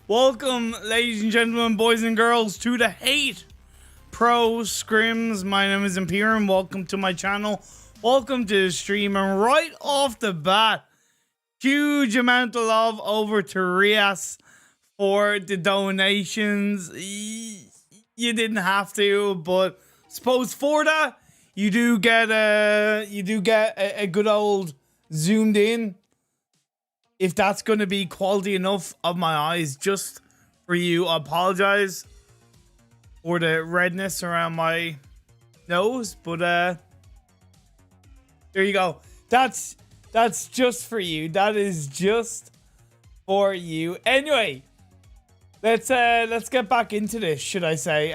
Welcome, ladies and gentlemen, boys and girls, to the Hate Pro Scrims. My name is ImPERium. Welcome to my channel. Welcome to the stream. And right off the bat, huge amount of love over to Rias for the donations. You didn't have to, but suppose for that, you do get a good old zoomed in. If that's going to be quality enough of my eyes just for you, I apologize for the redness around my nose, but there you go. That's just for you. That is just for you. Anyway, let's get back into this, should I say,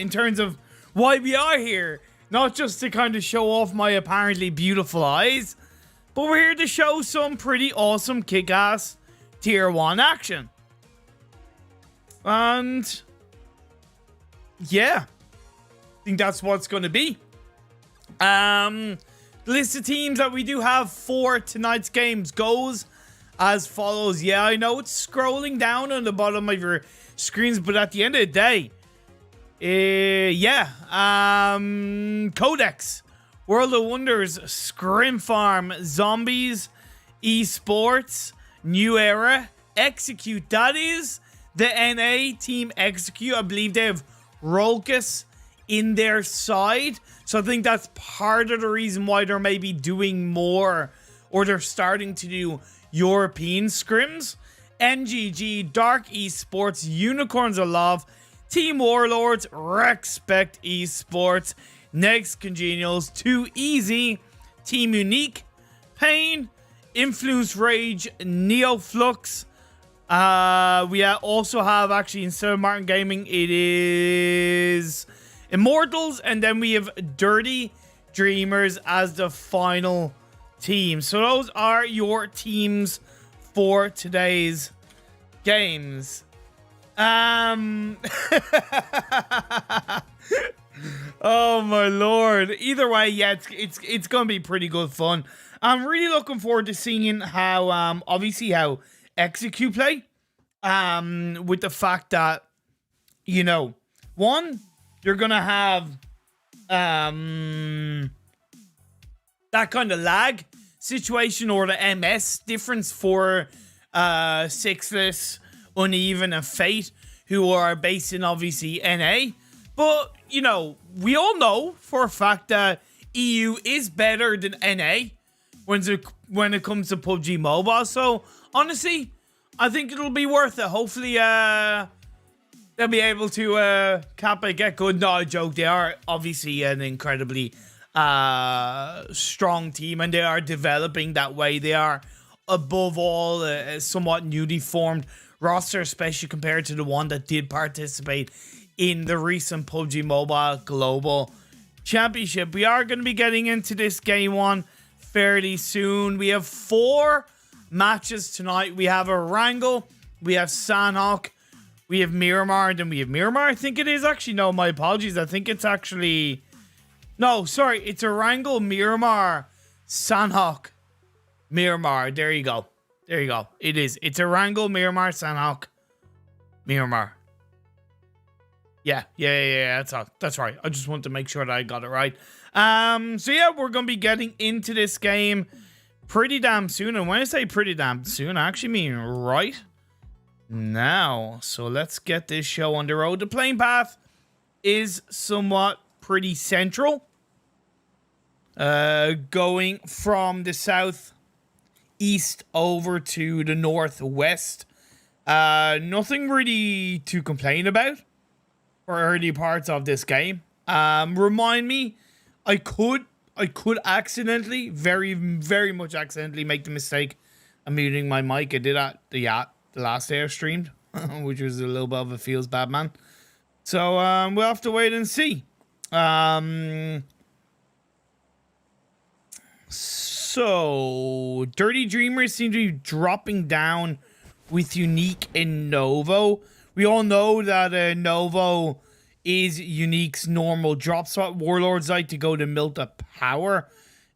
in terms of why we are here. Not just to kind of show off my apparently beautiful eyes, but we're here to show some pretty awesome kick-ass tier 1 action. And yeah, I think that's what it's going to be. The list of teams that we do have for tonight's games goes as follows. Yeah, I know it's scrolling down on the bottom of your screens, but at the end of the day, Qodex, World of Wonders, ScrimFarm, Zombies, Esports, New Era, Execute. That is the NA team Execute. I believe they have Rolkus in their side. So I think that's part of the reason why they're maybe doing more, or they're starting to do European scrims. NGG, Dark Esports, Unicorns of Love, Team Warlords, Rexpect Esports, NAIX Congenials, Too Easy, Team Unique, Pain, Influence Rage, Neoflux. We also have, actually, instead of Martin Gaming, it is Immortals, and then we have Dirty Dreamers as the final team. So those are your teams for today's games. Oh my lord. Either way, yeah, it's gonna be pretty good fun. I'm really looking forward to seeing how obviously how Execute play. With the fact that, you know, one, you're gonna have that kind of lag situation, or the MS difference for Sixless, Uneven, and Fate, who are based in obviously NA. But, you know, we all know for a fact that EU is better than NA when it comes to PUBG Mobile. So, honestly, I think it'll be worth it. Hopefully, they'll be able to cap it, get good. No, I joke. They are obviously an incredibly strong team, and they are developing that way. They are, above all, a somewhat newly formed roster, especially compared to the one that did participate in the recent PUBG Mobile Global Championship. We are going to be getting into this game one fairly soon. We have 4 matches tonight. We have Erangel, we have Sanhok, we have Miramar, and then we have Miramar. I think it is actually, no, my apologies. I think it's actually, no, sorry, it's Erangel, Miramar, Sanhok, Miramar. There you go. There you go. It is. It's Erangel, Miramar, Sanhok, Miramar. Yeah, that's right. I just want to make sure that I got it right. So yeah, we're going to be getting into this game pretty damn soon. And when I say pretty damn soon, I actually mean right now. So let's get this show on the road. The playing path is somewhat pretty central. Going from the southeast over to the northwest. Nothing really to complain about for early parts of this game. Remind me, I could accidentally, very much accidentally, make the mistake of muting my mic. I did that the last day I streamed, which was a little bit of a feels bad, man. So we'll have to wait and see. So Dirty Dreamers seem to be dropping down with Unique and Novo. We all know that Novo is Unique's normal drop spot. Warlords like to go to Milta Power.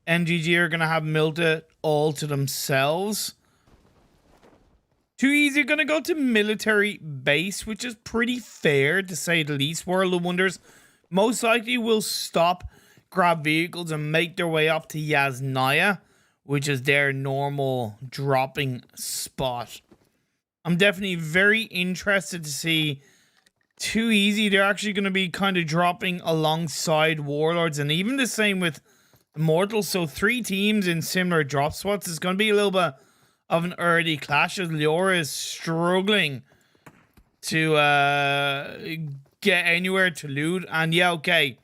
NGG are going to have Milta all to themselves. Too easy, gonna go to military base, which is pretty fair to say the least. World of Wonders most likely will stop, grab vehicles, and make their way up to Yasnaya, which is their normal dropping spot. I'm definitely very interested to see Too Easy. They're actually going to be kind of dropping alongside Warlords, and even the same with Immortals. So 3 teams in similar drop spots. It's going to be a little bit of an early clash as Leora is struggling to get anywhere to loot. And yeah, okay,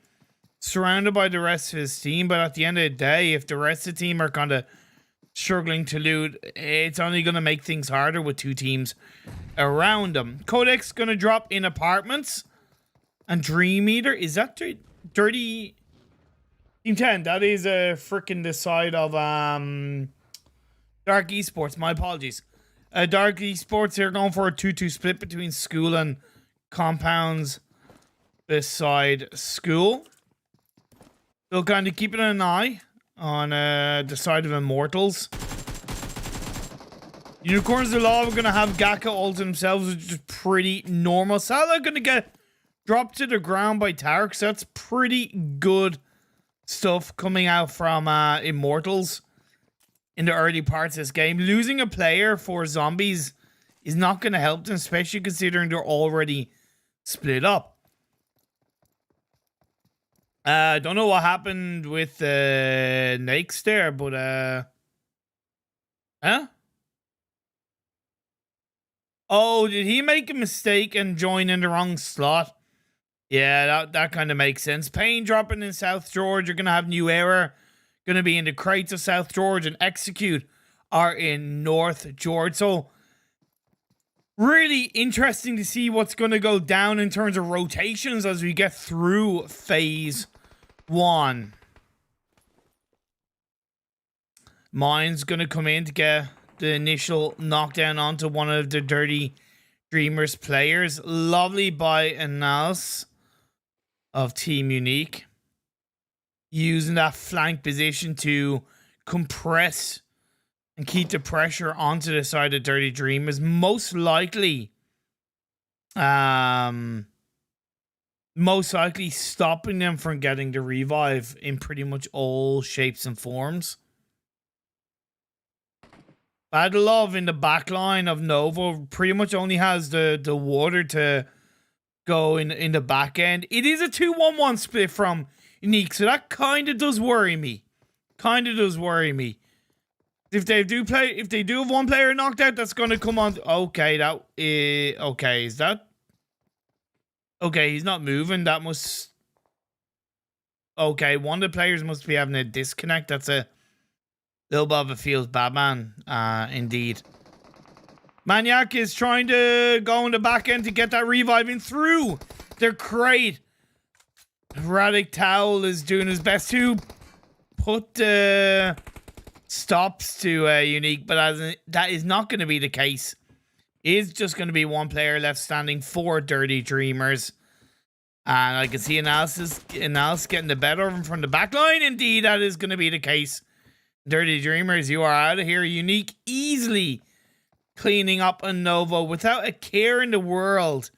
surrounded by the rest of his team, but at the end of the day, if the rest of the team are kind of struggling to loot, it's only going to make things harder with 2 teams around them. Qodex going to drop in apartments. And Dream Eater, is that dirty? Team 10, that is freaking the side of Dark Esports. My apologies. Dark Esports, they're going for a 2-2 split between school and compounds beside school. They'll kind of keep an eye on the side of Immortals. Unicorns of Law are going to have Gaka ult themselves, which is pretty normal. Salah going to get dropped to the ground by Tarek, so that's pretty good stuff coming out from Immortals in the early parts of this game. Losing a player for zombies is not going to help them, especially considering they're already split up. I don't know what happened with NAIX there, but huh? Oh, did he make a mistake and join in the wrong slot? Yeah, that kind of makes sense. Pain dropping in South George. You're gonna have New Era gonna be in the crates of South George, and Execute are in North George. So really interesting to see what's gonna go down in terms of rotations as we get through phase 1. Mine's gonna come in to get the initial knockdown onto one of the Dirty Dreamers players. Lovely by Analysis of Team Unique, using that flank position to compress and keep the pressure onto the side of Dirty Dreamers. Most likely stopping them from getting the revive in pretty much all shapes and forms. Bad Love in the back line of Nova pretty much only has the water to go in the back end. It is a 2-1-1 split from Unique, so that kind of does worry me. If they do have one player knocked out, that's going to come on. Okay, okay, is that okay? He's not moving. That must. Okay, one of the players must be having a disconnect. That's a little bit of a feels bad man, indeed. Maniac is trying to go in the back end to get that reviving through their crate. Radic Towel is doing his best to put the stops to Unique, but that is not going to be the case. It's just going to be one player left standing for Dirty Dreamers. And I can see Analysis getting the better of him from the back line. Indeed, that is going to be the case. Dirty Dreamers, you are out of here. Unique easily cleaning up a Nova without a care in the world.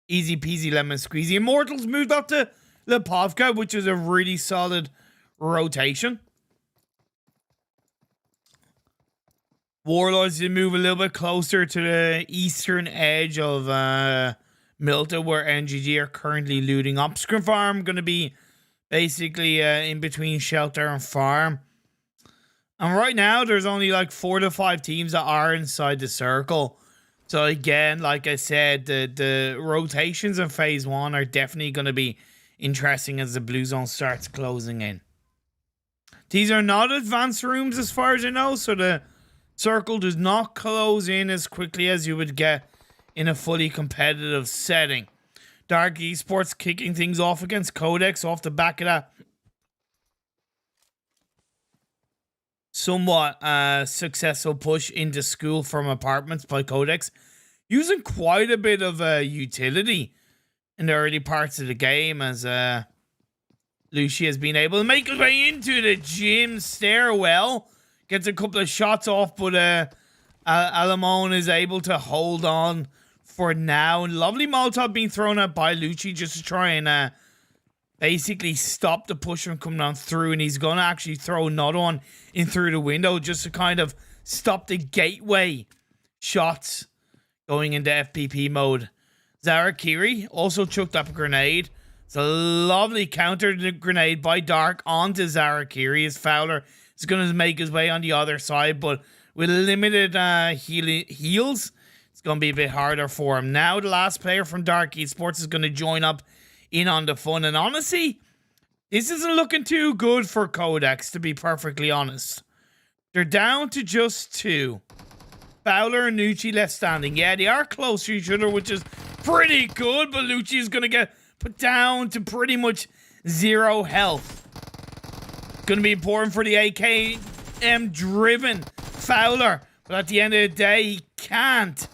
Easy peasy lemon squeezy. Immortals moved up to Lepovka, which is a really solid rotation. Warlords did move a little bit closer to the eastern edge of Milta, where NGG are currently looting up. ScrimFarm going to be basically in between Shelter and Farm. And right now, there's only like 4 to 5 teams that are inside the circle. So again, like I said, the rotations in phase 1 are definitely going to be interesting as the blue zone starts closing in. These are not advanced rooms as far as I know, so the circle does not close in as quickly as you would get in a fully competitive setting. Dark Esports kicking things off against Qodex off the back of that somewhat successful push into school from apartments by Qodex, using quite a bit of utility in the early parts of the game, as Lucy has been able to make his way into the gym stairwell, gets a couple of shots off, but Alamone is able to hold on for now. Lovely Molotov being thrown out by Lucci just to try and basically stop the push from coming on through. And he's going to actually throw another one in through the window just to kind of stop the gateway shots going into FPP mode. Zarakiri also chucked up a grenade. It's a lovely counter grenade by Dark onto Zarakiri. His Fowler is going to make his way on the other side, but with limited heals, it's going to be a bit harder for him. Now the last player from Dark Esports is going to join up in on the fun. And honestly, this isn't looking too good for Qodex, to be perfectly honest. They're down to just 2. Fowler and Lucci left standing. Yeah, they are close to each other, which is pretty good, but Lucci is going to get put down to pretty much 0 health. Going to be important for the AKM-driven Fowler, but at the end of the day, he can't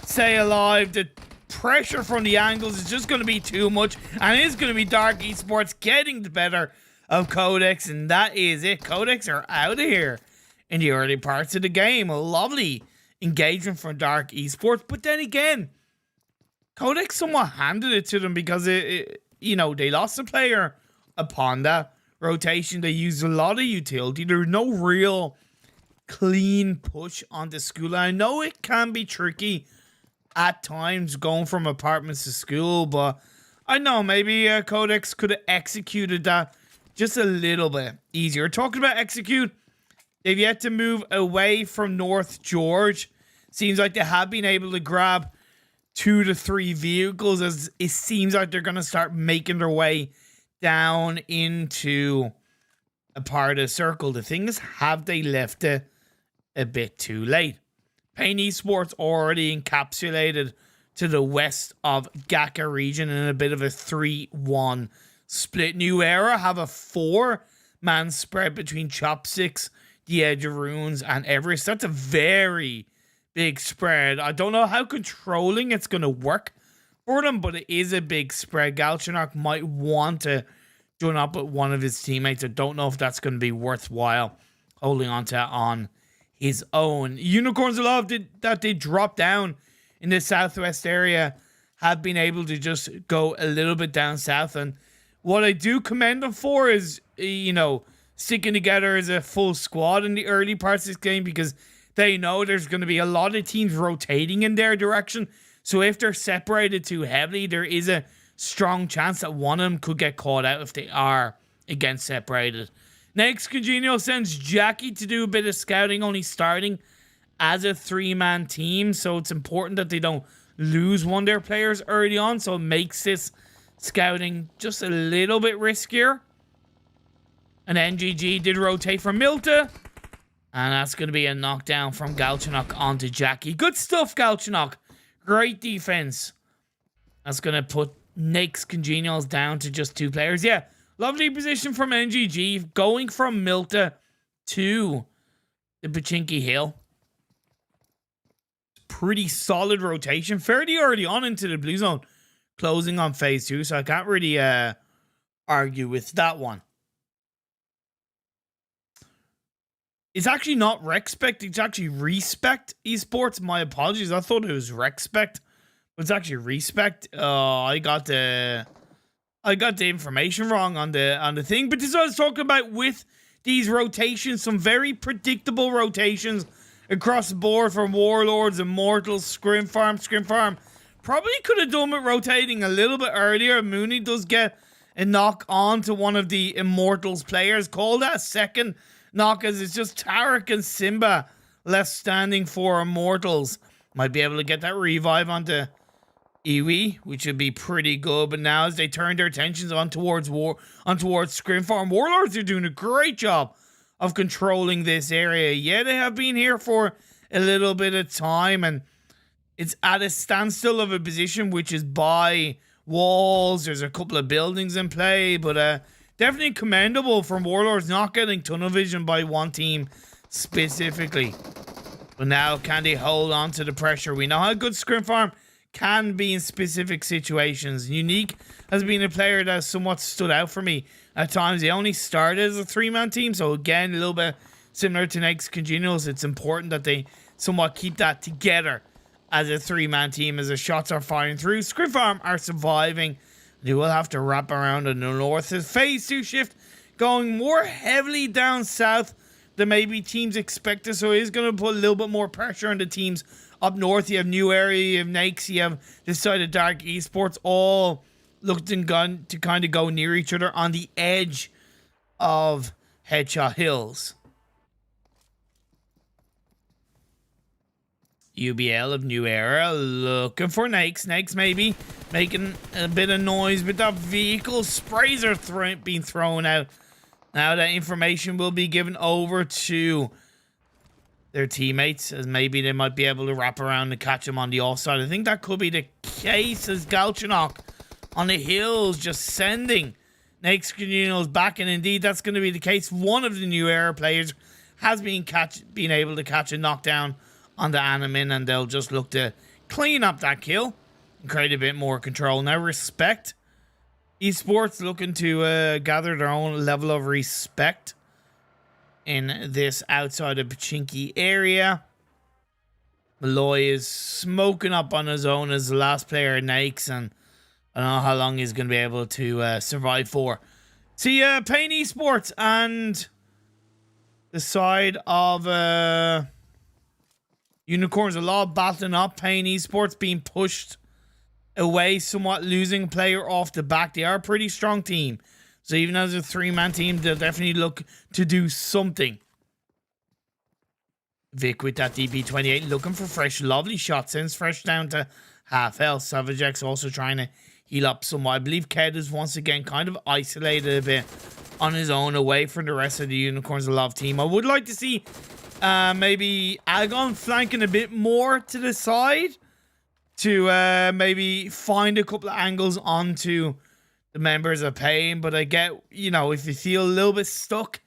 stay alive. The pressure from the angles is just going to be too much, and it is going to be Dark Esports getting the better of Qodex, and that is it. Qodex are out of here in the early parts of the game. A lovely engagement from Dark Esports, but then again, Qodex somewhat handed it to them because you know, they lost a player upon that rotation. They used a lot of utility. There's no real clean push onto school. I know it can be tricky at times going from apartments to school, but I know maybe Qodex could have executed that just a little bit easier. Talking about execute, they've yet to move away from North George. Seems like they have been able to grab 2 to 3 vehicles, as it seems like they're going to start making their way down into a part of the circle. The thing is, have they left it a bit too late? Pain Esports already encapsulated to the west of Gaka region in a bit of a 3-1 split. New Era have a 4-man spread between Chopsticks, the Edge of Runes, and Everest. That's a very big spread. I don't know how controlling it's going to work for them, but it is a big spread. Galchenok might want to join up with one of his teammates. I don't know if that's going to be worthwhile holding on to on his own. Unicorns Love that they dropped down in the southwest area have been able to just go a little bit down south, and what I do commend them for is, you know, sticking together as a full squad in the early parts of this game, because they know there's going to be a lot of teams rotating in their direction. So if they're separated too heavily, there is a strong chance that one of them could get caught out if they are again separated. NAIX Congenial sends Jackie to do a bit of scouting, only starting as a 3-man team. So it's important that they don't lose one of their players early on. So it makes this scouting just a little bit riskier. And NGG did rotate from Milta. And that's going to be a knockdown from Galchenok onto Jackie. Good stuff, Galchenok. Great defense. That's going to put NAIX Congenials down to just 2 players. Yeah, lovely position from NGG. Going from Milta to the Pachinki Hill. Pretty solid rotation. Fairly early on into the blue zone. Closing on phase 2. So I can't really argue with that one. It's actually not Rexpect. It's actually Respect Esports. My apologies. I thought it was Rexpect, but it's actually Respect. I got the information wrong on the thing. But this is what I was talking about with these rotations. Some very predictable rotations across the board from Warlords, Immortals, ScrimFarm. Probably could have done with rotating a little bit earlier. Mooney does get a knock on to one of the Immortals players. Call that second knock, as it's just Tarek and Simba left standing for Immortals. Might be able to get that revive onto Iwi, which would be pretty good. But now as they turn their attentions on towards ScrimFarm, Warlords are doing a great job of controlling this area. Yeah, they have been here for a little bit of time, and it's at a standstill of a position which is by walls. There's a couple of buildings in play, but definitely commendable from Warlords not getting tunnel vision by one team specifically. But now, can they hold on to the pressure? We know how good ScrimFarm can be in specific situations. Unique has been a player that has somewhat stood out for me at times. They only started as a 3-man team, so again, a little bit similar to NAIX Congenials. It's important that they somewhat keep that together as a 3-man team as the shots are firing through. ScrimFarm are surviving. They will have to wrap around in the north. The phase 2 shift going more heavily down south than maybe teams expected, so it is going to put a little bit more pressure on the teams up north. You have New Area, you have NAIX, you have this side of Dark Esports, all looking to kind of go near each other on the edge of Headshot Hills. UoL of New Era looking for NAIX. NAIX maybe making a bit of noise, but that vehicle sprays are being thrown out. Now that information will be given over to their teammates, as maybe they might be able to wrap around and catch them on the offside. I think that could be the case, as Galchinok on the hills just sending NAIX Criminals back, and indeed that's going to be the case. One of the New Era players has been able to catch a knockdown on the Animin, and they'll just look to clean up that kill and create a bit more control. Now, Respect Esports looking to gather their own level of respect in this outside of Pachinki area. Malloy is smoking up on his own as the last player in NAIX, and I don't know how long he's going to be able to survive for. See, Pain Esports and the side of Unicorns, a lot of battling up. Pain Esports being pushed away somewhat, losing a player off the back. They are a pretty strong team, so even as a 3-man team, they'll definitely look to do something. Vic with that DP28 looking for Fresh. Lovely shot, sends Fresh down to half health. Savage X also trying to heal up somewhat. I believe Ked is once again kind of isolated a bit on his own away from the rest of the Unicorns Love team. I would like to see maybe Agon flanking a bit more to the side to maybe find a couple of angles onto the members of Pain. But I get, you know, if you feel a little bit stuck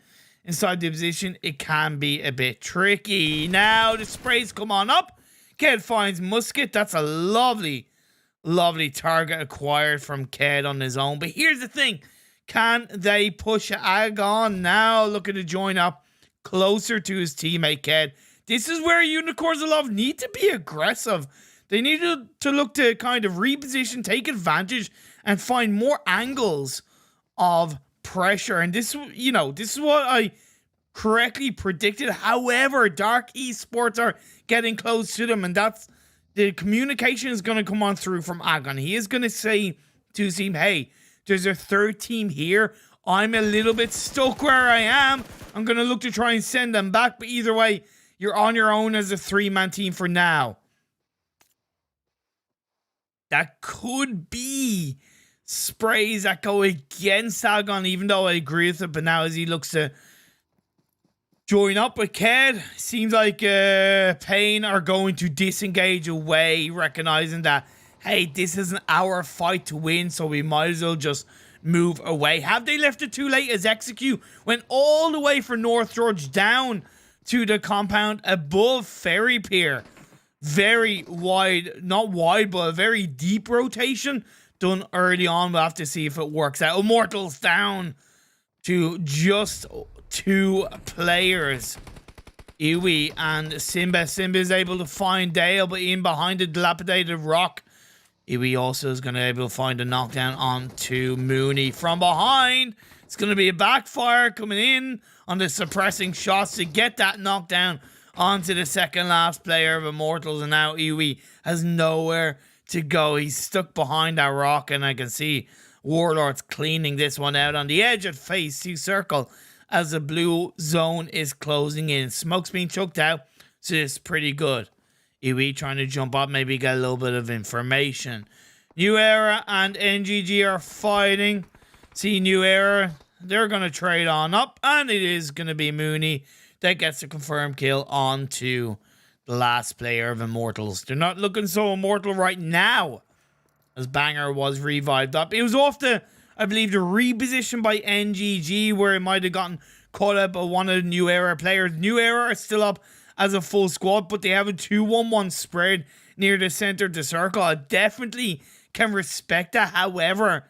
inside the position, it can be a bit tricky. Now the sprays come on up. Ked finds Musket. That's a lovely, lovely target acquired from Ked on his own. But here's the thing. Can they push Agon now looking to join up closer to his teammate Ked? This is where Unicorns of Love need to be aggressive. They need to look to kind of reposition, take advantage, and find more angles of pressure. And this, you know, this is what I correctly predicted. However, Dark Esports are getting close to them, and that's the communication is going to come on through from Agon. He is going to say to his team, hey, there's a third team here. I'm a little bit stuck where I am. I'm going to look to try and send them back. But either way, you're on your own as a 3-man team for now. That could be sprays that go against Agon, even though I agree with it. But now as he looks to join up with Ked, seems like Pain are going to disengage away, recognizing that, hey, this isn't our fight to win, so we might as well just move away. Have they left it too late as Execute went all the way from North George down to the compound above Ferry Pier? Very wide, not wide, but a very deep rotation done early on. We'll have to see if it works out. Immortals down to just 2 players. Iwi and Simba. Simba is able to find Dale, but in behind the dilapidated rock. Iwi also is going to be able to find a knockdown onto Mooney from behind. It's going to be a backfire coming in on the suppressing shots to get that knockdown onto the second last player of Immortals. And now Iwi has nowhere to go. He's stuck behind that rock, and I can see Warlords cleaning this one out on the edge at phase 2 circle as the blue zone is closing in. Smoke's being choked out, so it's pretty good. Iwi trying to jump up, maybe get a little bit of information. New Era and NGG are fighting. See, New Era, they're going to trade on up, and it is going to be Mooney that gets a confirmed kill onto the last player of Immortals. They're not looking so immortal right now, as Banger was revived up. It was off the, I believe, the reposition by NGG, where it might have gotten caught up by one of the New Era players. New Era are still up as a full squad, but they have a 2-1-1 spread near the center of the circle. I definitely can respect that. However,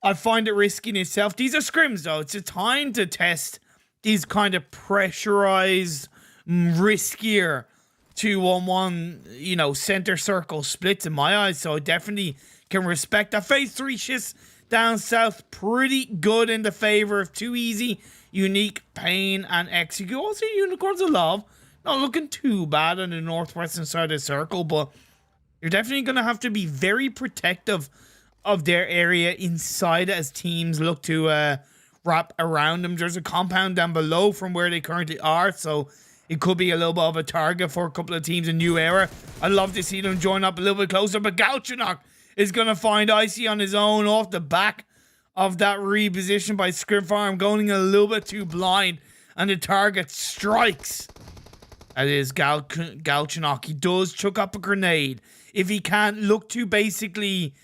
I find it risky in itself. These are scrims, though. It's a time to test these kind of pressurized, riskier 2-1-1, you know, center circle splits in my eyes. So I definitely can respect that. Phase 3 shifts down south, pretty good in the favor of Too Easy, Unique, Pain, and Execute. Also, Unicorns of Love, not looking too bad on the northwestern side of the circle, but you're definitely going to have to be very protective of their area inside as teams look to wrap around them. There's a compound down below from where they currently are, so it could be a little bit of a target for a couple of teams in New Era. I'd love to see them join up a little bit closer, but Galchinok is going to find Icy on his own off the back of that reposition by ScrimFarm, going a little bit too blind, and the target strikes. That is Galchinok. He does chuck up a grenade. If he can't look to basically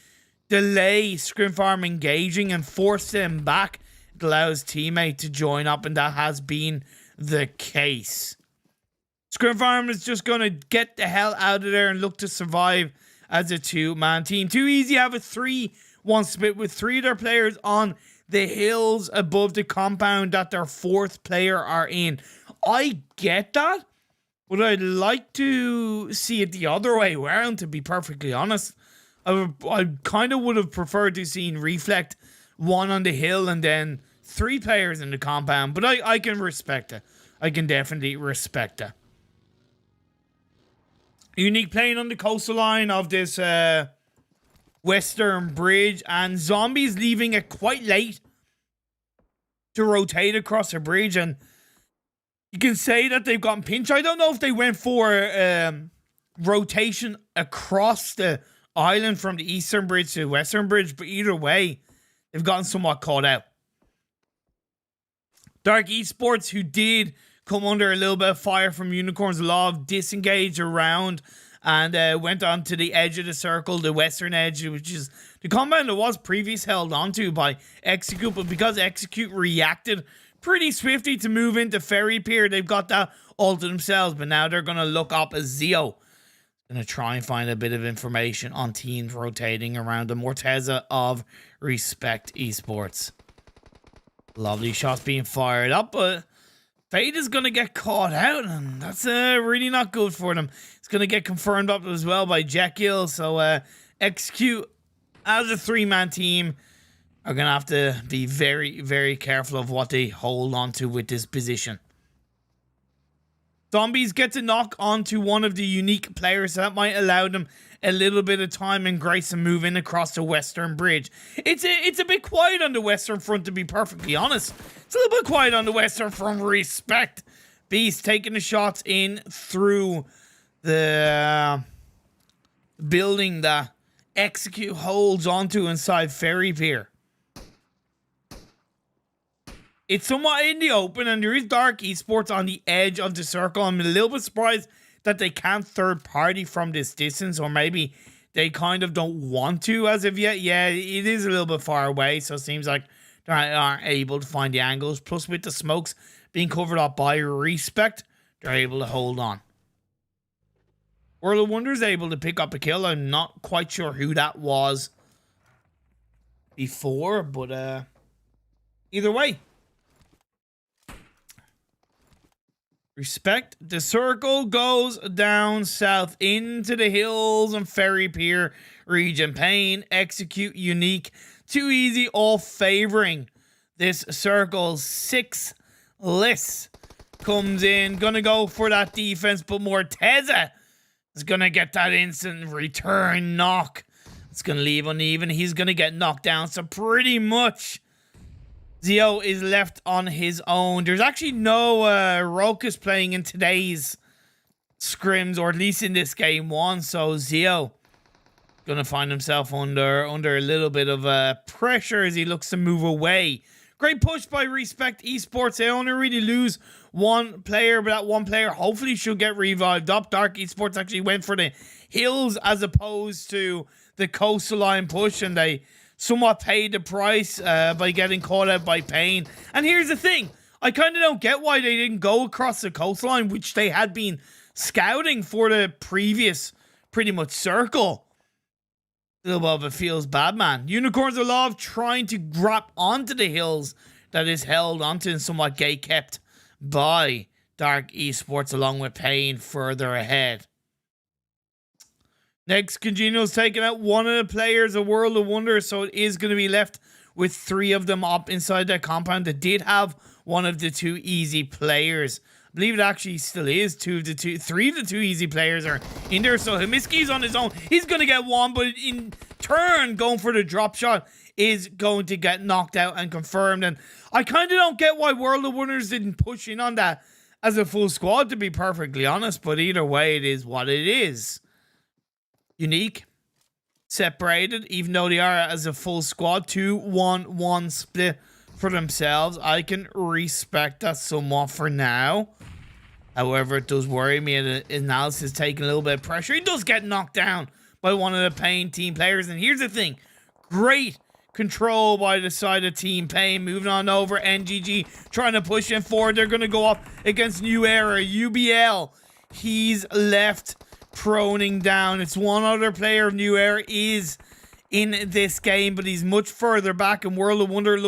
delay ScrimFarm engaging and force them back, it allows teammate to join up, and that has been the case. ScrimFarm is just going to get the hell out of there and look to survive as a two-man team. Too Easy have a 3-1 split with 3 of their players on the hills above the compound that their 4th player are in. I get that, but I'd like to see it the other way around, to be perfectly honest. I kind of would have preferred to seen Reflect 1 on the hill and then 3 players in the compound, but I can respect it. I can definitely respect it. Unique playing on the coastal line of this western bridge, and Zombies leaving it quite late to rotate across the bridge, and you can say that they've gotten pinched. I don't know if they went for rotation across the island from the eastern bridge to the western bridge, but either way, they've gotten somewhat caught out. Dark Esports, who did come under a little bit of fire from Unicorns of Love, disengaged around and went on to the edge of the circle, the western edge, which is the compound that was previously held onto by Execute, but because Execute reacted pretty swiftly to move into Ferry Pier, they've got that all to themselves, but now they're going to look up as Zio. Going to try and find a bit of information on teams rotating around the Morteza of Rexpect Esports. Lovely shots being fired up, but Fade is going to get caught out, and that's really not good for them. It's going to get confirmed up as well by Jekyll, so Execute as a 3-man team are going to have to be very, very careful of what they hold on to with this position. Zombies get to knock onto one of the unique players, so that might allow them a little bit of time and grace to move in across the western bridge. It's a bit quiet on the western front, to be perfectly honest. It's a little bit quiet on the western front. Rexpect. Beast taking the shots in through the building that Execute holds onto inside Ferry Pier. It's somewhat in the open, and there is Dark Esports on the edge of the circle. I'm a little bit surprised that they can't third party from this distance, or maybe they kind of don't want to as of yet. Yeah, it is a little bit far away, so it seems like they aren't able to find the angles. Plus, with the smokes being covered up by Rexpect, they're able to hold on. World of Wonders able to pick up a kill. I'm not quite sure who that was before, but either way. Rexpect. The circle goes down south into the hills and Ferry Pier region. Pain, Execute, Unique, Too Easy, all favoring this circle. 6 lists comes in. Gonna go for that defense, but Morteza is gonna get that instant return knock. It's gonna leave uneven. He's gonna get knocked down. So pretty much Zio is left on his own. There's actually no Rokus playing in today's scrims, or at least in this game 1. So Zio gonna find himself under a little bit of pressure as he looks to move away. Great push by Rexpect Esports. They only really lose 1 player, but that 1 player hopefully should get revived up. Dark Esports actually went for the hills as opposed to the coastal line push, and they somewhat paid the price by getting caught out by Pain. And here's the thing. I kind of don't get why they didn't go across the coastline, which they had been scouting for the previous pretty much circle. A little bit of it feels bad, man. Unicorns of Love trying to grab onto the hills that is held onto and somewhat gate kept by Dark Esports along with Pain further ahead. Next, Congenial's taking out one of the players of World of Wonder, so it is going to be left with 3 of them up inside that compound that did have one of the 2 easy players. I believe it actually still is 3 of the 2 easy players are in there. So Himiski's on his own. He's going to get one, but in turn, going for the drop shot is going to get knocked out and confirmed. And I kind of don't get why World of Wonders didn't push in on that as a full squad, to be perfectly honest. But either way, it is what it is. Unique, separated, even though they are as a full squad, 2-1-1 split for themselves. I can respect that somewhat for now. However, it does worry me, and Analysis taking a little bit of pressure. He does get knocked down by one of the Pain team players. And here's the thing, great control by the side of Team Pain. Moving on over, NGG trying to push him forward. They're going to go up against New Era, UBL. He's left proning down. It's one other player of New Era is in this game, but he's much further back, and World of Wonder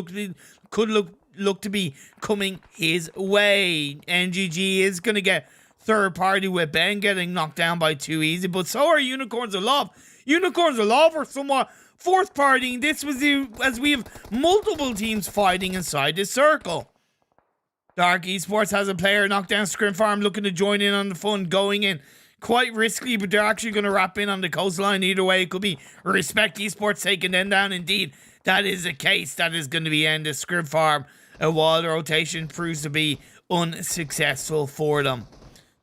could look to be coming his way. NGG is going to get third party with Ben getting knocked down by 2 easy, but so are Unicorns of Love. Unicorns of Love are somewhat fourth partying. This was as we have multiple teams fighting inside this circle. Dark Esports has a player knocked down. ScrimFarm looking to join in on the fun, going in quite risky, but they're actually going to wrap in on the coastline. Either way, it could be Rexpect Esports taking them down. Indeed, that is the case. That is going to be end of ScrimFarm. A wild rotation proves to be unsuccessful for them.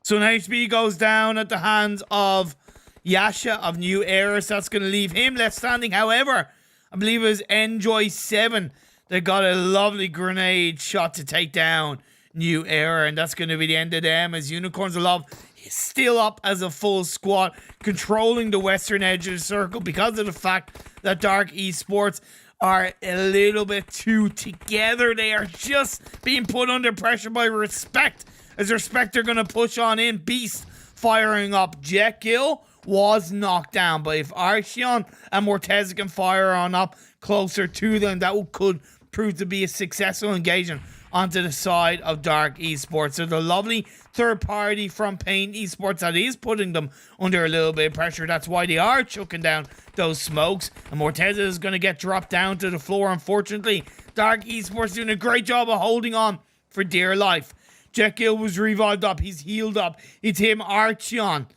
So an HB goes down at the hands of Yasha of New Era. So that's going to leave him left standing. However, I believe it was Enjoy7 that got a lovely grenade shot to take down New Era. And that's going to be the end of them, as Unicorns of Love still up as a full squad, controlling the western edge of the circle because of the fact that Dark Esports are a little bit too together. They are just being put under pressure by Rexpect, as Rexpect are going to push on in. Beast firing up. Jekyll was knocked down, but if Archeon and Morteza can fire on up closer to them, that could prove to be a successful engagement onto the side of Dark Esports. So the lovely third party from Pain Esports that is putting them under a little bit of pressure. That's why they are chucking down those smokes. And Morteza is going to get dropped down to the floor, unfortunately. Dark Esports doing a great job of holding on for dear life. Jekyll was revived up. He's healed up. It's him, Archeon.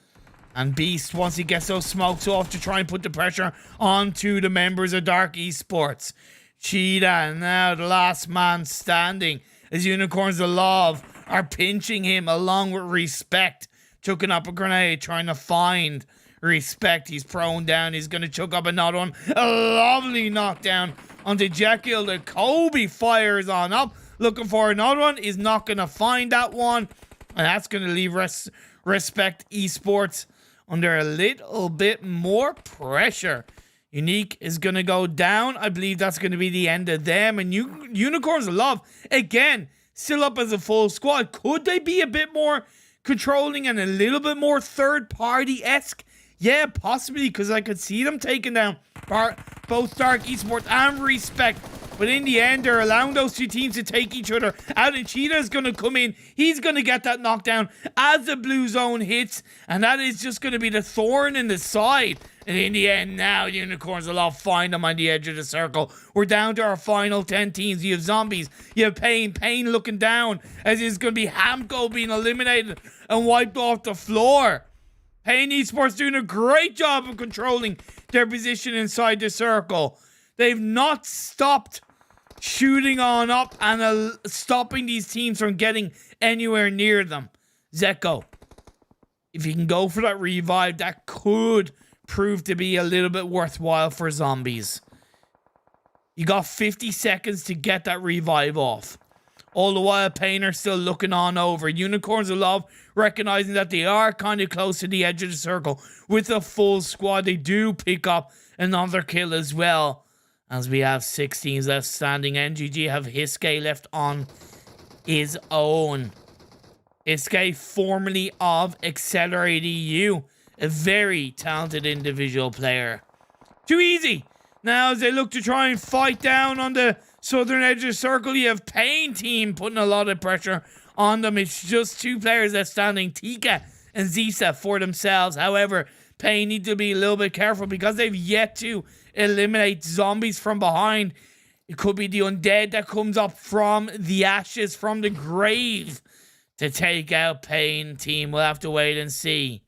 And Beast, once he gets those smokes off, to try and put the pressure onto the members of Dark Esports. Cheetah, now the last man standing, as Unicorns of Love are pinching him along with Rexpect. Chucking up a grenade, trying to find Rexpect. He's prone down. He's going to chuck up another one. A lovely knockdown onto Jekyll. The Kobe fires on up, looking for another one. Is not going to find that one. And that's going to leave Rexpect Esports under a little bit more pressure. Unique is going to go down. I believe that's going to be the end of them. And Unicorns of Love, again, still up as a full squad. Could they be a bit more controlling and a little bit more third-party-esque? Yeah, possibly, because I could see them taking down both Dark Esports and Rexpect. But in the end, they're allowing those two teams to take each other out. And Cheetah is going to come in. He's going to get that knockdown as the blue zone hits. And that is just going to be the thorn in the side. And in the end, now Unicorns of Love find them on the edge of the circle. We're down to our final 10 teams. You have Zombies. You have Pain. Pain looking down, as it's going to be Hamco being eliminated and wiped off the floor. Pain Esports doing a great job of controlling their position inside the circle. They've not stopped shooting on up and stopping these teams from getting anywhere near them. Zeko, if you can go for that revive, that could prove to be a little bit worthwhile for Zombies. You got 50 seconds to get that revive off. All the while, Pain are still looking on over. Unicorns of Love, recognizing that they are kind of close to the edge of the circle. With a full squad, they do pick up another kill as well. As we have 6 teams left standing. NGG have Hiske left on his own. Hiske, formerly of Accelerate EU. A very talented individual player. Too easy. Now as they look to try and fight down on the southern edge of the circle, you have Pain team putting a lot of pressure on them. It's just 2 players outstanding, Tika and Zisa, for themselves. However, Pain need to be a little bit careful because they've yet to eliminate zombies from behind. It could be the undead that comes up from the ashes, from the grave, to take out Pain team. We'll have to wait and see.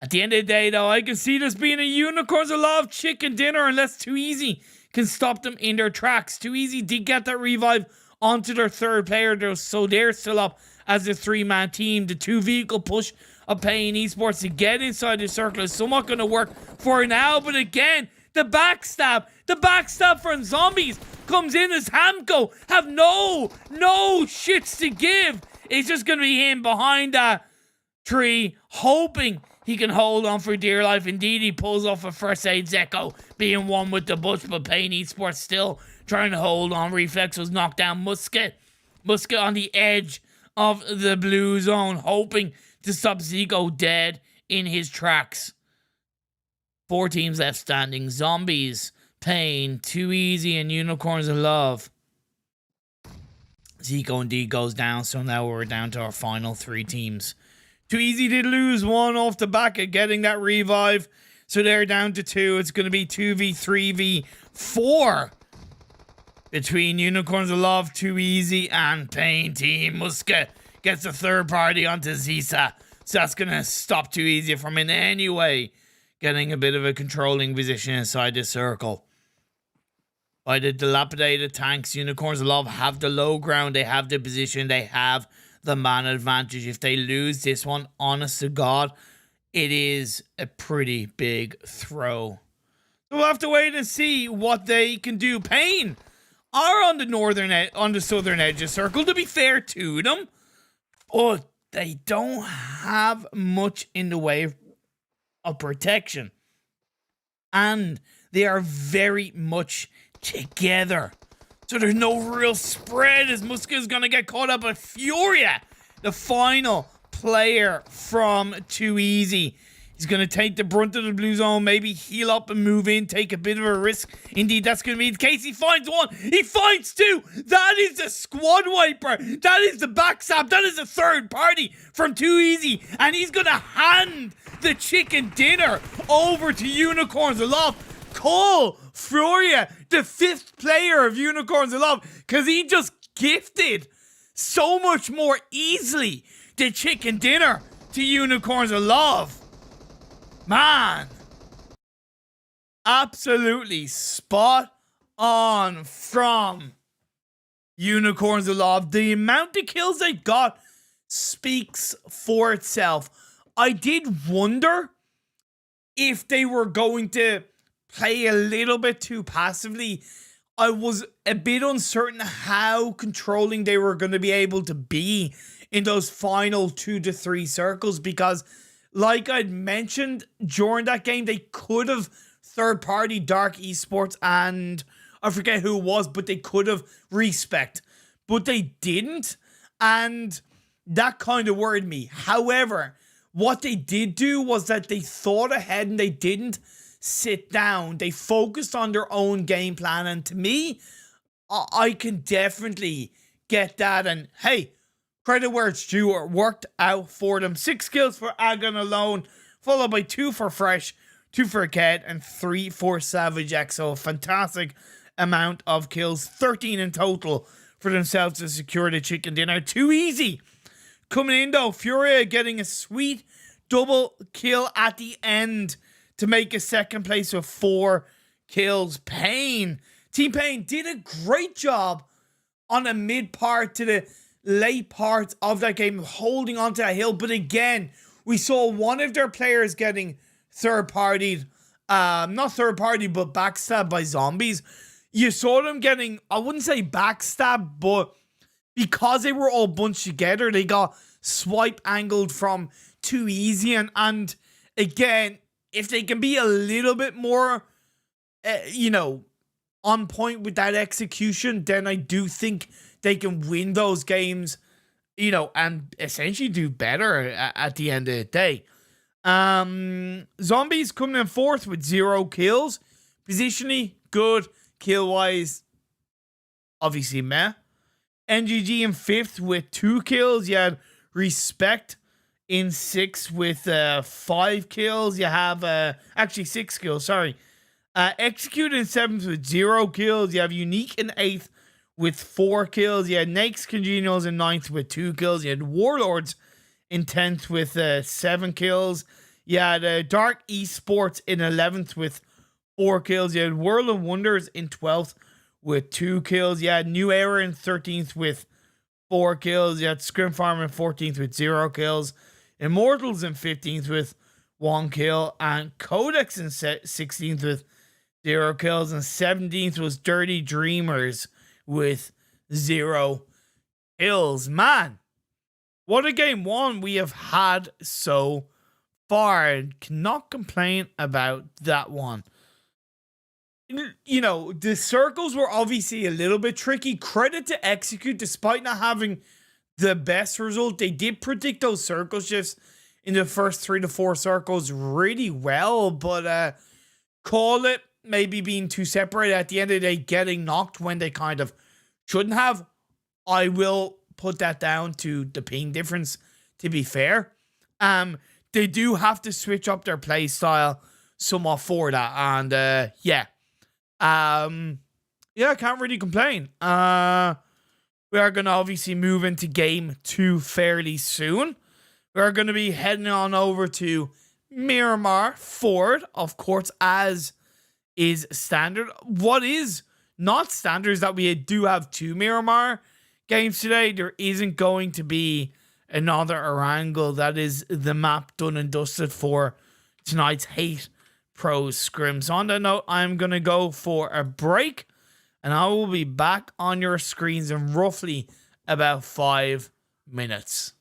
At the end of the day, though, I can see this being a Unicorns Alive chicken dinner unless Too Easy can stop them in their tracks. Too Easy did get that revive onto their 3rd player, so they're still up as a 3-man team. The 2-vehicle push of Pain Esports to get inside the circle is somewhat going to work for now, but again, the backstab from zombies comes in as Hamco have no shits to give. It's just going to be him behind that tree, hoping he can hold on for dear life. Indeed, he pulls off a first aid Zeko, being one with the bush, but Pain Esports still trying to hold on. Reflex was knocked down. Musket on the edge of the blue zone, hoping to stop Zeko dead in his tracks. 4 teams left standing. Zombies, Pain, Too Easy, and Unicorns of Love. Zeko indeed goes down, so now we're down to our final 3 teams. Too Easy did lose 1 off the back of getting that revive, so they're down to 2. It's going to be 2v3v4 between Unicorns of Love, Too Easy, and Pain team. Musket gets the 3rd party onto Zisa, so that's going to stop Too Easy from in any way getting a bit of a controlling position inside the circle. By the dilapidated tanks, Unicorns of Love have the low ground, they have the position, they have the man advantage. If they lose this one, honest to God, it is a pretty big throw. So we'll have to wait and see what they can do. Pain are on the southern edge of the circle, to be fair to them, but they don't have much in the way of protection, and they are very much together, so there's no real spread as Muska is going to get caught up with Furia, the final player from Too Easy. He's going to take the brunt of the blue zone, maybe heal up and move in, take a bit of a risk. Indeed, that's going to be the case. He finds 1. He finds 2. That is the squad wiper. That is the backstab. That is the 3rd party from Too Easy. And he's going to hand the chicken dinner over to Unicorns of Love. Call Furia the 5th player of Unicorns of Love, because he just gifted so much more easily the chicken dinner to Unicorns of Love. Man, absolutely spot on from Unicorns of Love. The amount of kills they got speaks for itself. I did wonder if they were going to play a little bit too passively. I was a bit uncertain how controlling they were going to be able to be in those final 2 to 3 circles, because like I'd mentioned during that game, they could have 3rd-party Dark Esports and I forget who it was, but they could have Rexpect, but they didn't, and that kind of worried me. However, what they did do was that they thought ahead and they didn't sit down. They focused on their own game plan, and to me, I can definitely get that. And hey, credit where it's due, it worked out for them. 6 kills for Agon alone, followed by 2 for Fresh, 2 for Ket, and 3 for Savage X. So a fantastic amount of kills, 13 in total for themselves to secure the chicken dinner. Too Easy coming in though, Furia getting a sweet double kill at the end to make a 2nd place with 4 kills. Team Pain did a great job on the mid part to the late parts of that game, holding onto a hill. But again, we saw one of their players getting third-partied, not third-party, but backstabbed by zombies. You saw them getting, I wouldn't say backstabbed, but because they were all bunched together, they got swipe angled from Too Easy. And again, if they can be a little bit more, on point with that execution, then I do think they can win those games, and essentially do better at the end of the day. Zombies coming in 4th with 0 kills. Positionally, good. Kill-wise, obviously meh. NGG in 5th with 2 kills. You had Rexpect in 6th with 5 kills. You have actually 6 kills, sorry. Execute in 7th with 0 kills. You have Unique in 8th with 4 kills. You had NAIX Congenials in 9th with 2 kills. You had Warlords in 10th with 7 kills. You had Dark Esports in 11th with 4 kills. You had World of Wonders in 12th with 2 kills. You had New Era in 13th with 4 kills. You had ScrimFarm in 14th with 0 kills. Immortals in 15th with 1 kill. And Qodex in 16th with 0 kills. And 17th was Dirty Dreamers with 0 kills. Man, what a game one we have had so far. I cannot complain about that one. You know, the circles were obviously a little bit tricky. Credit to Execute, despite not having the best result. They did predict those circle shifts in the first 3 to 4 circles really well, but call it maybe being too separated at the end of the day, getting knocked when they kind of shouldn't have. I will put that down to the ping difference, to be fair. They do have to switch up their play style somewhat for that, and yeah, I can't really complain. We are going to obviously move into game 2 fairly soon. We're going to be heading on over to Miramar Ford, of course, as is standard. What is not standard is that we do have 2 Miramar games today. There isn't going to be another Erangel. That is the map done and dusted for tonight's Hate Pro Scrims. On that note, I'm going to go for a break, and I will be back on your screens in roughly about 5 minutes.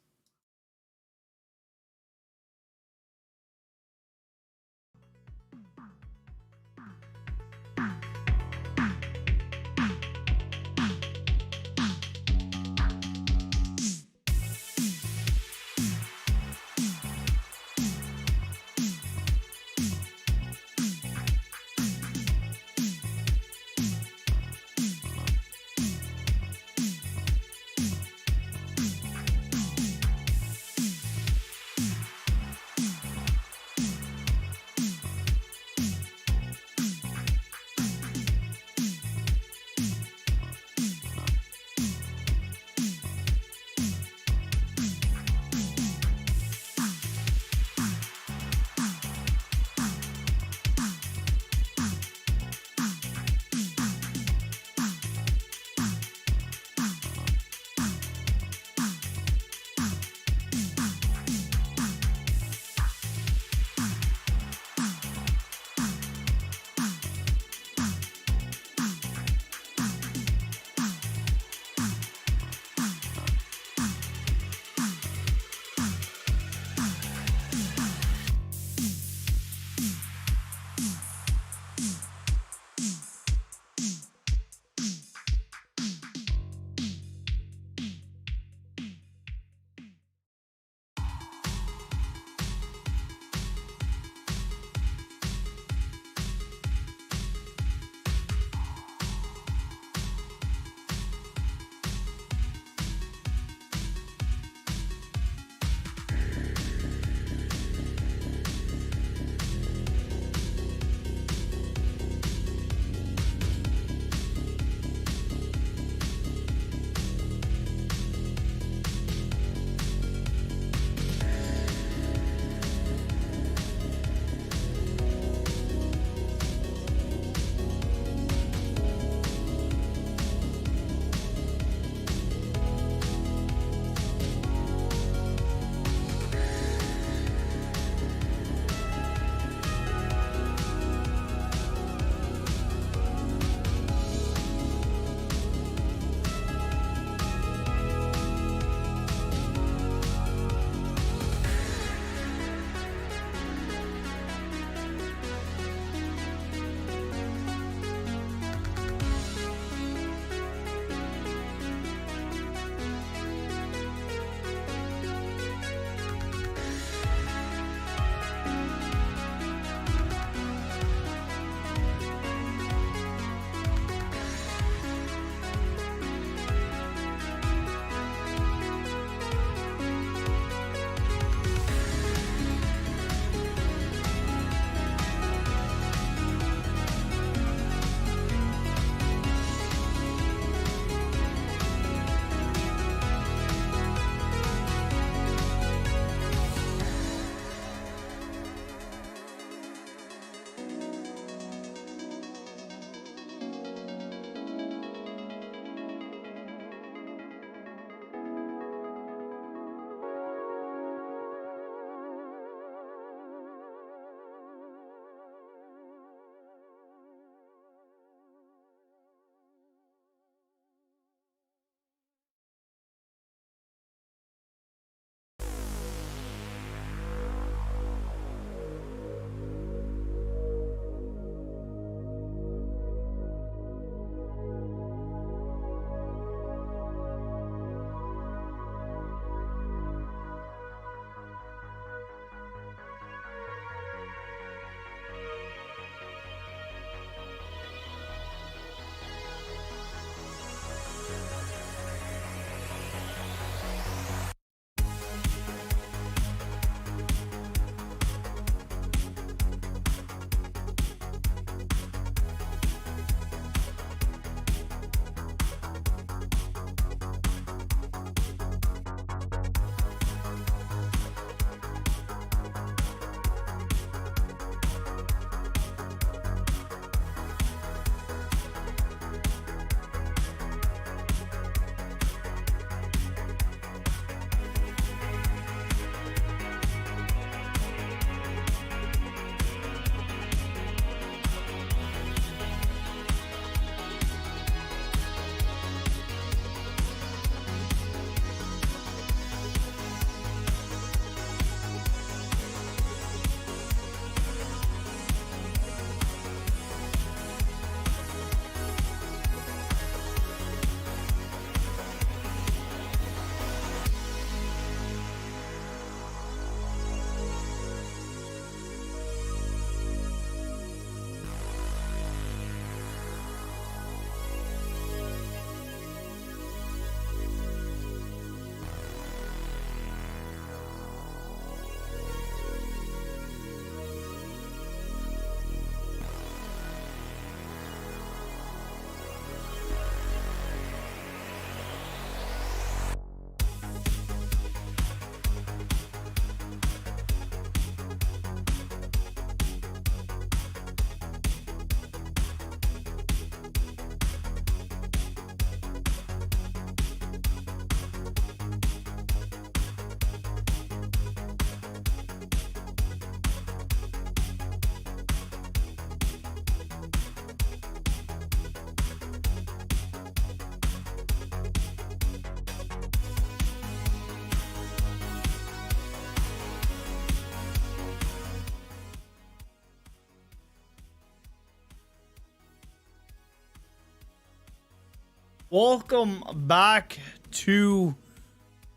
Welcome back to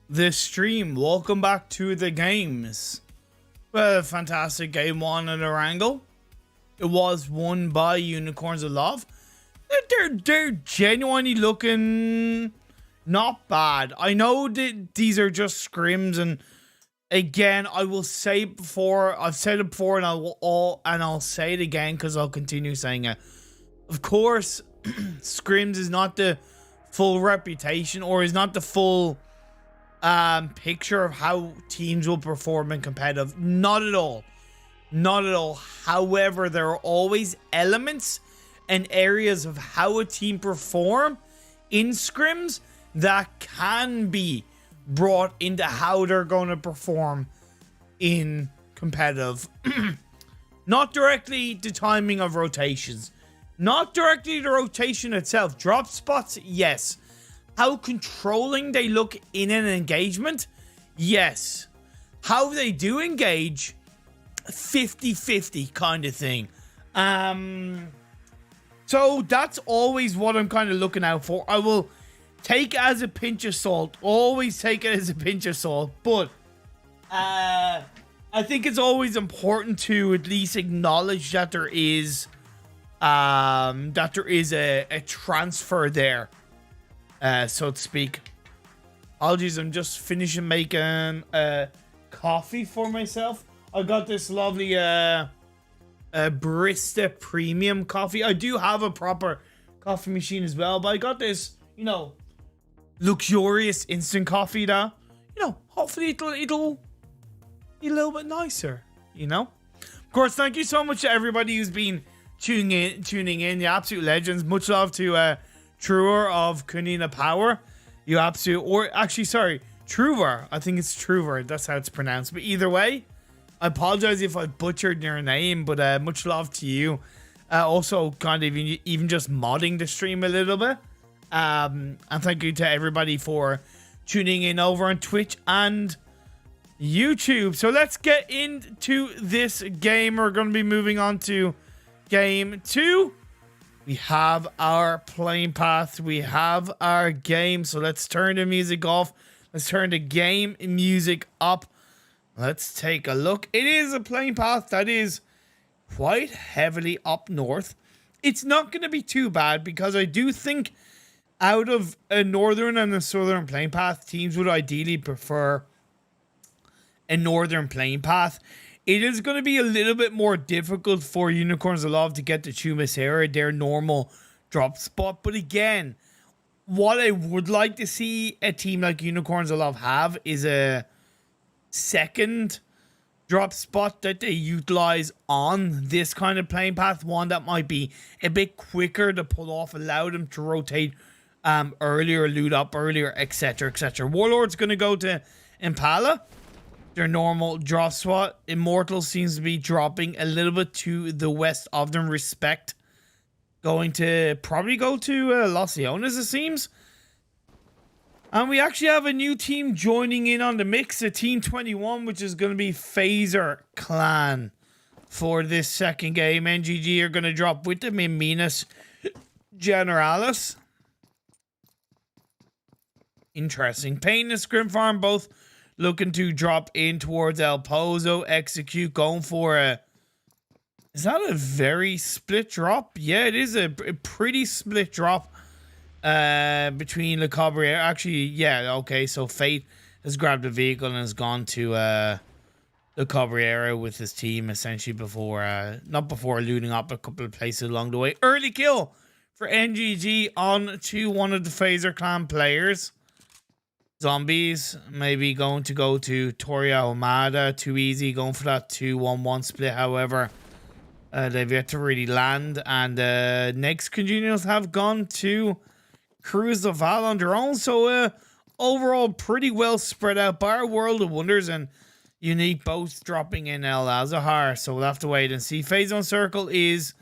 the stream. Welcome back to the games. Well, fantastic game one at Erangel. It was won by Unicorns of Love. They're genuinely looking not bad. I know that these are just scrims, and again, I will say it before. I've said it before, and I'll say it again because I'll continue saying it. Of course, scrims is not the full reputation, or is not the full picture of how teams will perform in competitive. Not at all. Not at all. However, there are always elements and areas of how a team perform in scrims that can be brought into how they're going to perform in competitive. Not directly the timing of rotations. Not directly the rotation itself. Drop spots, yes. How controlling they look in an engagement, yes. How they do engage, 50-50 kind of thing. So that's always what I'm kind of looking out for. I will take it as a pinch of salt. Always take it as a pinch of salt. But I think it's always important to at least acknowledge that there is a transfer there, so to speak. Apologies, I'm just finishing making coffee for myself. I got this lovely barista premium coffee. I do have a proper coffee machine as well, but I got this, you know, luxurious instant coffee that, you know, hopefully it'll be a little bit nicer, you know. Of course, thank you so much to everybody who's been tuning in, the absolute legends. Much love to Truer of Kunina Power. You absolute, or actually, sorry, Truver. I think it's Truver. That's how it's pronounced. But either way, I apologize if I butchered your name, but much love to you. Also, kind of even just modding the stream a little bit. And thank you to everybody for tuning in over on Twitch and YouTube. So let's get into this game. We're going to be moving on to Game 2. We have our playing path. We have our game. So let's turn the music off. Let's turn the game music up. Let's take a look. It is a playing path that is quite heavily up north. It's not going to be too bad because I do think out of a northern and a southern playing path, teams would ideally prefer a northern playing path. It is going to be a little bit more difficult for Unicorns of Love to get to Chumasera, their normal drop spot. But again, what I would like to see a team like Unicorns of Love have is a second drop spot that they utilize on this kind of playing path. One that might be a bit quicker to pull off, allow them to rotate earlier, loot up earlier, etc., etc. Warlords going to go to Impala, their normal drop spot. Immortals seems to be dropping a little bit to the west of them. Rexpect going to probably go to Los Leones, it seems. And we actually have a new team joining in on the mix, a Team 21, which is going to be Phaser Clan for this second game. NGG are going to drop with them in Minas Generalis. Interesting. Pain and ScrimFarm both looking to drop in towards El Pozo. Execute going for a... Is that a very split drop? Yeah, it is a pretty split drop between Le Cabrera. Actually, yeah, okay. So Fate has grabbed a vehicle and has gone to Le Cabrera with his team essentially before, not before looting up a couple of places along the way. Early kill for NGG on to one of the Phaser Clan players. Zombies maybe going to go to Toria Omada. Too easy going for that 2-1-1 split. However, they've yet to really land. And NAIX Congenials have gone to Cruise the Val on their own. So overall, pretty well spread out. Bar World of Wonders and Unique both dropping in El Azahar. So we'll have to wait and see. Phase Zone Circle is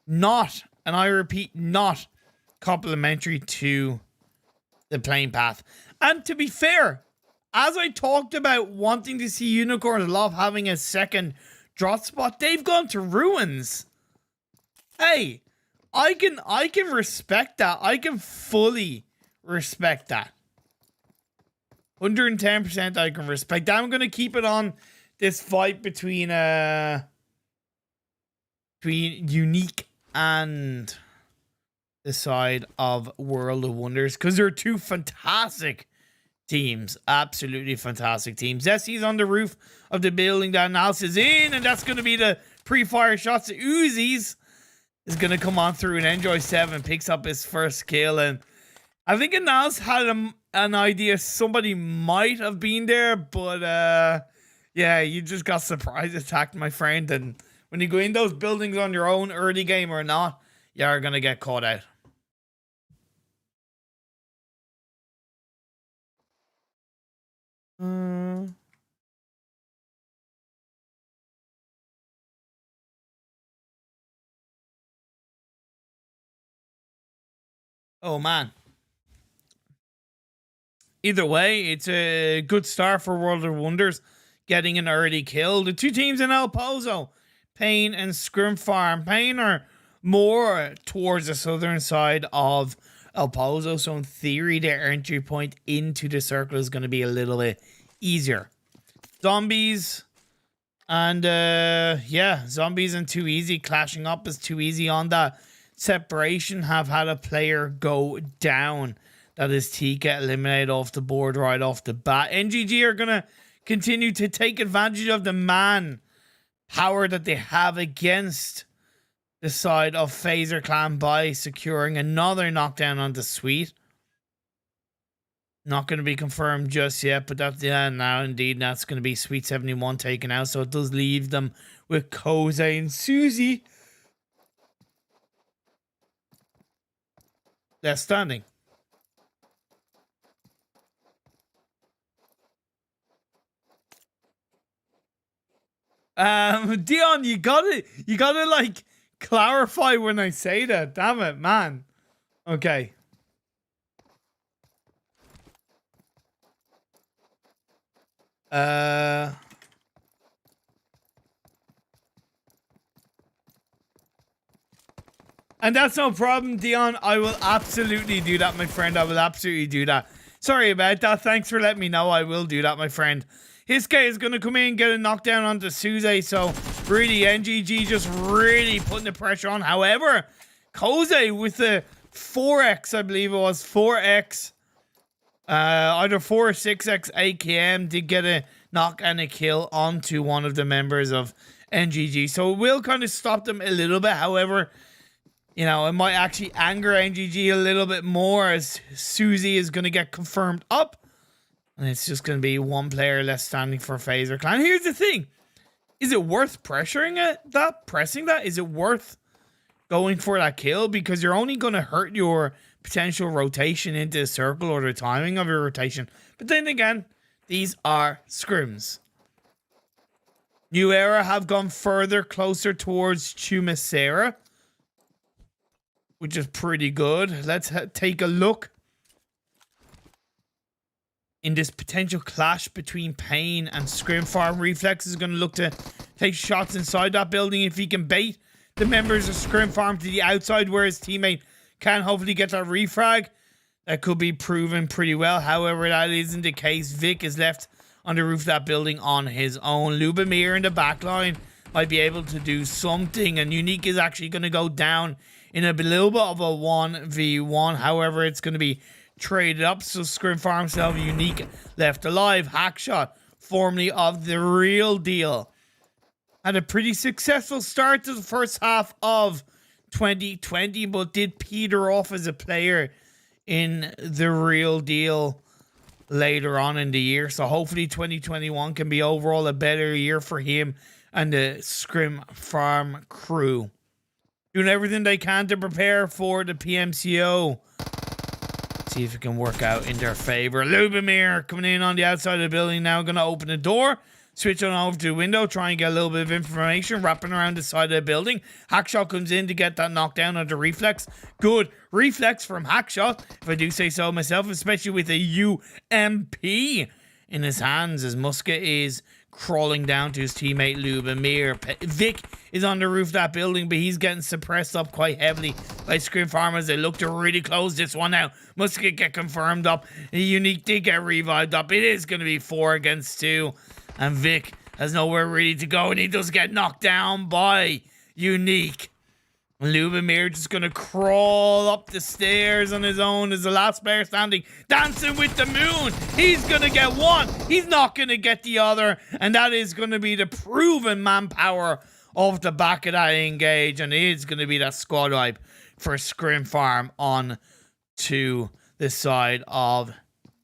not, and I repeat, not complementary to the playing path. And to be fair, as I talked about wanting to see Unicorns of Love having a second drop spot, they've gone to Ruins. Hey, I can respect that. I can fully respect that. 110% I can respect that. I'm gonna keep it on this fight between Unique and the side of World of Wonders, because they're two fantastic teams. Absolutely fantastic teams. Zessie's on the roof of the building that Nals is in, and that's gonna be the pre-fire shots. Uzis is gonna come on through, and Enjoy 7 picks up his first kill, and I think Nals had an idea somebody might have been there, but yeah, you just got surprise attacked, my friend, and when you go in those buildings on your own, early game or not, you're gonna get caught out. Oh man. Either way, it's a good start for World of Wonders, getting an early kill. The two teams in El Pozo, Pain and ScrimFarm. Pain are more towards the southern side of El Pozo, so in theory, their entry point into the circle is going to be a little bit easier. Zombies and yeah, Zombies and Too Easy clashing up is Too Easy on that separation have had a player go down. That is Tika eliminated off the board right off the bat. NGG are going to continue to take advantage of the man power that they have against the side of Phaser Clan by securing another knockdown on the Sweet. Not going to be confirmed just yet, but that's, yeah, now indeed, that's going to be Sweet 71 taken out. So it does leave them with Koze and Susie left standing. Dion, you gotta like clarify when I say that. Damn it, man. Okay. And that's no problem, Dion. I will absolutely do that, my friend. I will absolutely do that. Sorry about that. Thanks for letting me know. I will do that, my friend. Hiske is going to come in and get a knockdown onto Suze. So, really, NGG just really putting the pressure on. However, Koze with the 4x, I believe it was 4x. Either 4 or 6x AKM did get a knock and a kill onto one of the members of NGG. So, it will kind of stop them a little bit. However, you know, it might actually anger NGG a little bit more as Susie is going to get confirmed up. And it's just going to be one player less standing for Phaser Clan. Here's the thing. Is it worth pressuring it? Pressing that? Is it worth going for that kill? Because you're only going to hurt your potential rotation into the circle or the timing of your rotation. But then again, these are scrims. New Era have gone further, closer towards Chumasera, which is pretty good. Let's take a look in this potential clash between Pain and ScrimFarm. Reflex is going to look to take shots inside that building if he can bait the members of ScrimFarm to the outside where his teammate can hopefully get that refrag. That could be proven pretty well. However, that isn't the case. Vic is left on the roof of that building on his own. Lubomir in the back line might be able to do something, and Unique is actually going to go down in a little bit of a 1v1. However, it's going to be traded up, so ScrimFarm still have Unique left alive. Hackshot, formerly of The Real Deal, had a pretty successful start to the first half of 2020, but did peter off as a player in The Real Deal later on in the year. So hopefully 2021 can be overall a better year for him and the ScrimFarm crew. Doing everything they can to prepare for the PMCO. See if it can work out in their favor. Lubomir coming in on the outside of the building now. Going to open the door. Switch on over to the window. Try and get a little bit of information. Wrapping around the side of the building. Hackshot comes in to get that knockdown onto Reflex. Good reflex from Hackshot, if I do say so myself. Especially with a UMP. in his hands as Muska is crawling down to his teammate Lubomir. Vic is on the roof of that building, but he's getting suppressed up quite heavily by ScrimFarm as they look to really close this one out. Muska get confirmed up. Unique did get revived up. It is going to be 4 against 2. And Vic has nowhere really to go, and he does get knocked down by Unique. Lubomir just gonna crawl up the stairs on his own as the last player standing, dancing with the moon. He's gonna get one. He's not gonna get the other, and that is gonna be the proven manpower off the back of that engage, and it is gonna be that squad wipe for ScrimFarm on to the side of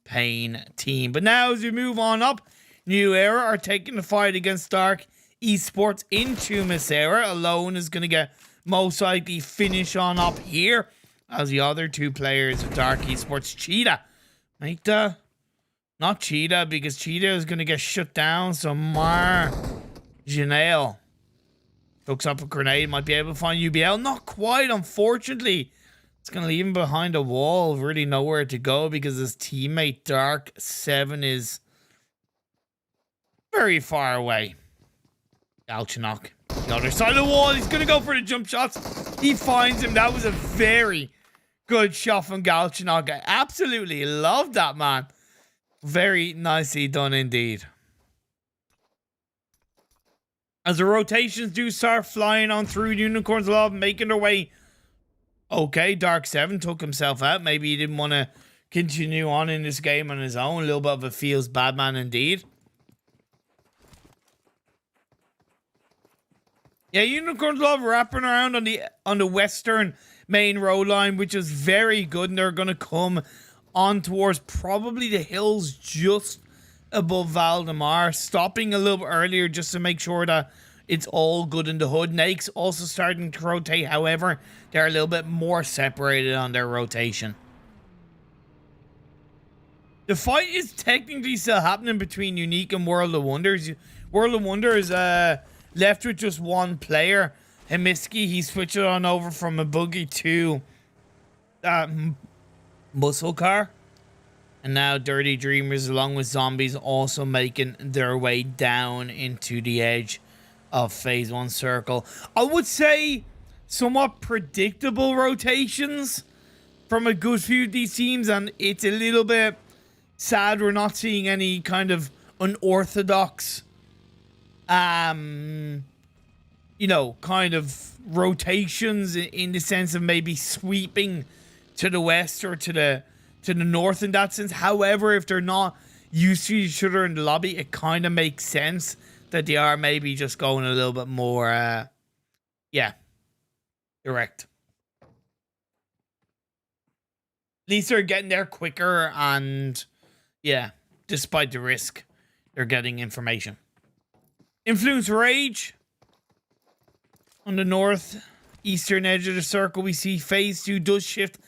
Pain team. But now as we move on up, New Era are taking the fight against Dark Esports into Miss Era. Alone is gonna get most likely finish on up here as the other two players of Dark Esports. Cheetah. Not Cheetah, because Cheetah is going to get shut down. So Janelle hooks up a grenade. Might be able to find UBL. Not quite, unfortunately. It's going to leave him behind a wall. Really nowhere to go because his teammate Dark 7 is very far away. Galchinok. The other side of the wall. He's going to go for the jump shots. He finds him. That was a very good shot from Galchinok. I absolutely love that, man. Very nicely done indeed. As the rotations do start flying on through, Unicorns Love making their way. Okay, Dark 7 took himself out. Maybe he didn't want to continue on in this game on his own. A little bit of a feels bad man indeed. Yeah, Unicorns Love wrapping around on the western main road line, which is very good, and they're going to come on towards probably the hills just above Valdemar, stopping a little bit earlier just to make sure that it's all good in the hood. NAIX also starting to rotate, however, they're a little bit more separated on their rotation. The fight is technically still happening between Unique and World of Wonders. World of Wonders left with just one player, Hemiski. He switched it on over from a buggy to muscle car. And now Dirty Dreamers along with Zombies also making their way down into the edge of Phase 1 circle. I would say somewhat predictable rotations from a good few of these teams, and it's a little bit sad we're not seeing any kind of unorthodox you know, kind of rotations in the sense of maybe sweeping to the west or to the north in that sense. However, if they're not used to each other in the lobby, it kind of makes sense that they are maybe just going a little bit more direct. At least they're getting there quicker, and yeah, despite the risk, they're getting information. Influence Rage on the northeastern edge of the circle. We see Phase 2 does shift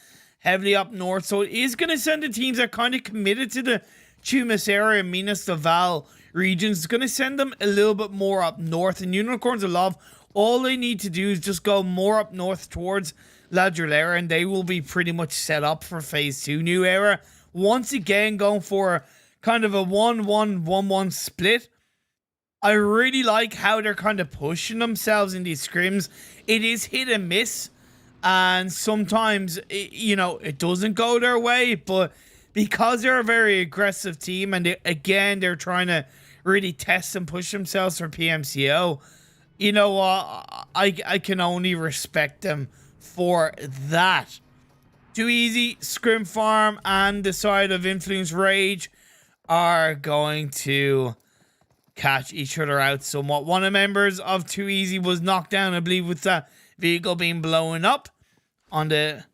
heavily up north, so it is going to send the teams that are kind of committed to the Chumas area and Minas de Val regions. It's going to send them a little bit more up north, and Unicorns of Love, all they need to do is just go more up north towards La Drillera, and they will be pretty much set up for Phase 2. New Era, once again, going for kind of a 1-1-1-1 split. I really like how they're kind of pushing themselves in these scrims. It is hit and miss, and sometimes, it doesn't go their way, but because they're a very aggressive team, and they're trying to really test and push themselves for PMCO, you know what, I can only respect them for that. Too Easy, ScrimFarm, and the side of Influence Rage are going to catch each other out somewhat. One of the members of Too Easy was knocked down, I believe, with that vehicle being blown up on the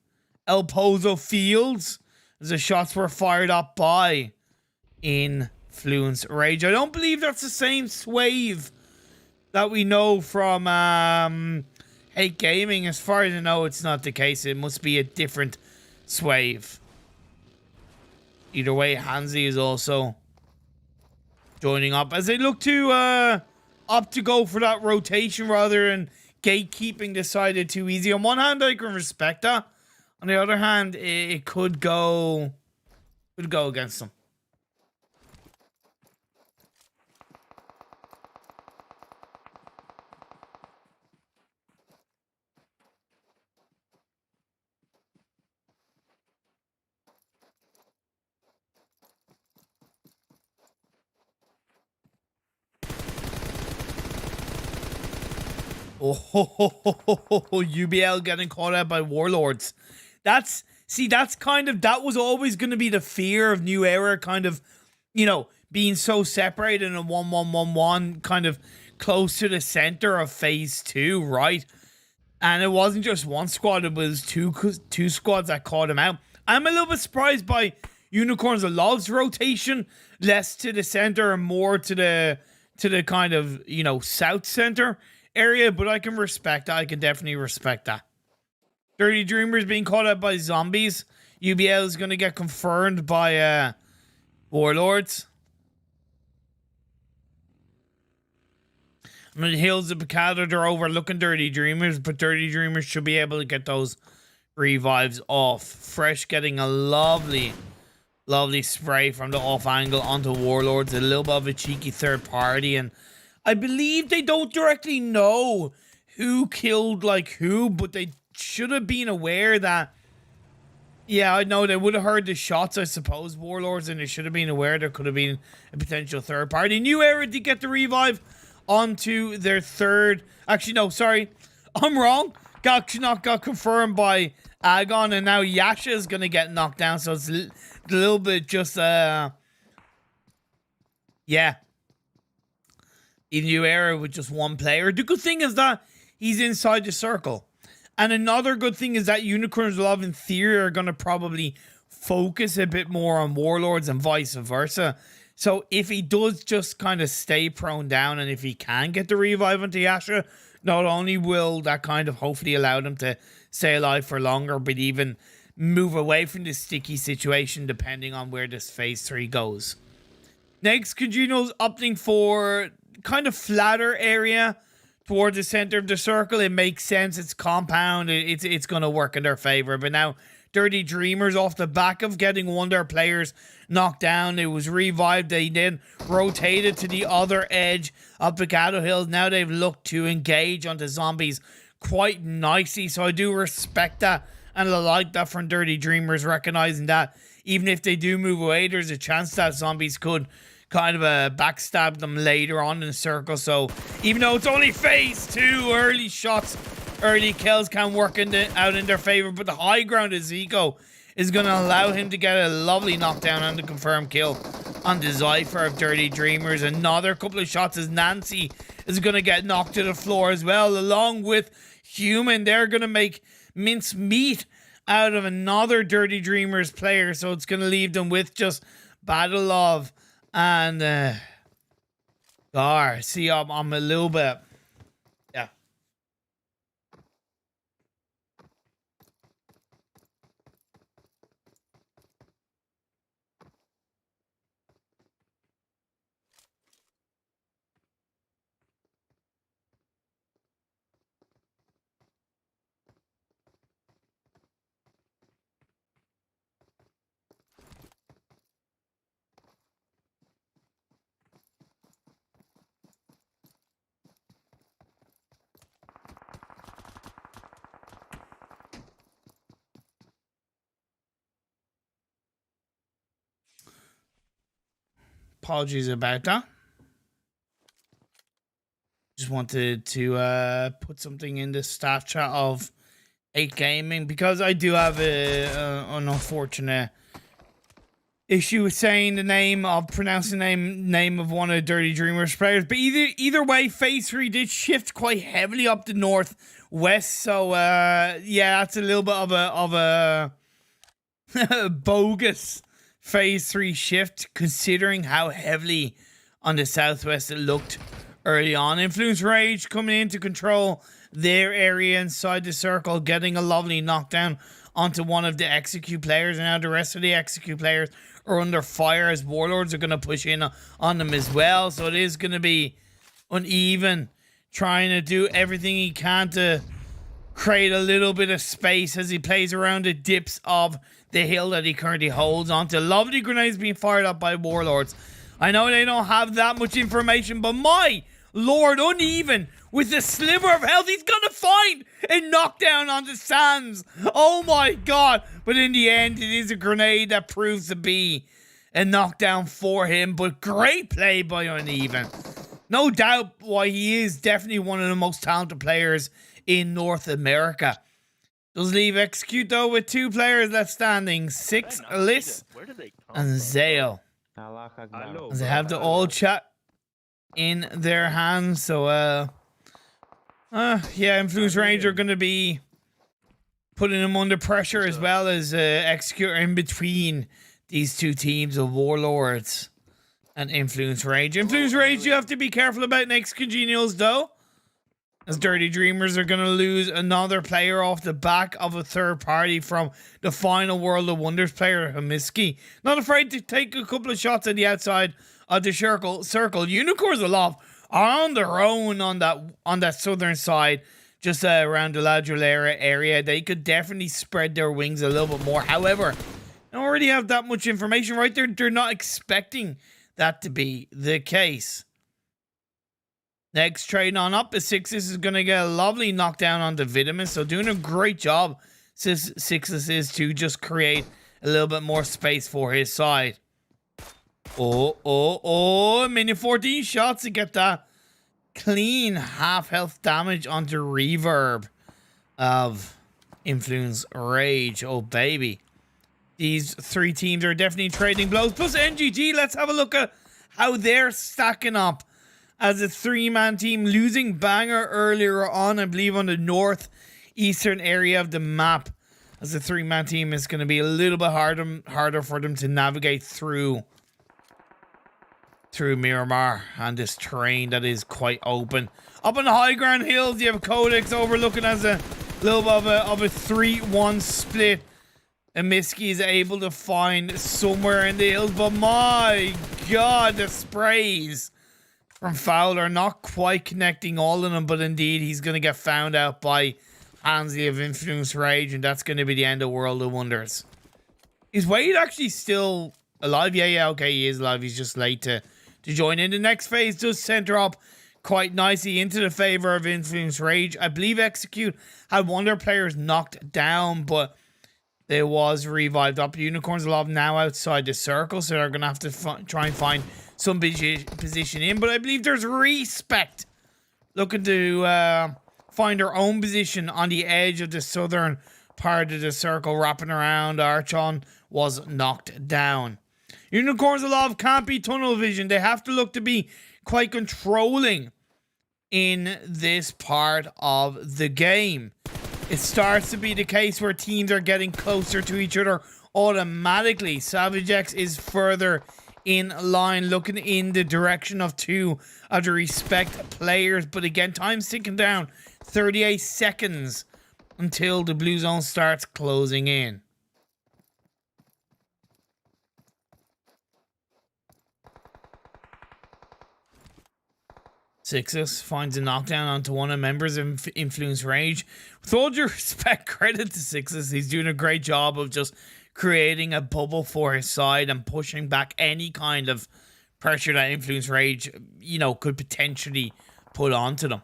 El Pozo fields as the shots were fired up by Influence Rage. I don't believe that's the same Swave that we know from Hate Gaming. As far as I know, it's not the case. It must be a different Swave. Either way, Hansi is also joining up as they look to opt to go for that rotation rather than gatekeeping the side of Too Easy. On one hand, I can respect that. On the other hand, it could go against them. UBL getting caught out by Warlords. That was always going to be the fear of New Era, kind of, you know, being so separated in a 1-1-1-1, kind of close to the center of phase 2, right? And it wasn't just one squad, it was two squads that caught him out. I'm a little bit surprised by Unicorns of Love's rotation, less to the center and more to the kind of, you know, south center area, but I can respect that. I can definitely respect that. Dirty Dreamers being caught out by zombies. UBL is going to get confirmed by Warlords. On the hills of Picado, they're overlooking Dirty Dreamers, but Dirty Dreamers should be able to get those revives off. Fresh getting a lovely spray from the off angle onto Warlords. A little bit of a cheeky third party, and I believe they don't directly know who killed like who, but they should have been aware that, yeah, I know they would have heard the shots, I suppose, Warlords, and they should have been aware there could have been a potential third party. New Era did get the revive onto their third. Actually, no, sorry, I'm wrong. Got confirmed by Agon, and now Yasha is going to get knocked down, so it's a little bit just, yeah. In New Era with just one player. The good thing is that he's inside the circle. And another good thing is that Unicorns of Love in theory are going to probably focus a bit more on Warlords and vice versa. So if he does just kind of stay prone down, and if he can get the revive into Yasha, not only will that kind of hopefully allow them to stay alive for longer, but even move away from this sticky situation depending on where this phase 3 goes. Next, Kajino's opting for kind of flatter area towards the center of the circle. It makes sense. It's compound. It's going to work in their favor. But now, Dirty Dreamers, off the back of getting one of their players knocked down, it was revived. They then rotated to the other edge of Picado Hills. Now they've looked to engage onto zombies quite nicely. So I do respect that, and I like that from Dirty Dreamers, recognizing that even if they do move away, there's a chance that zombies could kind of backstab them later on in the circle. So even though it's only phase 2, early shots, early kills can work out in their favor, but the high ground is Zico is going to allow him to get a lovely knockdown and the confirmed kill on the Zypher of Dirty Dreamers. Another couple of shots as Nancy is going to get knocked to the floor as well, along with Human. They're going to make mince meat out of another Dirty Dreamers player, so it's going to leave them with just Battle Love and Gar. See, I'm a little bit, yeah. Apologies about that. Just wanted to put something in the staff chat of 8 Gaming, because I do have an unfortunate issue with saying the name of pronouncing the name of one of Dirty Dreamers players. But either way, phase 3 did shift quite heavily up the northwest. So yeah, that's a little bit of a bogus phase 3 shift, considering how heavily on the southwest it looked early on. Influence Rage coming in to control their area inside the circle, getting a lovely knockdown onto one of the Execute players, and now the rest of the Execute players are under fire as Warlords are going to push in on them as well. So it is going to be uneven, trying to do everything he can to create a little bit of space as he plays around the dips of the hill that he currently holds onto. Lovely grenades being fired up by Warlords. I know they don't have that much information, but my lord, uneven with the sliver of health he's gonna find a knockdown on the sands. Oh my god. But in the end, it is a grenade that proves to be a knockdown for him. But great play by Uneven. no doubt why he is definitely one of the most talented players in North America. Does leave Execute though with 2 players left standing, 6 Alice and Zale. As they have the all chat in their hands, so yeah, Influence Range are going to be putting them under pressure, as well as Executor in between these 2 teams of Warlords and Influence Range. Influence Range, you have to be careful about next Congenials though, as Dirty Dreamers are going to lose another player off the back of a third party from the final World of Wonders player, Hamiski. Not afraid to take a couple of shots on the outside of the circle. Unicorns of Love are on their own on that southern side, just around the Ladrillera area. They could definitely spread their wings a little bit more. However, they already have that much information right there. They're not expecting that to be the case. Next, trading on up, the Sixes is going to get a lovely knockdown on the Vitamin. So doing a great job, Sixes is to just create a little bit more space for his side. Oh, a minute 14 shots to get that clean half health damage onto Reverb of Influence Rage. Oh, baby. These 3 teams are definitely trading blows. Plus NGG, let's have a look at how they're stacking up as a 3-man team, losing Banger earlier on, I believe, on the northeastern area of the map. As a 3-man team, it's going to be a little bit harder for them to navigate through Miramar and this terrain that is quite open. Up on the high ground hills, you have Qodex overlooking as a little bit of a 3-1 split. And Miski is able to find somewhere in the hills, but my god, the sprays from Foul are not quite connecting all of them, but indeed he's going to get found out by Hansley of Influence Rage, and that's going to be the end of World of Wonders. Is Wade actually still alive? Yeah, okay, he is alive. He's just late to join in. The next phase does center up quite nicely into the favor of Influence Rage. I believe Execute had one of their players knocked down, but they was revived up. Unicorns Love now outside the circle, so they're going to have to try and find some position in. But I believe there's Rexpect looking to find her own position on the edge of the southern part of the circle, wrapping around. Archon was knocked down. Unicorns of Love can't be tunnel vision. They have to look to be quite controlling in this part of the game. It starts to be the case where teams are getting closer to each other automatically. Savage X is further in line, looking in the direction of 2 of the Rexpect players. But again, time's ticking down. 38 seconds until the blue zone starts closing in. Sixes finds a knockdown onto one of the members of Influence Rage. With all due respect, credit to Sixes, he's doing a great job of just creating a bubble for his side and pushing back any kind of pressure that Influence Rage, you know, could potentially put onto them.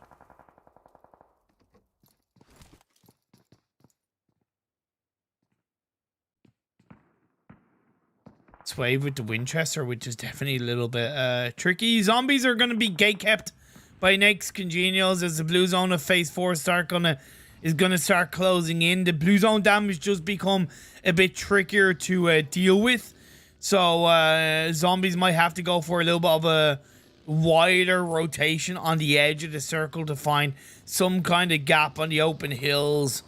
Swave with the Winchester, which is definitely a little bit tricky. Zombies are going to be gate-kept by NAIX Congenials as the blue zone of phase 4 is gonna start closing in. The blue zone damage just become a bit trickier to deal with, so zombies might have to go for a little bit of a wider rotation on the edge of the circle to find some kind of gap on the open hills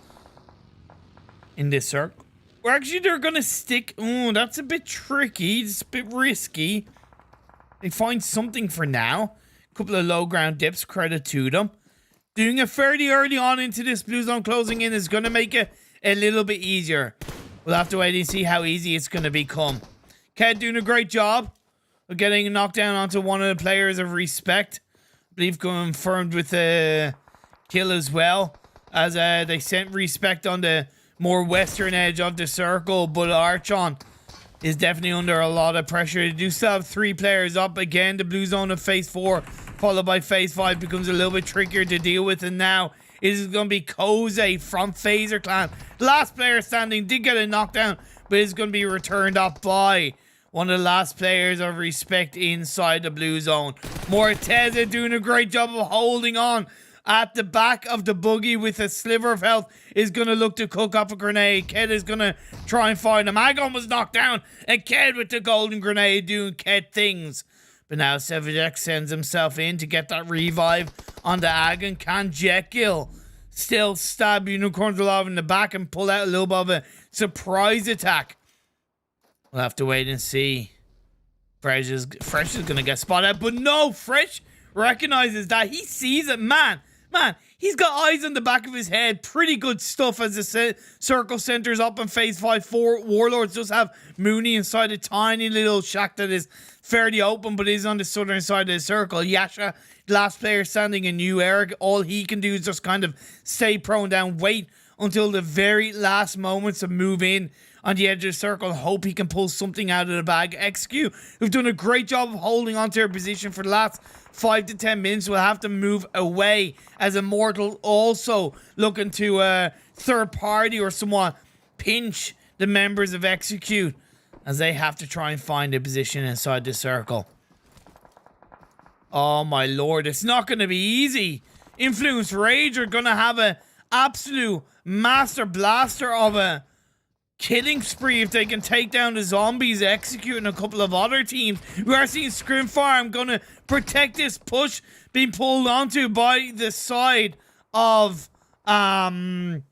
in this circle. Or actually, they're gonna stick. Oh, that's a bit tricky. It's a bit risky. They find something for now. Couple of low ground dips, credit to them. Doing it fairly early on into this blue zone closing in is going to make it a little bit easier. We'll have to wait and see how easy it's going to become. Ked doing a great job of getting a knockdown onto one of the players of Rexpect. I believe confirmed with a kill as well, as they sent Rexpect on the more western edge of the circle, but Archon is definitely under a lot of pressure. They do still have 3 players up. Again, the blue zone of phase 4 followed by phase 5 becomes a little bit trickier to deal with, and now it is going to be Koze from Phaser Clan. The last player standing did get a knockdown, but it's going to be returned up by one of the last players of Rexpect inside the blue zone. Morteza doing a great job of holding on at the back of the buggy with a sliver of health, is going to look to cook up a grenade. Ked is going to try and find him. Agon was knocked down, and Ked with the golden grenade doing Ked things. But now SavageX sends himself in to get that revive on the Agon. Can Jekyll still stab Unicorns alive in the back and pull out a little bit of a surprise attack? We'll have to wait and see. Fresh is going to get spotted, but no, Fresh recognizes that. He sees it, man, he's got eyes on the back of his head. Pretty good stuff as the circle centers up in phase 5-4. Warlords does have Mooney inside a tiny little shack that is fairly open, but is on the southern side of the circle. Yasha, last player standing in New Eric, all he can do is just kind of stay prone down, wait until the very last moments to move in on the edge of the circle, hope he can pull something out of the bag. XQ, who've done a great job of holding onto their position for the last 5 to 10 minutes, will have to move away as Immortal also looking to third party or somewhat pinch the members of Execute as they have to try and find a position inside the circle. Oh my lord, it's not going to be easy. Influence Rage are going to have an absolute master blaster of a killing spree if they can take down the zombies, executing a couple of other teams. We are seeing ScrimFarm going to protect this push being pulled onto by the side of Qodex.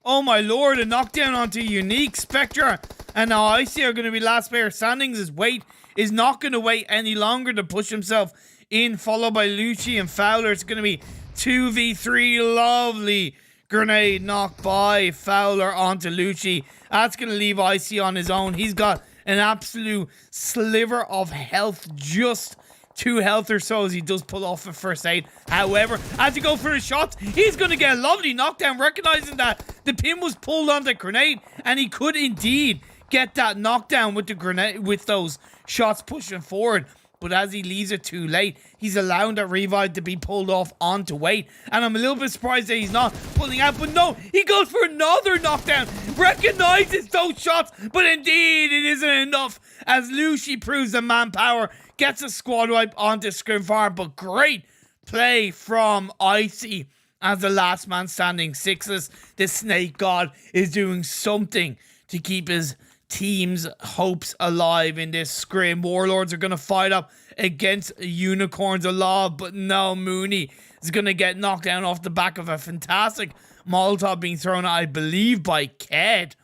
Oh my lord, a knockdown onto Unique. Spectre and now Icy are going to be last player standing. His wait is not going to wait any longer to push himself in, followed by Lucci and Fowler. It's going to be 2v3. Lovely grenade knocked by Fowler onto Lucci. That's going to leave Icy on his own. He's got an absolute sliver of health, just 2 health or so as he does pull off a first aid. However, as he go for the shots, he's going to get a lovely knockdown, recognizing that the pin was pulled on the grenade, and he could indeed get that knockdown with the grenade, with those shots pushing forward. But as he leaves it too late, he's allowing that revive to be pulled off onto wait. And I'm a little bit surprised that he's not pulling out. But no, he goes for another knockdown. Recognizes those shots. But indeed, it isn't enough. As Lucy proves the manpower. Gets a squad wipe onto ScrimFarm. But great play from Icy as the last man standing. Sixless, the Snake God, is doing something to keep his team's hopes alive in this scrim. Warlords are going to fight up against Unicorns alive, but no, Mooney is going to get knocked down off the back of a fantastic Molotov being thrown, I believe, by Ked,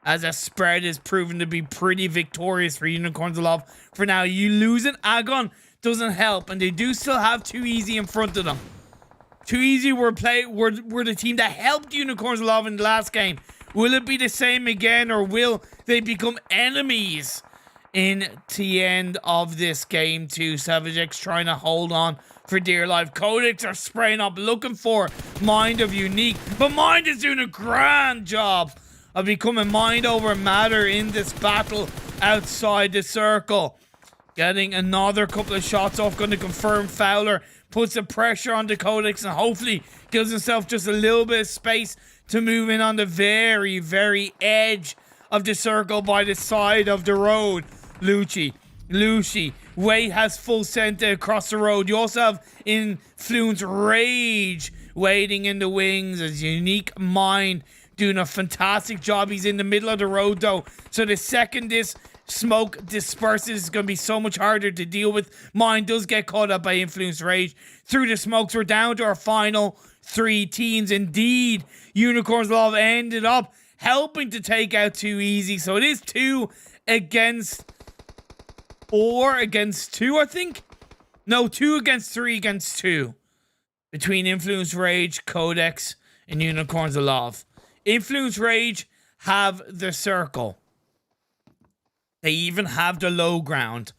as a spread is proven to be pretty victorious for Unicorns alive. For now, you losing Agon doesn't help, and they do still have Too Easy in front of them. Too Easy were the team that helped Unicorns alive in the last game. Will it be the same again, or will they become enemies in the end of this game too? SavageX trying to hold on for dear life. Qodex are spraying up, looking for Mind of Unique. But Mind is doing a grand job of becoming mind over matter in this battle outside the circle. Getting another couple of shots off, going to confirm Fowler. Puts the pressure on the Qodex and hopefully gives himself just a little bit of space to move in on the very, very edge of the circle by the side of the road. Lucci, Wade has full center across the road. You also have Influence Rage waiting in the wings as Unique Mind doing a fantastic job. He's in the middle of the road though, so the second this smoke disperses, it's going to be so much harder to deal with. Mind does get caught up by Influence Rage. Through the smokes, we're down to our final 3 teams. Indeed, Unicorns Love ended up helping to take out Too Easy. So it is 2 against 4 against 2, I think. No, 2 against 3 against 2. Between Influence Rage, Qodex, and Unicorns Love. Influence Rage have the circle. They even have the low ground.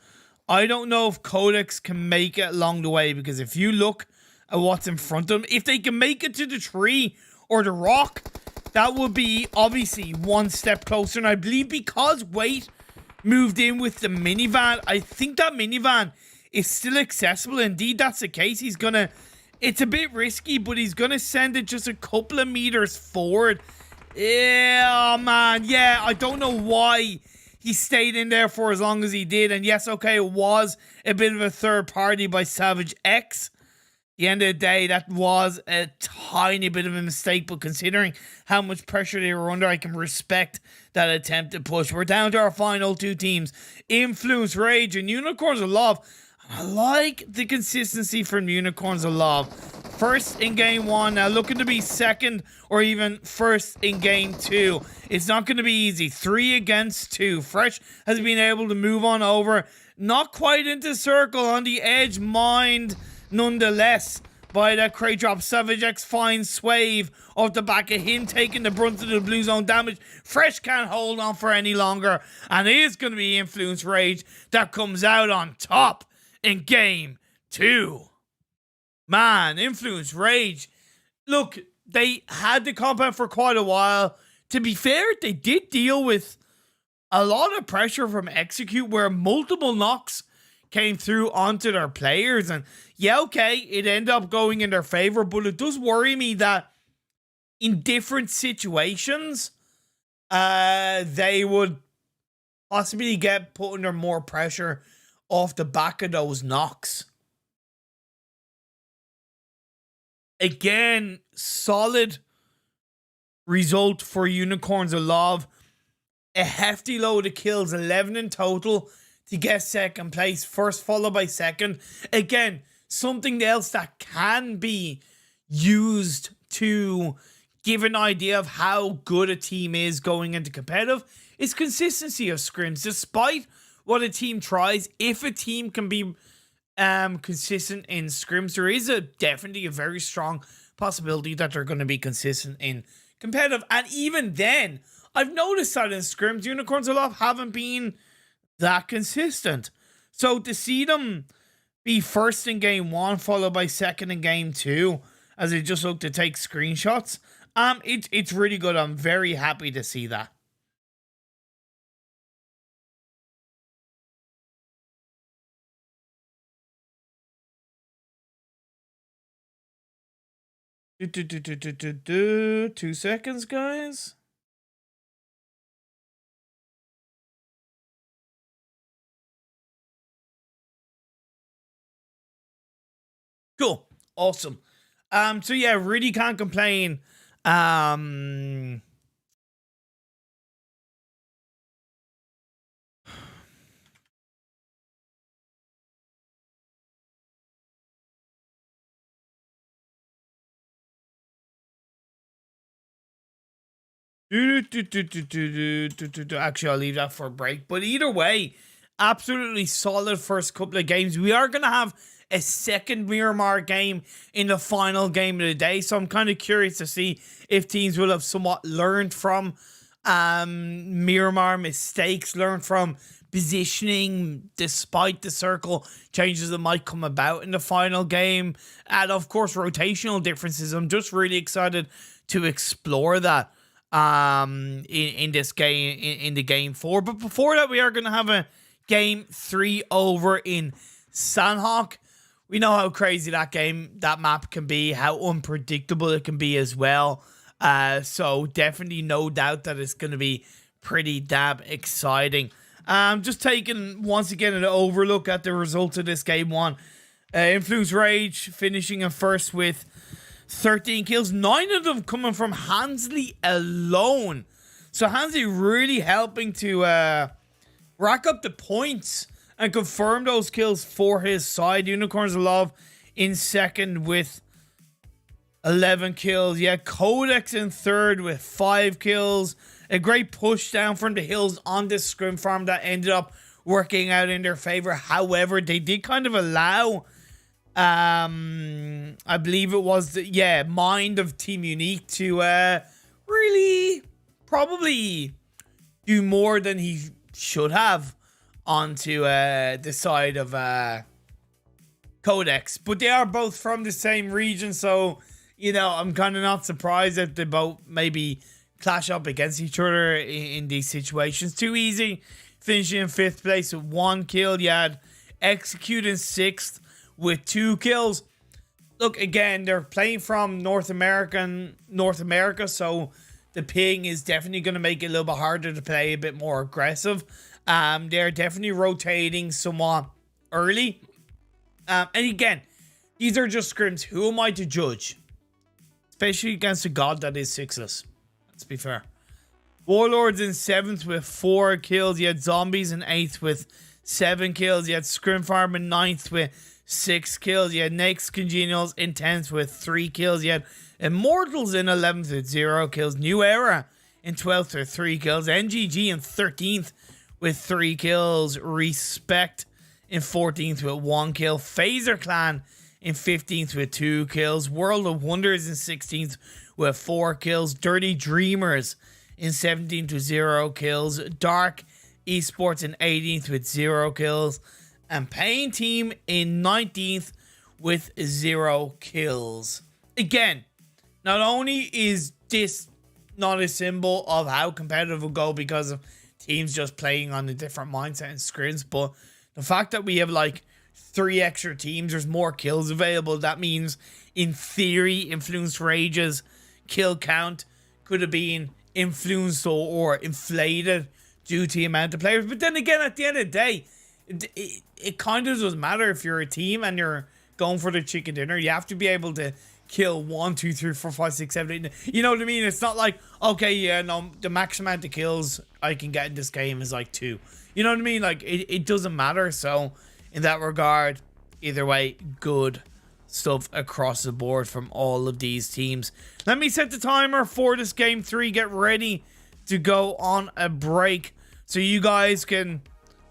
I don't know if Qodex can make it along the way, because if you look at what's in front of them, if they can make it to the tree or the rock, that would be obviously one step closer. And I believe because Wait moved in with the minivan, I think that minivan is still accessible. Indeed, that's the case. He's gonna, it's a bit risky, but he's gonna send it just a couple of meters forward Yeah, man. Yeah, I don't know why he stayed in there for as long as he did. And yes, okay, it was a bit of a third party by Savage X. At the end of the day, that was a tiny bit of a mistake, but considering how much pressure they were under, I can respect that attempted push. We're down to our final two teams, Influence Rage and Unicorns of Love. I like the consistency from Unicorns of Love. First in game one, now looking to be second or even first in game two. It's not going to be easy. 3 against 2. Fresh has been able to move on over. Not quite into circle, on the edge, mind nonetheless by that crate drop. Savage X finds Swave off the back of him, taking the brunt of the blue zone damage. Fresh can't hold on for any longer, and it is going to be Influence Rage that comes out on top in game 2. Man, Influence Rage, look, they had the compound for quite a while. To be fair, they did deal with a lot of pressure from Execute, where multiple knocks came through onto their players. And yeah, okay, it ended up going in their favor, but it does worry me that in different situations, they would possibly get put under more pressure off the back of those knocks. Again, solid result for Unicorns of Love. A hefty load of kills, 11 in total to get second place. First followed by second. Again, something else that can be used to give an idea of how good a team is going into competitive is consistency of scrims. Despite what a team tries, if a team can be consistent in scrims, there is definitely a very strong possibility that they're going to be consistent in competitive. And even then, I've noticed that in scrims, Unicorns of Love haven't been that consistent. So to see them be first in game 1, followed by second in game 2, as they just look to take screenshots, it's really good. I'm very happy to see that. Two seconds, guys. Cool. Awesome. So yeah, really can't complain. Actually, I'll leave that for a break. But either way, absolutely solid first couple of games. We are going to have a second Miramar game in the final game of the day. So I'm kind of curious to see if teams will have somewhat learned from Miramar mistakes, learned from positioning despite the circle changes that might come about in the final game. And of course, rotational differences. I'm just really excited to explore that in this game, in the game 4. But before that, we are going to have a game 3 over in Sanhok. We know how crazy that map can be, how unpredictable it can be as well. So definitely no doubt that it's going to be pretty damn exciting. Just taking once again an overlook at the results of this game 1. Influence Rage finishing in first with 13 kills, 9 of them coming from Hansley alone. So Hansley really helping to rack up the points and confirm those kills for his side. Unicorns of Love in second with 11 kills. Yeah, Qodex in third with 5 kills. A great push down from the hills on this ScrimFarm that ended up working out in their favor. However, they did kind of allow I believe it was the mind of Team Unique to really probably do more than he should have onto the side of Qodex. But they are both from the same region, so you know, I'm kind of not surprised that they both maybe clash up against each other in these situations. Too easy. Finishing in 5th place with 1 kill. You had Execute in 6th with 2 kills. Look, again, they're playing from North America, so the ping is definitely going to make it a little bit harder to play, a bit more aggressive. They're definitely rotating somewhat early. And again, these are just scrims. Who am I to judge? Especially against a god that is sixless. Let's be fair. Warlords in 7th with 4 kills. You had Zombies in 8th with 7 kills. You had ScrimFarm in 9th with 6 kills. You had NAIX Congenials in 10th with 3 kills. You had Immortals in 11th with 0 kills. New Era in 12th with 3 kills. NGG in 13th with 3 kills. Rexpect in 14th with 1 kill. Phaser Clan in 15th with 2 kills. World of Wonders in 16th with 4 kills. Dirty Dreamers in 17th with 0 kills. Dark Esports in 18th with 0 kills. And Pain Team in 19th with 0 kills. Again, not only is this not a symbol of how competitive will go because of teams just playing on a different mindset and scrims, but the fact that we have like 3 extra teams, there's more kills available. That means, in theory, Influenced Rage's kill count could have been influenced or inflated due to the amount of players. But then again, at the end of the day, it kind of doesn't matter if you're a team and you're going for the chicken dinner. You have to be able to kill 1, 2, 3, 4, 5, 6, 7, 8. You know what I mean? It's not like, okay, yeah, no, the max amount of kills I can get in this game is like 2. You know what I mean? Like, it doesn't matter. So, in that regard, either way, good stuff across the board from all of these teams. Let me set the timer for this game 3. Get ready to go on a break so you guys can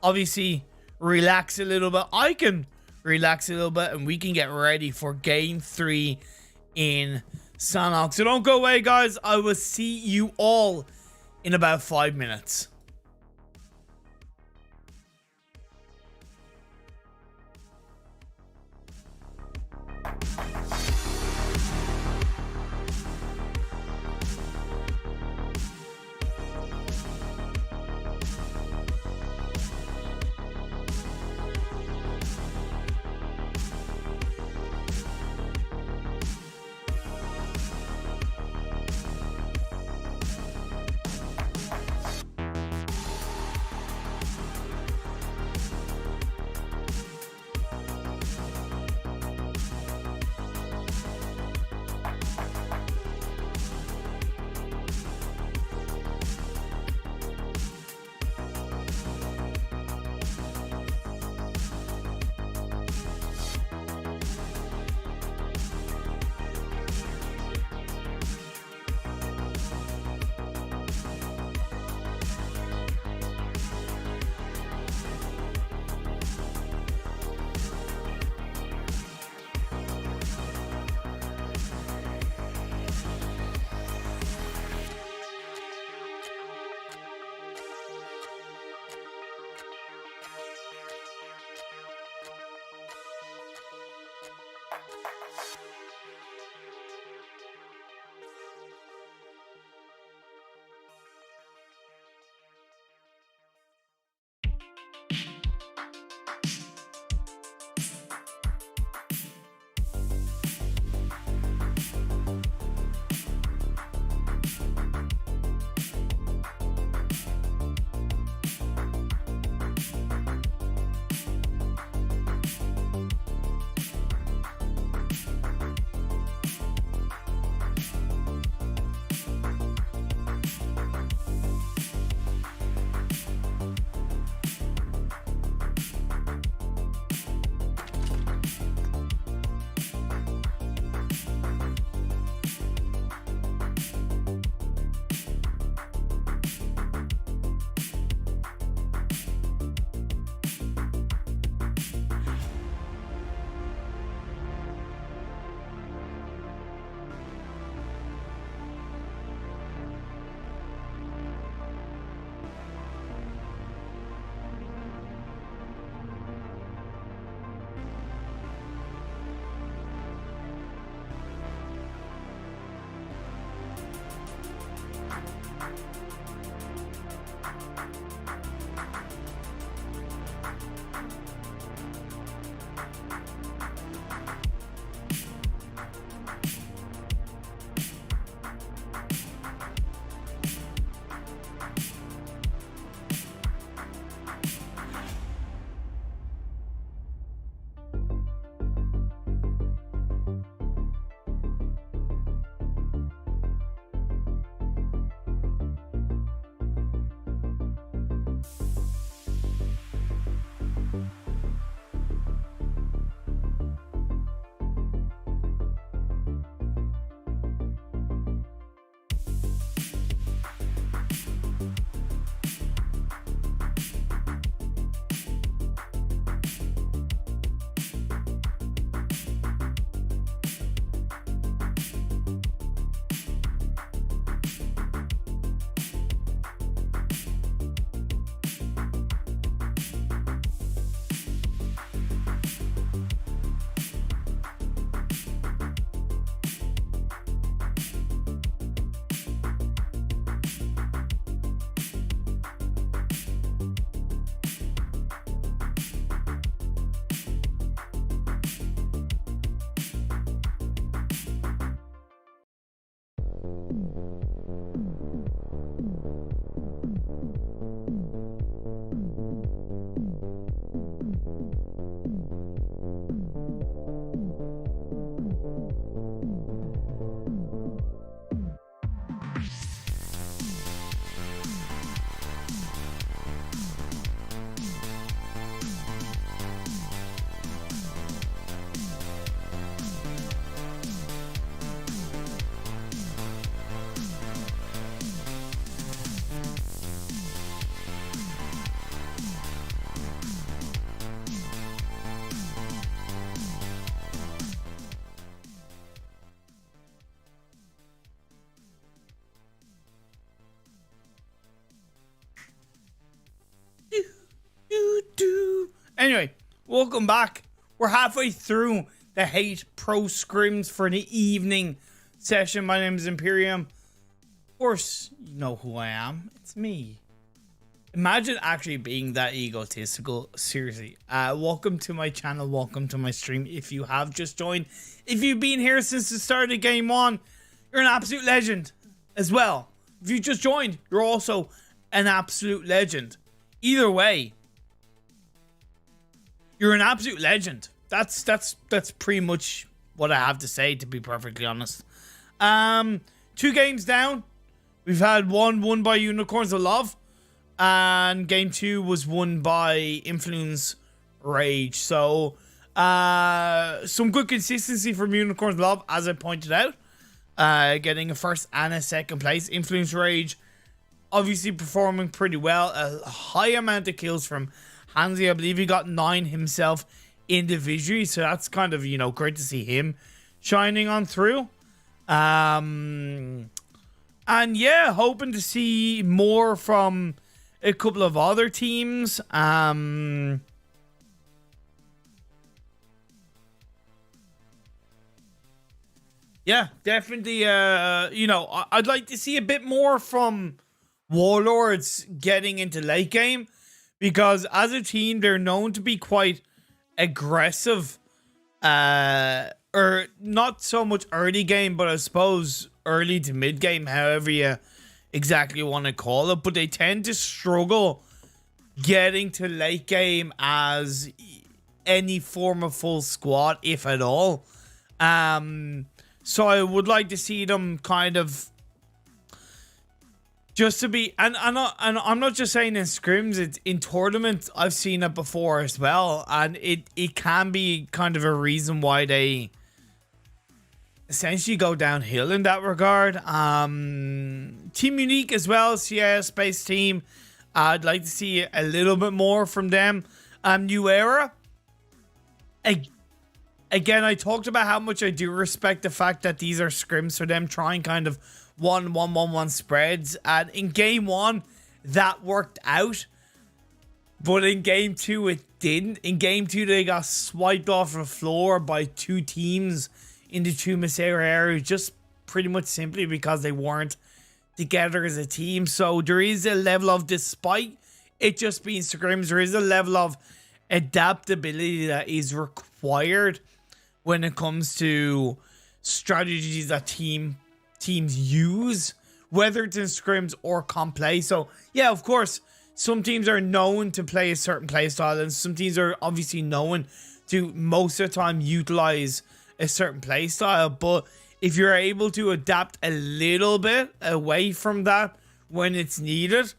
obviously relax a little bit. I can relax a little bit and we can get ready for game 3 in Sanhok. So don't go away, guys. I will see you all in about 5 minutes. Anyway, welcome back. We're halfway through the Hate Pro Scrims for the evening session. My name is ImPERium. Of course, you know who I am. It's me. Imagine actually being that egotistical. Seriously. Welcome to my channel. Welcome to my stream. If you have just joined, if you've been here since the start of game one, you're an absolute legend as well. If you just joined, you're also an absolute legend. Either way, you're an absolute legend. That's pretty much what I have to say, to be perfectly honest. 2 games down. We've had one won by Unicorns of Love, and game 2 was won by Influence Rage. So some good consistency from Unicorns of Love, as I pointed out. Getting a first and a second place. Influence Rage obviously performing pretty well. A high amount of kills from Hansi. I believe he got 9 himself individually, so that's kind of, you know, great to see him shining on through. And yeah, hoping to see more from a couple of other teams. Yeah, definitely, you know, I'd like to see a bit more from Warlords getting into late game, because as a team, they're known to be quite aggressive, or not so much early game, but I suppose early to mid game, however you exactly want to call it. But they tend to struggle getting to late game as any form of full squad, if at all. So I would like to see them kind of just to be, and I'm not just saying in scrims, it's in tournaments. I've seen it before as well, and it can be kind of a reason why they essentially go downhill in that regard. Team Unique as well, CIS based team. I'd like to see a little bit more from them. New Era. Again, I talked about how much I do respect the fact that these are scrims for them, trying kind of 1-1-1-1 spreads, and in game 1 that worked out, but in game 2 it didn't. In game 2 they got swiped off the floor by 2 teams in the 2 Masera areas, just pretty much simply because they weren't together as a team. So there is a level of, despite it just being scrims, there is a level of adaptability that is required when it comes to strategies that teams use, whether it's in scrims or comp play. So yeah, of course, some teams are known to play a certain play style, and some teams are obviously known to most of the time utilize a certain play style. But if you're able to adapt a little bit away from that when it's needed,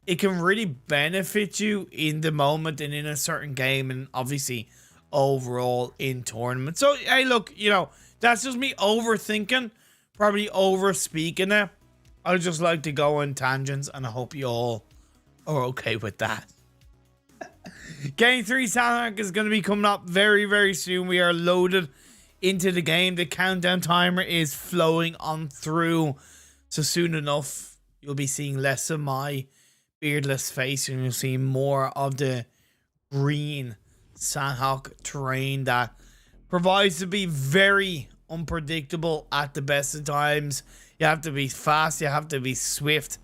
it can really benefit you in the moment and in a certain game, and obviously overall in tournaments. So hey, look, you know, that's just me overthinking, probably over speaking it. I just like to go on tangents, and I hope you all are okay with that. Game 3 Sanhok is going to be coming up very, very soon. We are loaded into the game. The countdown timer is flowing on through, so soon enough you'll be seeing less of my beardless face, and you'll see more of the green Sanhok terrain that provides to be very unpredictable at the best of times. You have to be fast, you have to be swift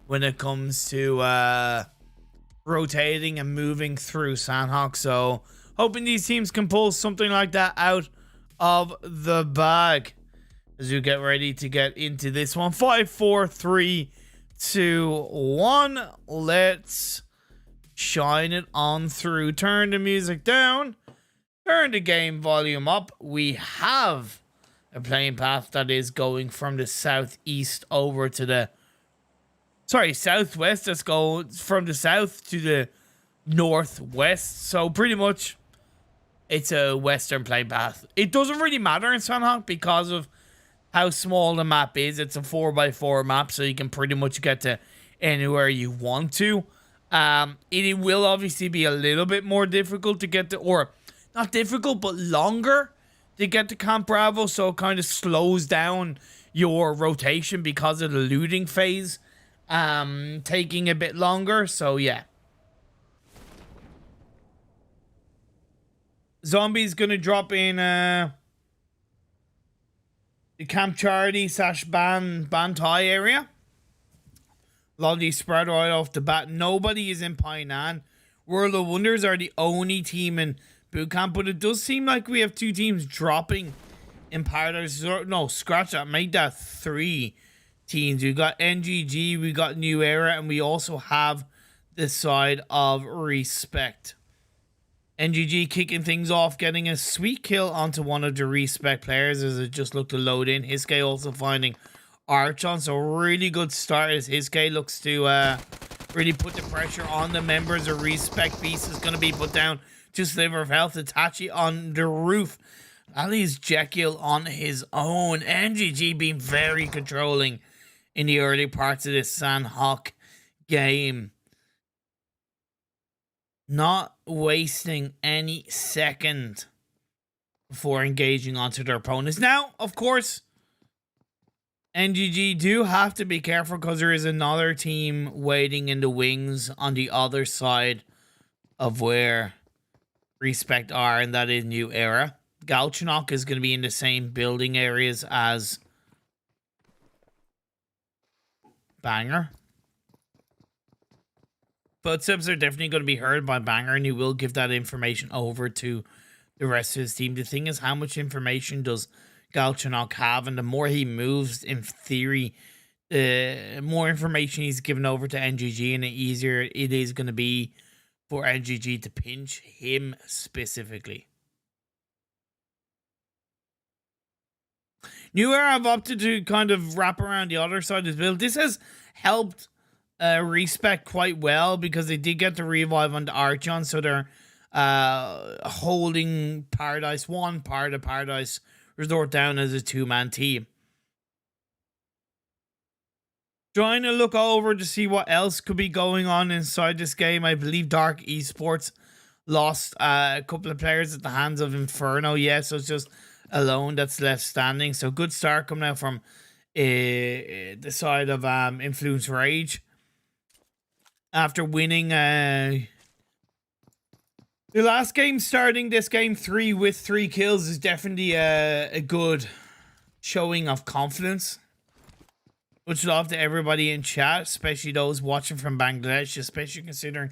when it comes to rotating and moving through Sanhok. So hoping these teams can pull something like that out of the bag as you get ready to get into this one. 5, 4, 3, 2, 1. Let's shine it on through. Turn the music down, turn the game volume up. We have a playing path that is going from the southeast over to the southwest. Let's go from the south to the northwest. So pretty much it's a western playing path. It doesn't really matter in Sanhok because of how small the map is. It's a 4x4 map, so you can pretty much get to anywhere you want to. It will obviously be a little bit more difficult to get to, or not difficult, but longer to get to Camp Bravo, so it kind of slows down your rotation because of the looting phase taking a bit longer. So yeah, Zombie's gonna drop in the Camp Charity / Bantai area. A lot of these spread right off the bat. Nobody is in Painan. World of Wonders are the only team in boot camp, but it does seem like we have 2 teams dropping in Paradise. No, scratch that. Make that 3 teams. We got NGG, we got New Era, and we also have the side of Rexpect. NGG kicking things off, getting a sweet kill onto one of the Rexpect players as it just looked to load in. Hiske also finding Arch on, so really good start as Hiske looks to really put the pressure on the members of Rexpect. Beast is going to be put down to sliver of health. Itachi on the roof. That leaves Jekyll on his own. NGG being very controlling in the early parts of this Sanhok game. Not wasting any second before engaging onto their opponents. Now, of course, NGG do have to be careful because there is another team waiting in the wings on the other side of where Rexpect are, and that is New Era. Galchanok is going to be in the same building areas as Banger. Footsteps are definitely going to be heard by Banger, and he will give that information over to the rest of his team. The thing is, how much information does Galchanok have? And the more he moves, in theory, the more information he's given over to NGG, and the easier it is going to be for NGG to pinch him specifically. New Era have opted to kind of wrap around the other side of his build. This has helped Rexpect quite well because they did get the revive on the Archon, so they're holding Paradise 1, part of Paradise Resort down as a 2-man team. Trying to look over to see what else could be going on inside this game. I believe Dark Esports lost a couple of players at the hands of Inferno. Yeah, so it's just alone that's left standing. So good start coming out from the side of Influence Rage. After winning the last game, starting this game 3 with 3 kills is definitely a good showing of confidence. Much love to everybody in chat, especially those watching from Bangladesh, especially considering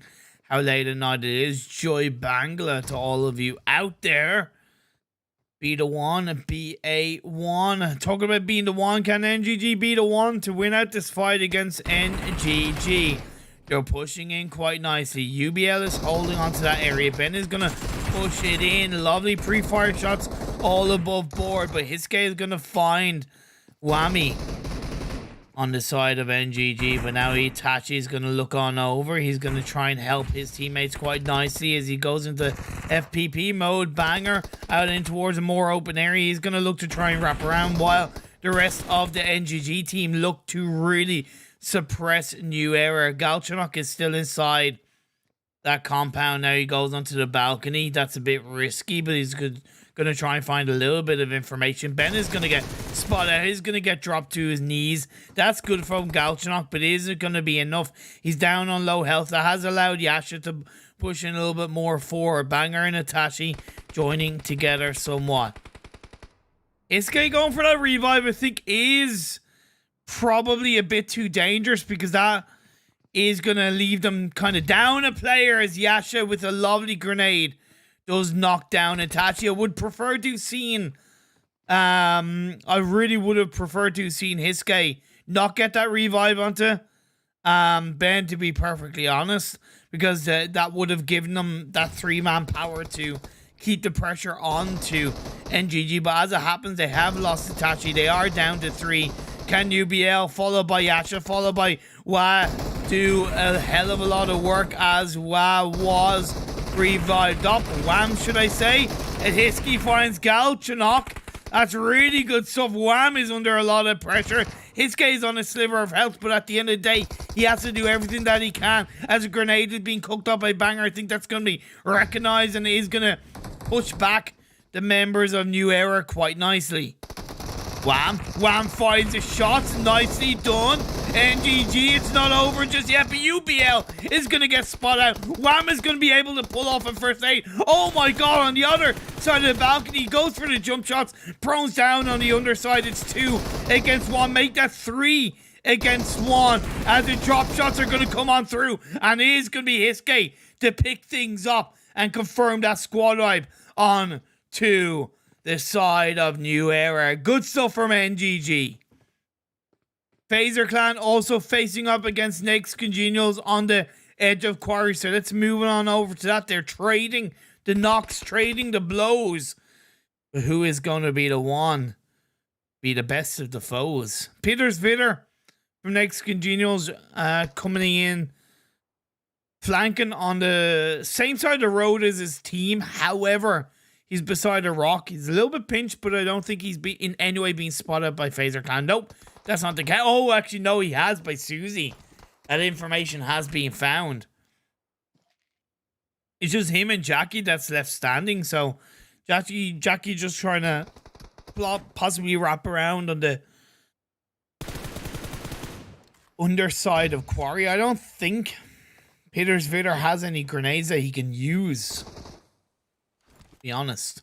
how late at night it is. Joy Bangla to all of you out there. Be the one, be a one. Talking about being the one, can NGG be the one to win out this fight against NGG? They're pushing in quite nicely. UBL is holding onto that area. Ben is going to push it in. Lovely pre-fire shots all above board. But Hiske is going to find Whammy on the side of NGG. But now Itachi is going to look on over. He's going to try and help his teammates quite nicely as he goes into FPP mode. Banger out in towards a more open area. He's going to look to try and wrap around while the rest of the NGG team look to really suppress New Era. Galchanok is still inside that compound. Now he goes onto the balcony. That's a bit risky, but he's going to try and find a little bit of information. Ben is going to get spotted out. He's going to get dropped to his knees. That's good from Galchanok, but is it going to be enough? He's down on low health. That has allowed Yasha to push in a little bit more forward. Banger and Itachi joining together somewhat. Iske going for that revive, I think, is probably a bit too dangerous because that is going to leave them kind of down a player as Yasha with a lovely grenade does knock down Itachi. I would prefer to have seen I really would have preferred to have seen Hiske not get that revive onto Ben, to be perfectly honest, because that would have given them that 3-man power to keep the pressure on to NGG. But as it happens, they have lost Itachi. They are down to 3. Can UBL, followed by Yasha, followed by Wa, do a hell of a lot of work as Wa was revived up. Wham, should I say? And Hiske finds Galchanok. That's really good stuff. Wham is under a lot of pressure. Hiske is on a sliver of health, but at the end of the day, he has to do everything that he can. As a grenade is being cooked up by Banger, I think that's going to be recognized and is going to push back the members of New Era quite nicely. Wham finds the shots, nicely done. NGG, it's not over just yet, but UoL is going to get spot out. Wham is going to be able to pull off a first aid. Oh my god, on the other side of the balcony, goes for the jump shots. Prone's down on the underside. It's 2 against 1. Make that 3 against 1 as the drop shots are going to come on through. And it is going to be Hiske to pick things up and confirm that squad wipe on to the side of New Era. Good stuff from NGG. Phaser Clan also facing up against NAIX Congenials on the edge of Quarry. So let's move on over to that. They're trading the knocks, trading the blows. But who is going to be the one? Be the best of the foes. Peter's Vitter from NAIX Congenials coming in. Flanking on the same side of the road as his team. However, he's beside a rock. He's a little bit pinched, but I don't think he's in any way being spotted by Phaser Clan. Nope. That's not the case. Oh, actually, no, he has by Susie. That information has been found. It's just him and Jackie that's left standing. So, Jackie just trying to possibly wrap around on the underside of Quarry. I don't think Peter's Vitter has any grenades that he can use. To be honest.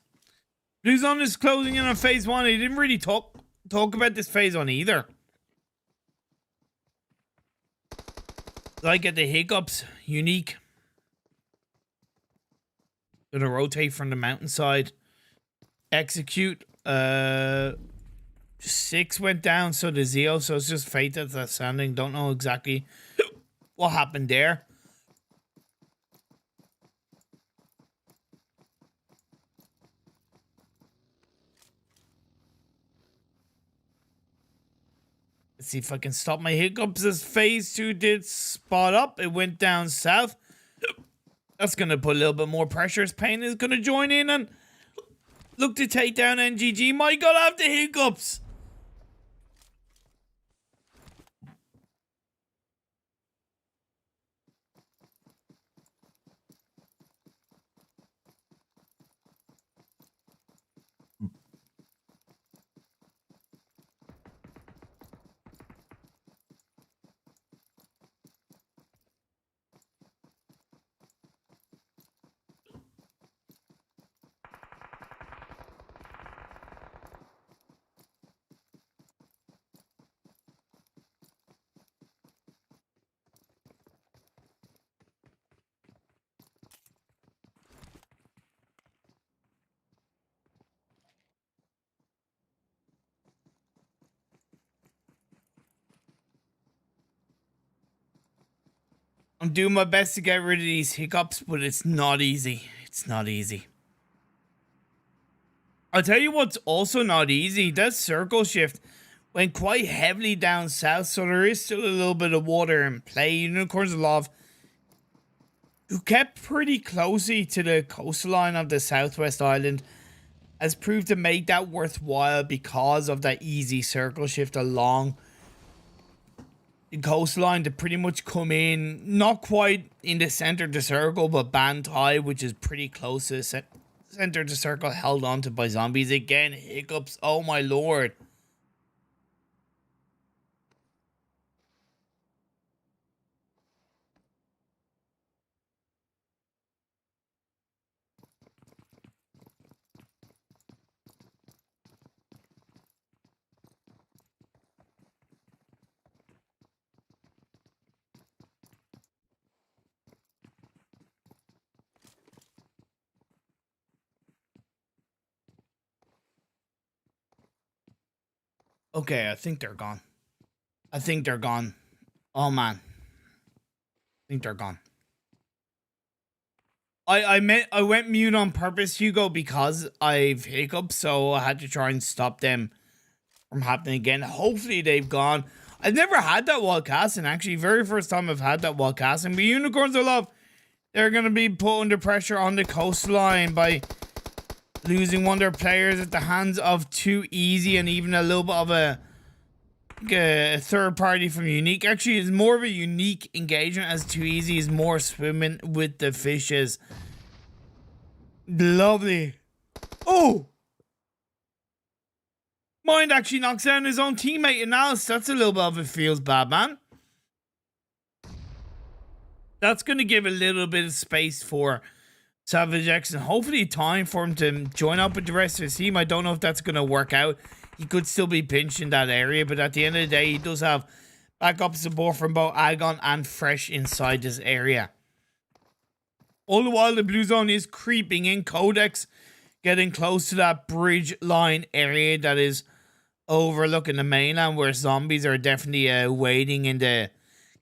Blues on is closing in on phase 1. He didn't really talk about this phase 1 either. Like at the hiccups, unique. Gonna rotate from the mountainside. Execute. 6 went down, so the Zeo, so it's just fate that's standing. Don't know exactly what happened there. Let's see if I can stop my hiccups as phase 2 did spot up. It went down south. That's going to put a little bit more pressure as Payne is going to join in and look to take down NGG. My god, I have the hiccups. I'm doing my best to get rid of these hiccups, but it's not easy. It's not easy. I'll tell you what's also not easy. That circle shift went quite heavily down south, so there is still a little bit of water in play. Unicorns of Love, who kept pretty closely to the coastline of the Southwest Island, has proved to make that worthwhile because of that easy circle shift along the coastline to pretty much come in, not quite in the center of the circle, but Bantai, which is pretty close to the center of the circle, held onto by zombies. Again, hiccups, oh my lord. Okay, I think they're gone. I think they're gone. Oh man. I think they're gone. I went mute on purpose, Hugo, because I've hiccups, so I had to try and stop them from happening again. Hopefully they've gone. I've never had that while casting, actually. Very first time I've had that while casting. But Unicorns of Love, they're going to be put under pressure on the coastline by losing one of their players at the hands of Too Easy, and even a little bit of a third party from Unique. Actually, it's more of a Unique engagement, as Too Easy is more swimming with the fishes. Lovely. Oh! Mind actually knocks down his own teammate Analysis. That's a little bit of it feels bad, man. That's going to give a little bit of space for Savage X and hopefully time for him to join up with the rest of his team. I don't know if that's going to work out. He could still be pinched in that area, but at the end of the day, he does have backup support from both Agon and Fresh inside this area. All the while, the blue zone is creeping in. Qodex getting close to that bridge line area that is overlooking the mainland, where zombies are definitely waiting in the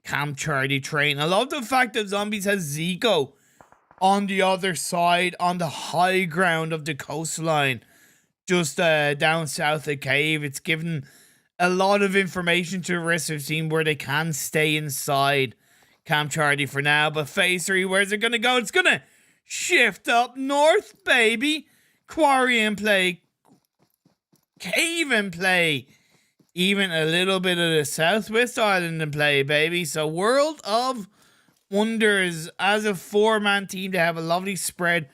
Camp Charlie train. I love the fact that Zombies has Zico on the other side, on the high ground of the coastline, just down south of Cave. It's given a lot of information to the rest of the team where they can stay inside Camp Charlie for now. But phase 3, where's it going to go? It's going to shift up north, baby. Quarry in play. Cave in play. Even a little bit of the Southwest Island in play, baby. So World of Wonders as a 4-man team. They have a lovely spread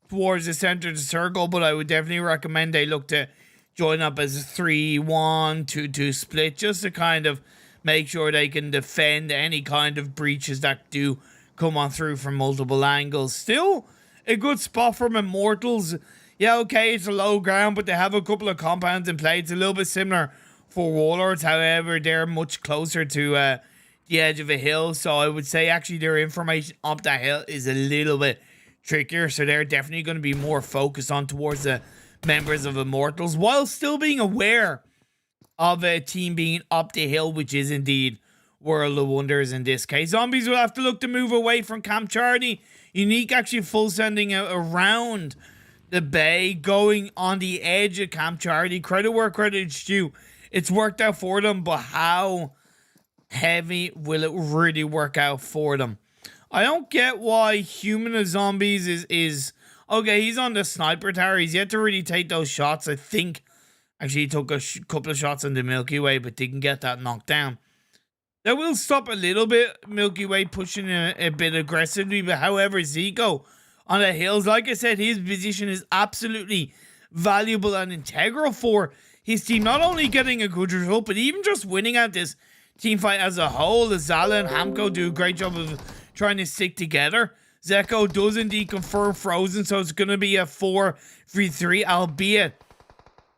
towards the center of the circle, but I would definitely recommend they look to join up as a 3-1-2-2 split, just to kind of make sure they can defend any kind of breaches that do come on through from multiple angles. Still a good spot from Immortals. Yeah, okay, it's a low ground, but they have a couple of compounds in play. It's a little bit similar for Warlords. However, they're much closer to the edge of a hill, so I would say actually their information up that hill is a little bit trickier, so they're definitely going to be more focused on towards the members of Immortals, while still being aware of a team being up the hill, which is indeed World of Wonders in this case. Zombies will have to look to move away from Camp Charlie. Unique actually full sending out around the bay, going on the edge of Camp Charlie. Credit where credit is due. It's worked out for them, but how heavy will it really work out for them? I don't get why Human of Zombies is okay, he's on the sniper tower. He's yet to really take those shots. I think actually he took a couple of shots on the Milky Way, but didn't get that knocked down. That will stop a little bit Milky Way pushing a bit aggressively, but however, Zico on the hills, like I said, his position is absolutely valuable and integral for his team, not only getting a good result, but even just winning out this team fight as a whole. Zala and Hamko do a great job of trying to stick together. Zeko does indeed confirm Frozen, so it's going to be a 4-3-3, albeit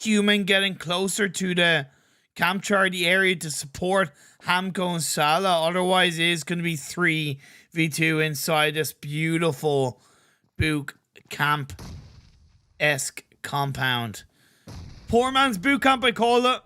Human getting closer to the Camp Charlie area to support Hamko and Salah. Otherwise, it is going to be 3v2 inside this beautiful boot camp-esque compound. Poor man's boot camp, I call it.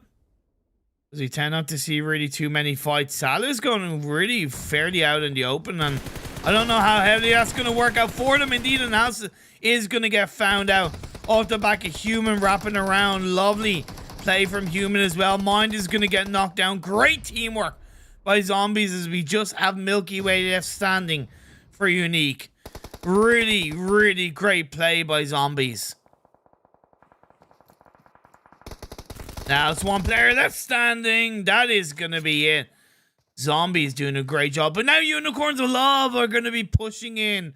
Because we tend not to see really too many fights. Salah's going really fairly out in the open, and I don't know how heavily that's going to work out for them. Indeed, Analysis is going to get found out off the back of Human wrapping around. Lovely play from Human as well. Mind is going to get knocked down. Great teamwork by Zombies as we just have Milky Way left standing for Unique. Really, really great play by Zombies. Now it's one player left standing. That is going to be it. Zombies doing a great job. But now Unicorns of Love are going to be pushing in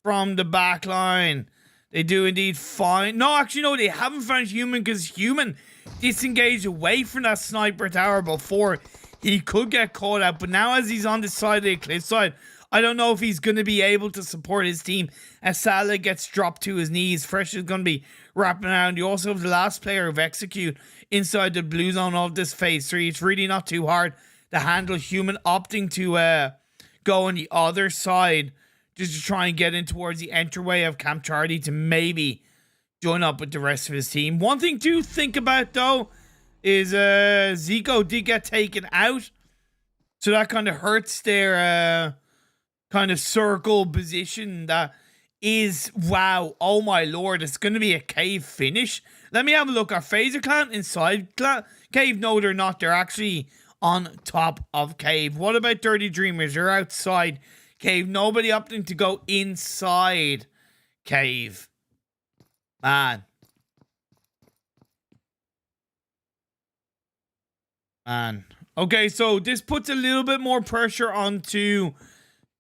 from the back line. They do indeed find... No, actually, no, they haven't found Human because Human disengaged away from that sniper tower before he could get caught out. But now as he's on the side of the cliffside, I don't know if he's going to be able to support his team as Salah gets dropped to his knees. Fresh is going to be wrapping around. You also have the last player of Execute inside the blue zone of this phase 3. It's really not too hard to handle. Human opting to go on the other side just to try and get in towards the entryway of Camp Charlie to maybe join up with the rest of his team. One thing to think about though is Zico did get taken out, so that kind of hurts their kind of circle position. That is, wow, oh my lord, it's going to be a cave finish. Let me have a look. Are Phaser Clan inside cave? No, they're not. They're actually on top of cave. What about Dirty Dreamers? They're outside cave. Nobody opting to go inside cave. Man. Okay, so this puts a little bit more pressure onto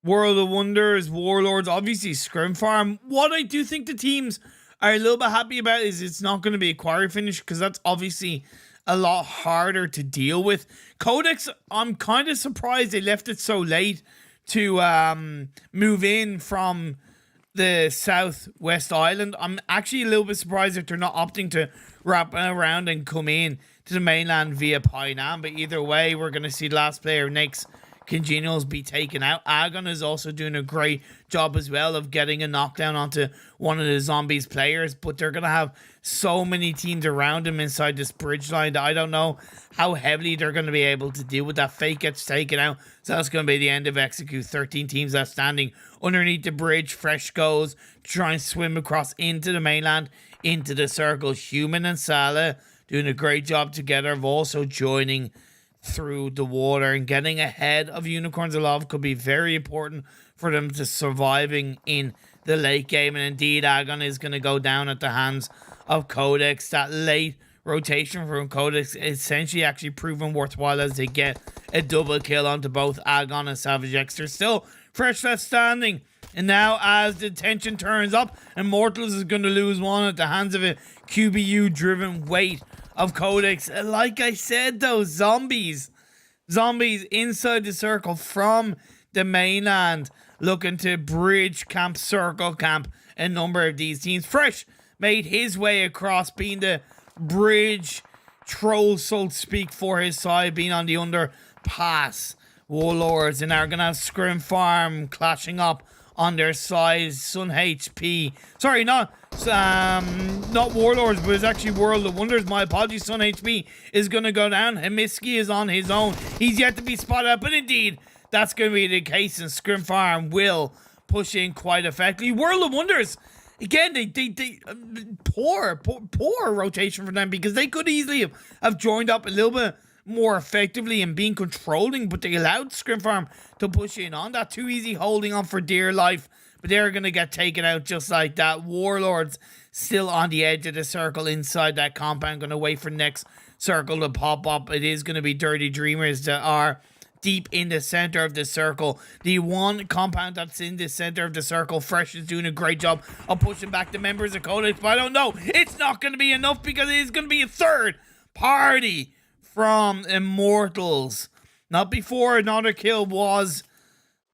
World of Wonders, Warlords, obviously ScrimFarm. What I do think the teams are a little bit happy about is it's not going to be a quarry finish, because that's obviously a lot harder to deal with. Qodex, I'm kind of surprised they left it so late to move in from the Southwest Island. I'm actually a little bit surprised that they're not opting to wrap around and come in to the mainland via Painan. But either way, we're going to see the last player, NAIX Congenials, be taken out. Agon is also doing a great job as well of getting a knockdown onto one of the zombies players, but they're going to have so many teams around him inside this bridge line that I don't know how heavily they're going to be able to deal with that. Fake gets taken out, so that's going to be the end of Execute. 13 teams left standing underneath the bridge. Fresh goes to try and swim across into the mainland, into the circle. Human and Salah doing a great job together of also joining through the water, and getting ahead of Unicorns of Love could be very important for them to surviving in the late game. And indeed, Agon is going to go down at the hands of Qodex. That late rotation from Qodex essentially actually proven worthwhile as they get a double kill onto both Agon and Savage X. They're still fresh left standing. And now as the tension turns up, Immortals is going to lose one at the hands of a QBU driven weight of Qodex. Like I said though, zombies inside the circle from the mainland looking to bridge camp, circle camp a number of these teams. Fresh made his way across, being the bridge troll, so to speak, for his side, being on the underpass. Warlords and are gonna have ScrimFarm clashing up on their side. Sun HP, sorry, not Warlords, but it's actually World of Wonders. My apologies. Sun HP is going to go down. Hemiski is on his own. He's yet to be spotted out, but indeed, that's going to be the case, and ScrimFarm will push in quite effectively. World of Wonders, again, they poor rotation for them, because they could easily have joined up a little bit more effectively and being controlling, but they allowed ScrimFarm to push in on that. Too easy, holding on for dear life, but they're going to get taken out just like that. Warlords still on the edge of the circle inside that compound, going to wait for next circle to pop up. It is going to be Dirty Dreamers that are deep in the center of the circle. The one compound that's in the center of the circle, Fresh is doing a great job of pushing back the members of Qodex, but I don't know, it's not going to be enough, because it is going to be a third party from Immortals. Not before another kill was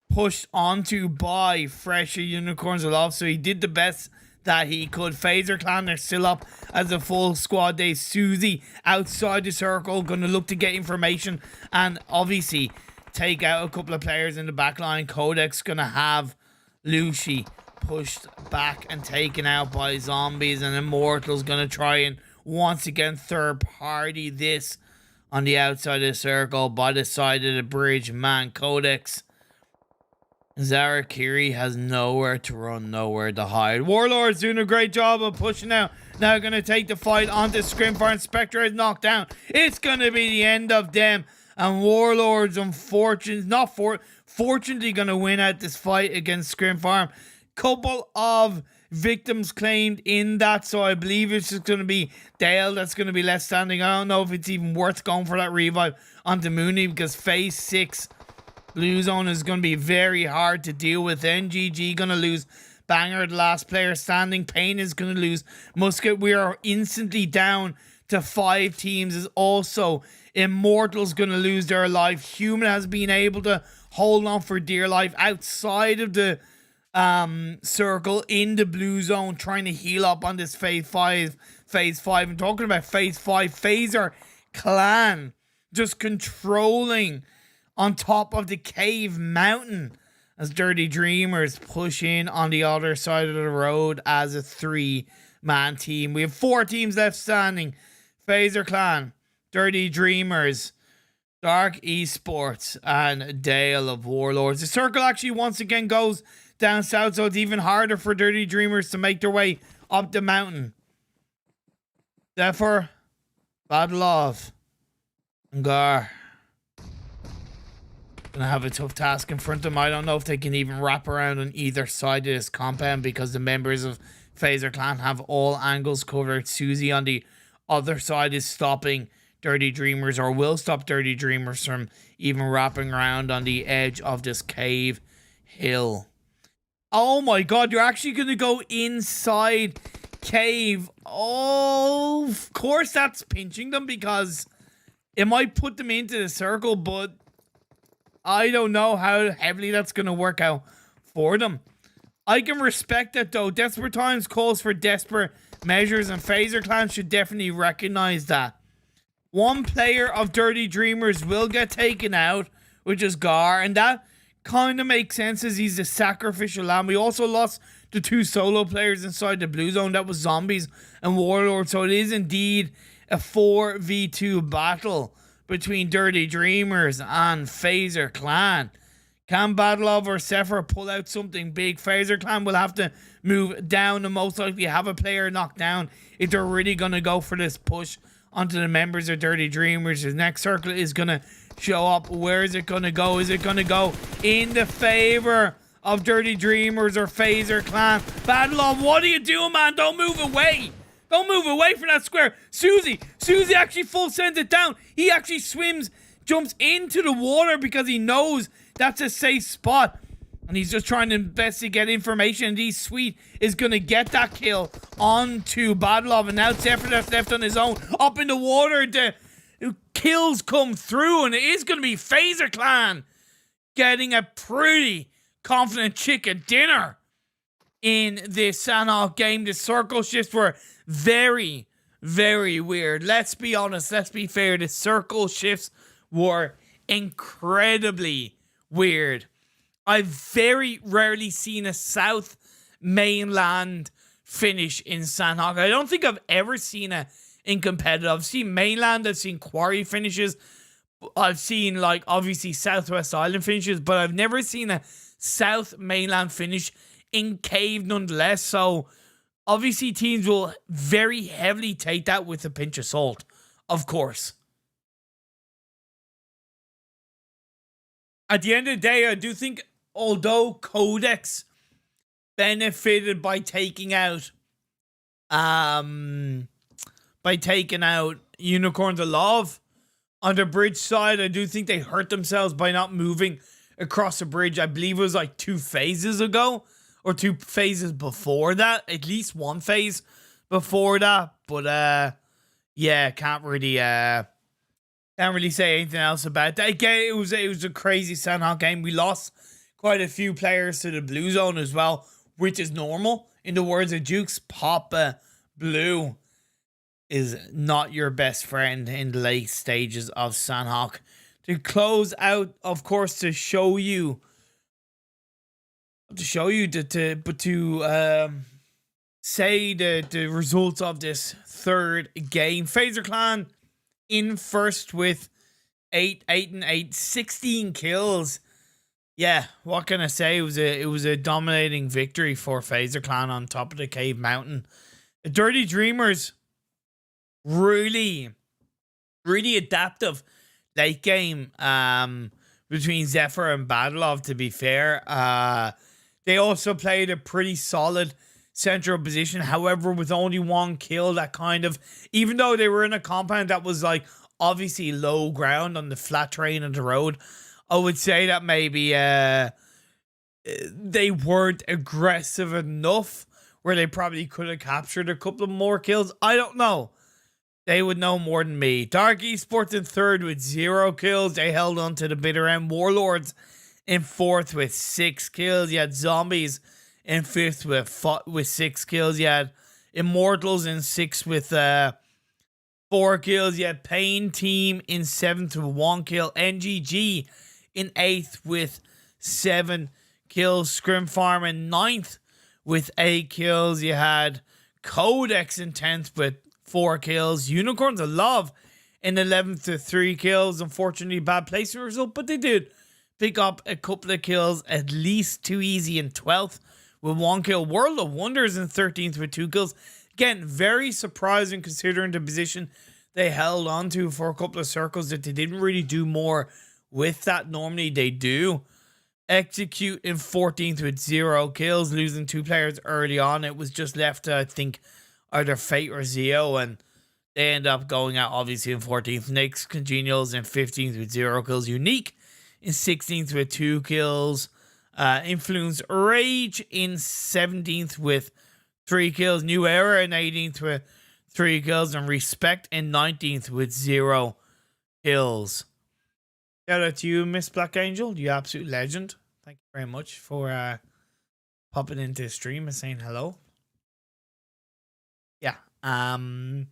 pushed onto by Fresher Unicorns of Love, so he did the best that he could. Phaser Clan, they're still up as a full squad. They Susie outside the circle, going to look to get information and obviously take out a couple of players in the back line. Qodex going to have Lucy pushed back and taken out by zombies, and Immortals going to try and once again third party this on the outside of the circle by the side of the bridge. Man, Qodex, Zarakiri has nowhere to run, nowhere to hide. Warlords doing a great job of pushing out. Now going to take the fight onto ScrimFarm. Spectre is knocked down. It's going to be the end of them. And Warlords, fortunately going to win out this fight against ScrimFarm. Couple of victims claimed in that, so I believe it's just going to be Dale that's going to be left standing. I don't know if it's even worth going for that revive onto Mooney, because phase 6 blue zone is going to be very hard to deal with. NGG going to lose Banger, the last player standing. Payne is going to lose Musket. We are instantly down to 5 teams. Is also Immortals going to lose their life. Human has been able to hold on for dear life outside of the circle in the blue zone, trying to heal up on this phase 5. I'm talking about phase 5. Phaser Clan just controlling on top of the cave mountain as Dirty Dreamers push in on the other side of the road as a 3-man team. We have 4 teams left standing. Phaser Clan, Dirty Dreamers, Dark Esports, and Dale of Warlords. The circle actually once again goes down south, so it's even harder for Dirty Dreamers to make their way up the mountain. Therefore, Battle of Ngar gonna have a tough task in front of them. I don't know if they can even wrap around on either side of this compound, because the members of Phaser Clan have all angles covered. Susie on the other side is stopping Dirty Dreamers, or will stop Dirty Dreamers from even wrapping around on the edge of this cave hill. Oh my god, you're actually going to go inside cave. Oh, of course that's pinching them because it might put them into the circle, but I don't know how heavily that's going to work out for them. I can respect that though. Desperate times calls for desperate measures, and Phaser Clan should definitely recognize that. One player of Dirty Dreamers will get taken out, which is Gar, and that kind of makes sense as he's the sacrificial lamb. We also lost the 2 solo players inside the blue zone. That was Zombies and Warlords, so it is indeed a 4v2 battle between Dirty Dreamers and Phaser Clan. Can Badlov or Sephir pull out something big? Phaser Clan will have to move down and most likely have a player knocked down if they're really going to go for this push onto the members of Dirty Dreamers. The next circle is going to show up. Where is it going to go? Is it going to go in the favor of Dirty Dreamers or Phaser Clan? Badlov, what are you doing, man? Don't move away. Don't move away from that square. Susie actually full sends it down. He actually jumps into the water because he knows that's a safe spot. And he's just trying to investigate information. And Sweet is going to get that kill onto Badlov. And now Zephyr that's left on his own. Up in the water, the kills come through. And it is going to be Phaser Clan getting a pretty confident chicken dinner in this Sanhok game. The circle shifts were very, very weird. Let's be honest. Let's be fair. The circle shifts were incredibly weird. I've very rarely seen a South mainland finish in Sanhok. I don't think I've ever seen it in competitive. I've seen mainland, I've seen quarry finishes, I've seen like obviously Southwest Island finishes, but I've never seen a South mainland finish in cave nonetheless. So obviously teams will very heavily take that with a pinch of salt, of course. At the end of the day, I do think although Qodex benefited by taking out Unicorns of Love on the bridge side, I do think they hurt themselves by not moving across the bridge. I believe it was like 2 phases ago or 2 phases before that, at least 1 phase before that. But yeah, can't really say anything else about that. Again, it was a crazy Sanhok game. We lost quite a few players to the blue zone as well, which is normal. In the words of Jukes, Papa Blue is not your best friend in the late stages of Sanhok. To close out, of course, to show you say the results of this third game. Phaser Clan in first with 8-8-8, 16 kills. Yeah, what can I say? It was a dominating victory for Phaser Clan on top of the Cave Mountain. The Dirty Dreamers, really adaptive late game between Zephyr and Badlov, to be fair. They also played a pretty solid central position. However, with only 1 kill, that kind of, even though they were in a compound that was like obviously low ground on the flat terrain of the road, I would say that maybe they weren't aggressive enough where they probably could have captured a couple of more kills. I don't know. They would know more than me. Dark Esports in third with 0 kills. They held on to the bitter end. Warlords in fourth with 6 kills. You had Zombies in fifth with 6 kills. You had Immortals in sixth with 4 kills. You had Pain Team in seventh with 1 kill. NGG in 8th with 7 kills. ScrimFarm in 9th with 8 kills. You had Qodex in 10th with 4 kills. Unicorns of Love in 11th with 3 kills. Unfortunately, bad placement result, but they did pick up a couple of kills, at least 2 easy in 12th with 1 kill. World of Wonders in 13th with 2 kills. Again, very surprising considering the position they held on to for a couple of circles, that they didn't really do more with that. Normally they do. Execute in 14th with 0 kills, losing 2 players early on. It was just left to, I think, either Fate or Zeo, and they end up going out obviously in 14th. NAIX Congenials in 15th with 0 kills. Unique in 16th with 2 kills. Influence Rage in 17th with 3 kills. New Era in 18th with 3 kills, and Rexpect in 19th with 0 kills. Shout out to you, Miss Black Angel. You absolute legend. Thank you very much for popping into the stream and saying hello. Yeah. And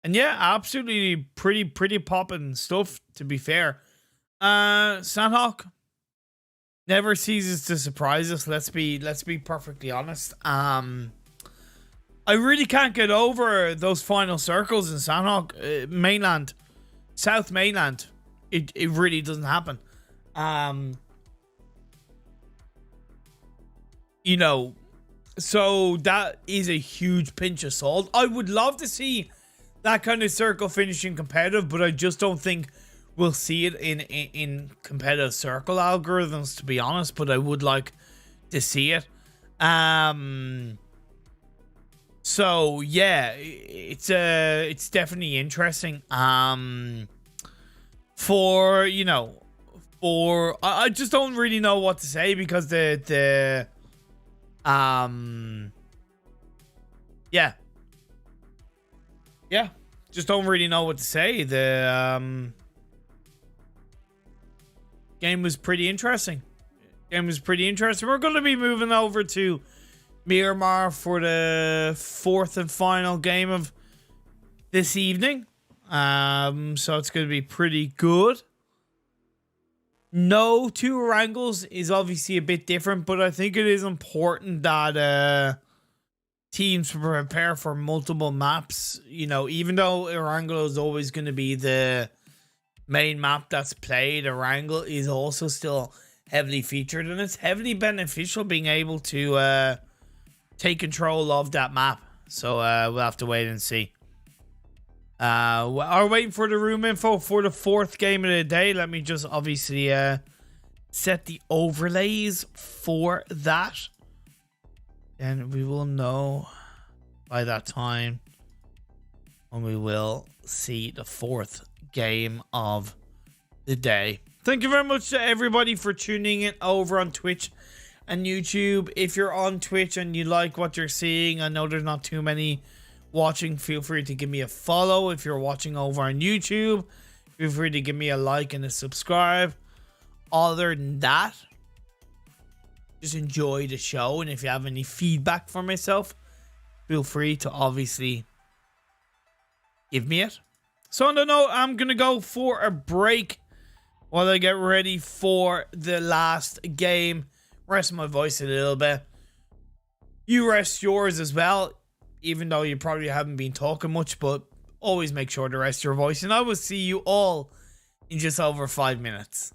yeah, absolutely pretty popping stuff, to be fair. Sanhok never ceases to surprise us. Let's be perfectly honest. I really can't get over those final circles in Sanhok, mainland, South mainland. It really doesn't happen. You know, so that is a huge pinch of salt. I would love to see that kind of circle finishing competitive, but I just don't think we'll see it in competitive circle algorithms, to be honest. But I would like to see it. So yeah, it's definitely interesting. For, you know, for I just don't really know what to say, because yeah, just don't really know what to say. The game was pretty interesting. We're going to be moving over to Miramar for the 4th and final game of this evening. So it's going to be pretty good. No 2 Erangels is obviously a bit different, but I think it is important that teams prepare for multiple maps. You know, even though Erangel is always going to be the main map that's played, Erangel is also still heavily featured, and it's heavily beneficial being able to take control of that map. So we'll have to wait and see. Are waiting for the room info for the 4th game of the day. Let me just obviously set the overlays for that, and we will know by that time when we will see the 4th game of the day. Thank you very much to everybody for tuning in over on Twitch and YouTube. If you're on Twitch and you like what you're seeing, I know there's not too many watching, feel free to give me a follow. If you're watching over on YouTube, feel free to give me a like and a subscribe. Other than that, just enjoy the show, and if you have any feedback for myself, feel free to obviously give me it. So on the note, I'm gonna go for a break while I get ready for the last game. Rest my voice a little bit. You rest yours as well, even though you probably haven't been talking much, but always make sure to rest your voice. And I will see you all in just over 5 minutes.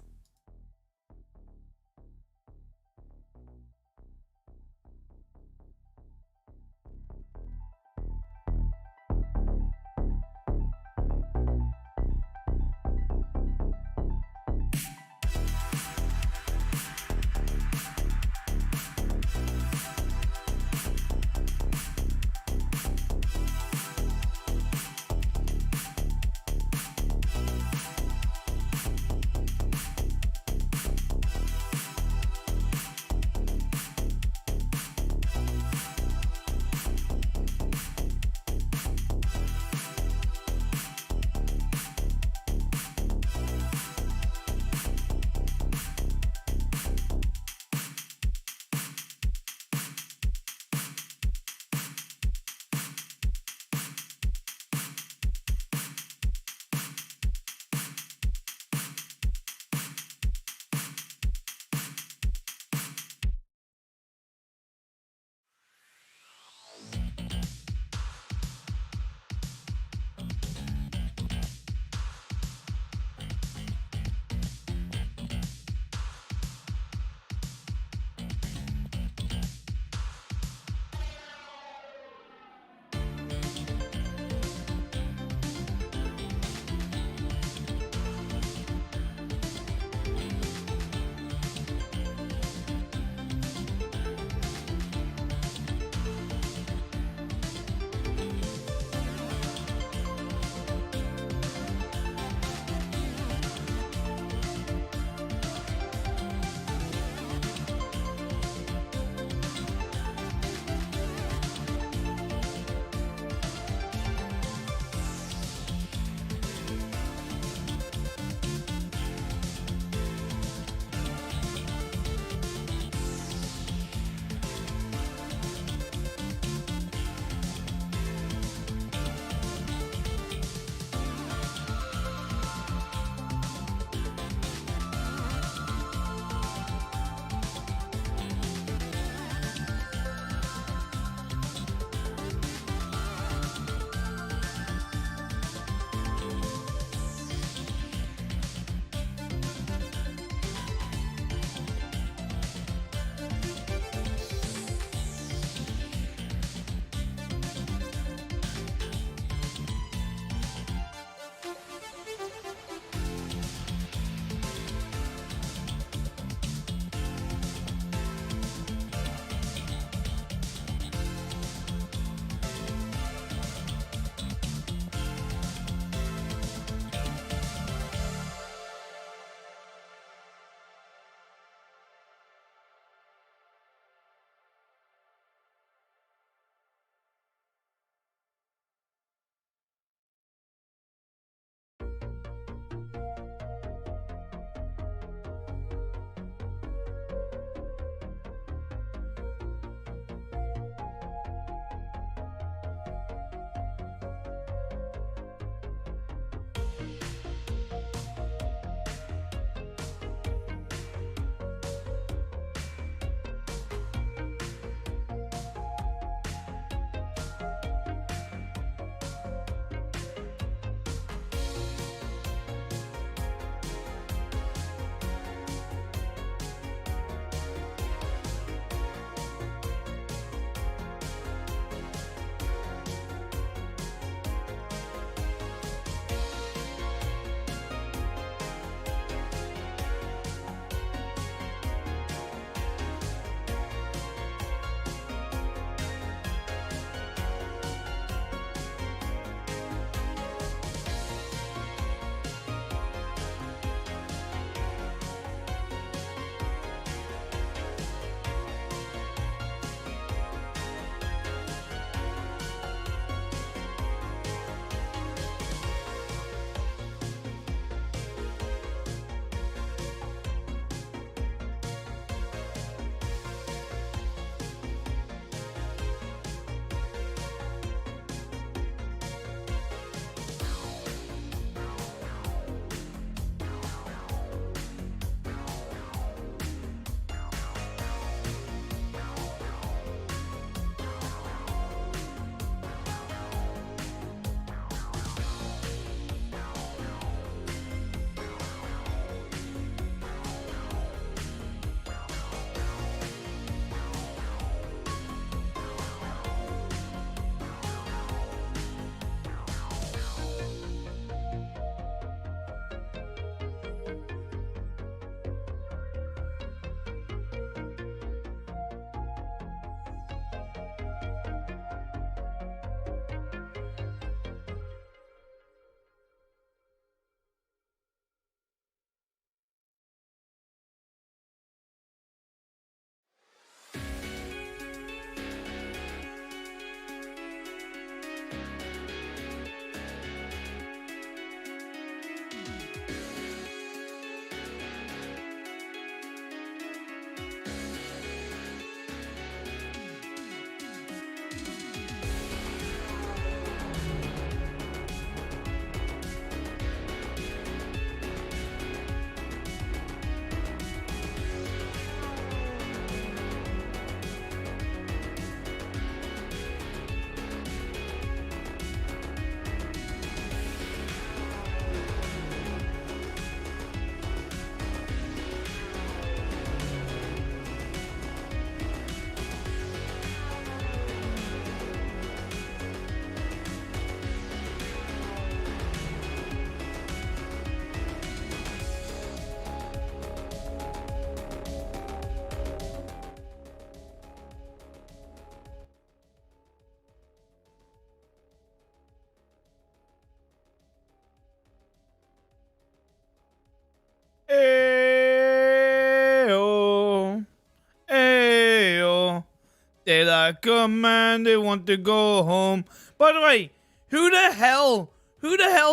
They like a man, they want to go home. By the way, who the hell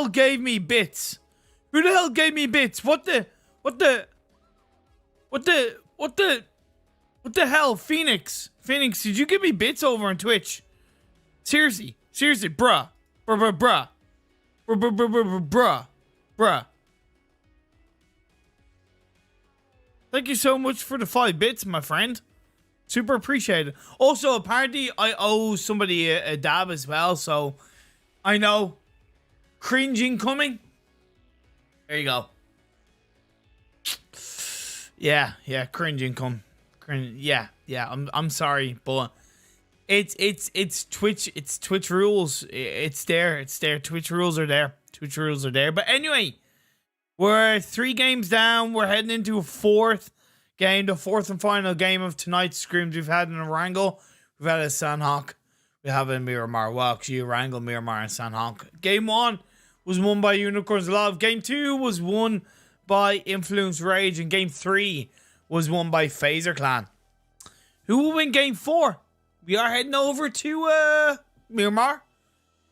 gave me bits? Who the hell gave me bits? What the hell? Phoenix, did you give me bits over on Twitch? Seriously, bruh. Thank you so much for the 5 bits, my friend. Super appreciated. Also, apparently, I owe somebody a dab as well, so I know. Cringe incoming. There you go. Yeah, cringe income. Yeah. I'm sorry, but it's Twitch rules. It's there. Twitch rules are there. But anyway, we're 3 games down. We're heading into a 4th game, the 4th and final game of tonight's scrims. We've had an Erangel, we've had a Sanhok, we have a Miramar. Well, actually, Erangel, Miramar, and Sanhok. Game 1 was won by Unicorns Love. Game 2 was won by Influence Rage, and Game 3 was won by Phaser Clan. Who will win Game 4? We are heading over to Miramar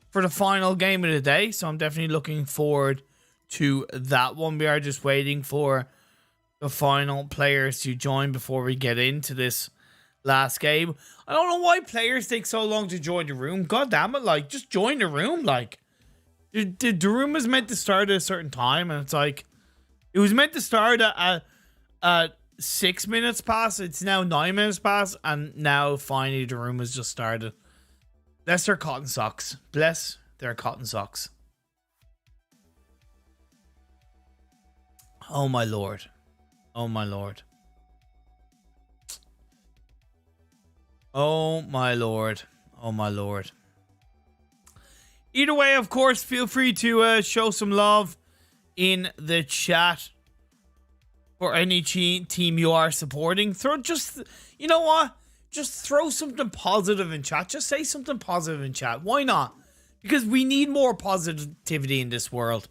for the final game of the day, so I'm definitely looking forward to that one. We are just waiting for the final players to join before we get into this last game. I don't know why players take so long to join the room. God damn it, like, just join the room. Like, the room was meant to start at a certain time, and it's like, it was meant to start at 6 minutes past. It's now 9 minutes past, and now finally the room has just started. Bless their cotton socks. Bless their cotton socks. Oh my lord. Oh my lord. Oh my lord. Oh my lord. Either way, of course, feel free to show some love in the chat for any team you are supporting. You know what? Just throw something positive in chat. Just say something positive in chat. Why not? Because we need more positivity in this world.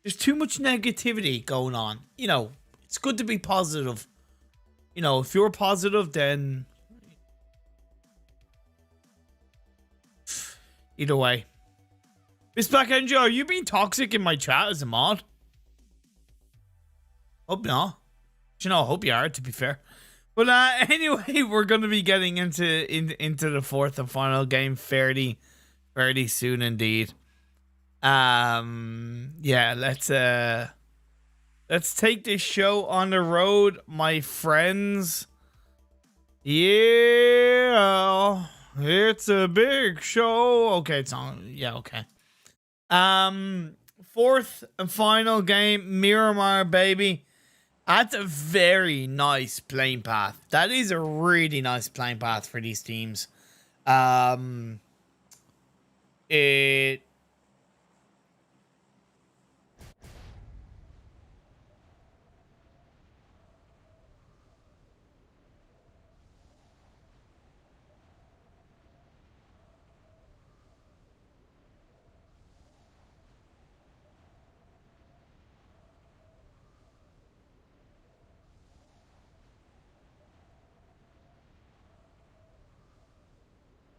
There's too much negativity going on. You know, it's good to be positive. You know, if you're positive, then either way. Miss Black Angel, are you being toxic in my chat as a mod? Hope not. You know, I hope you are, to be fair. But anyway, we're going to be getting into the 4th and final game fairly soon indeed. Yeah, let's take this show on the road, my friends. Yeah, it's a big show. Okay, it's on. Yeah, okay. 4th and final game, Miramar, baby. That's a very nice playing path. That is a really nice playing path for these teams.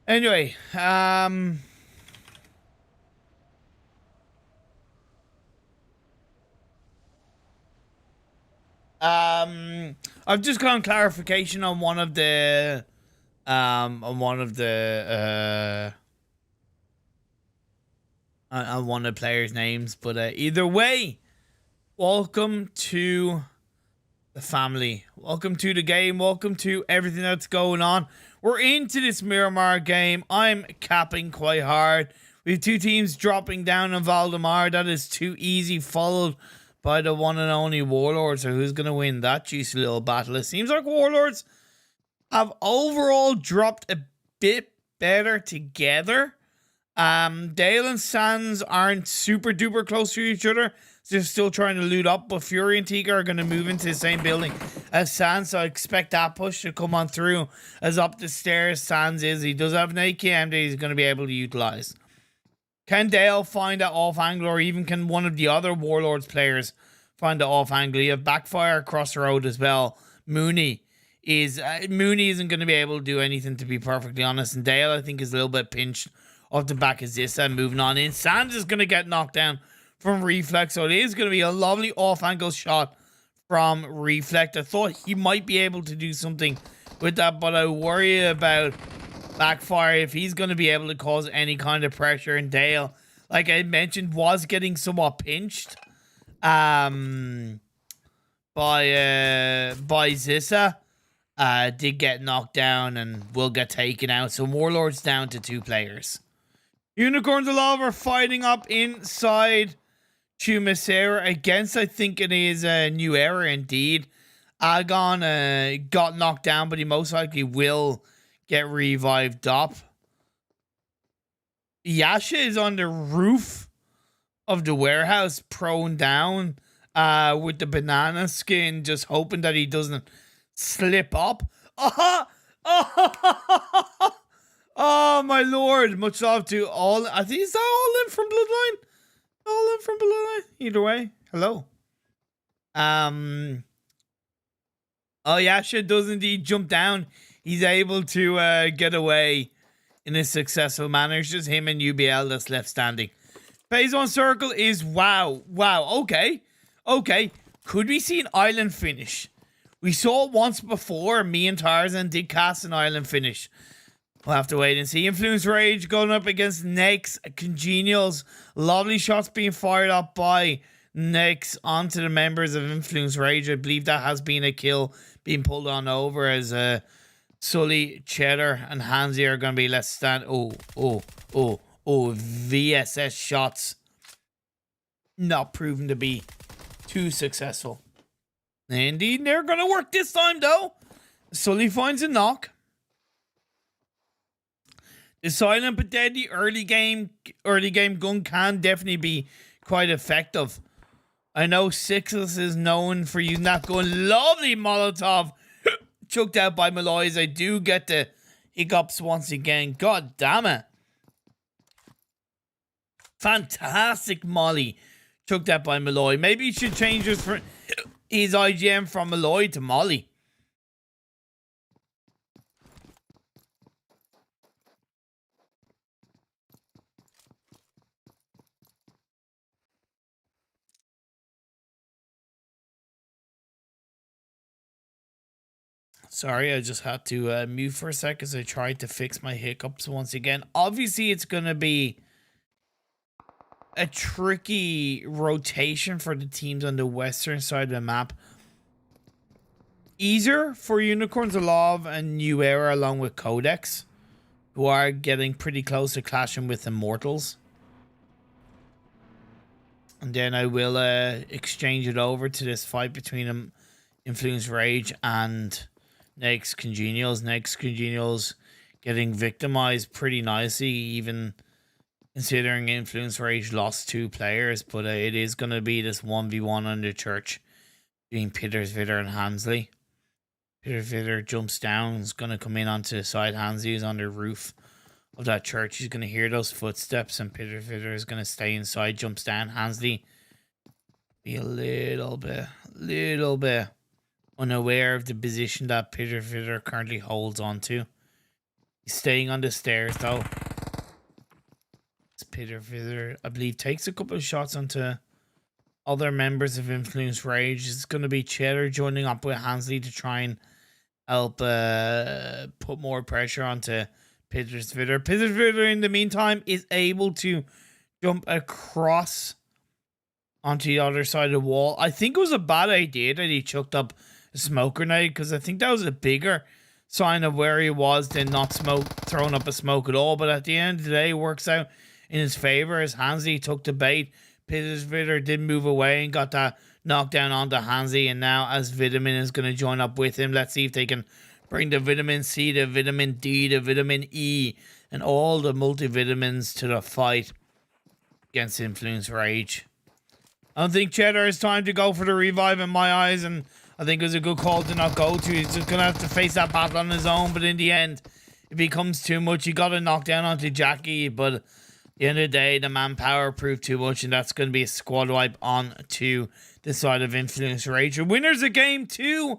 Anyway, I've just got clarification on one of the players' names, but either way, welcome to the family. Welcome to the game. Welcome to everything that's going on. We're into this Miramar game. I'm capping quite hard. We have 2 teams dropping down in Valdemar. That is too easy, followed by the one and only Warlords. So who's going to win that juicy little battle? It seems like Warlords have overall dropped a bit better together. Dale and Sans aren't super duper close to each other. They're still trying to loot up, but Fury and Tiga are going to move into the same building as Sans, so I expect that push to come on through as up the stairs Sans is. He does have an AKM that he's going to be able to utilize. Can Dale find that off angle, or even can one of the other Warlords players find the off angle? You have Backfire across the road as well. Mooney is Mooney isn't going to be able to do anything, to be perfectly honest. And Dale, I think, is a little bit pinched off the back of Zissa. Moving on in. Sands is going to get knocked down from Reflect. So it is going to be a lovely off-angle shot from Reflect. I thought he might be able to do something with that, but I worry about backfire if he's going to be able to cause any kind of pressure. And Dale, like I mentioned, was getting somewhat pinched by Zissa. Did get knocked down and will get taken out. So Warlords down to 2 players. Unicorns Alive are fighting up inside Chumasera against, I think it is a New Era indeed. Agon got knocked down, but he most likely will get revived up. Yasha is on the roof of the warehouse, prone down with the banana skin, just hoping that he doesn't slip up. Oh my lord. Much love to all. I think, is that all in from Bloodline? All in from Bloodline? Either way. Hello. Oh, Yasha does indeed jump down. He's able to get away in a successful manner. It's just him and UBL that's left standing. Phase 1 circle is wow. Okay. Could we see an island finish? We saw it once before. Me and Tarzan did cast an island finish. We'll have to wait and see. Influence Rage going up against NAIX Congenials. Lovely shots being fired up by NAIX onto the members of Influence Rage. I believe that has been a kill being pulled on over as Sully, Cheddar, and Hansi are going to be left stand. Oh, VSS shots. Not proven to be too successful. Indeed, they're going to work this time, though. Sully finds a knock. The silent but deadly early game gun can definitely be quite effective. I know Sixus is known for using that gun. Lovely Molotov. Choked out by Malloy's. I do get the hiccups once again. God damn it. Fantastic Molly. Choked out by Malloy. Maybe he should change his IGM from Malloy to Molly. Sorry, I just had to mute for a sec as I tried to fix my hiccups once again. Obviously, it's going to be a tricky rotation for the teams on the western side of the map. Easier for Unicorns Alive and New Era along with Qodex, who are getting pretty close to clashing with Immortals. And then I will exchange it over to this fight between Influence Rage and NAIX Congenials. NAIX Congenials getting victimized pretty nicely, even considering Influence Rage lost 2 players. But it is going to be this 1v1 on the church between Pitters, Vitter, and Hansley. Vitter jumps down. Is going to come in onto the side. Hansley is on the roof of that church. He's going to hear those footsteps, and Vitter is going to stay inside. Jumps down. Hansley be a little bit unaware of the position that Vitter currently holds on to. He's staying on the stairs though. Vitter, I believe, takes a couple of shots onto other members of Influence Rage. It's going to be Cheddar joining up with Hansley to try and help put more pressure onto Vitter. Vitter, in the meantime, is able to jump across onto the other side of the wall. I think it was a bad idea that he chucked up a smoke grenade, because I think that was a bigger sign of where he was than not throwing up a smoke at all. But at the end of the day, it works out in his favor as Hansley took the bait. Vitter did move away and got that knockdown onto Hansley, and now as Vitamin is going to join up with him, let's see if they can bring the Vitamin C, the Vitamin D, the Vitamin E, and all the multivitamins to the fight against Influence Rage. I don't think Cheddar has time to go for the revive in my eyes, and I think it was a good call to not go to. He's just going to have to face that battle on his own, but in the end, it becomes too much. He got a knockdown onto Jackie, but at the end of the day, the manpower proved too much, and that's going to be a squad wipe on to the side of Influence Rage. Winners of game 2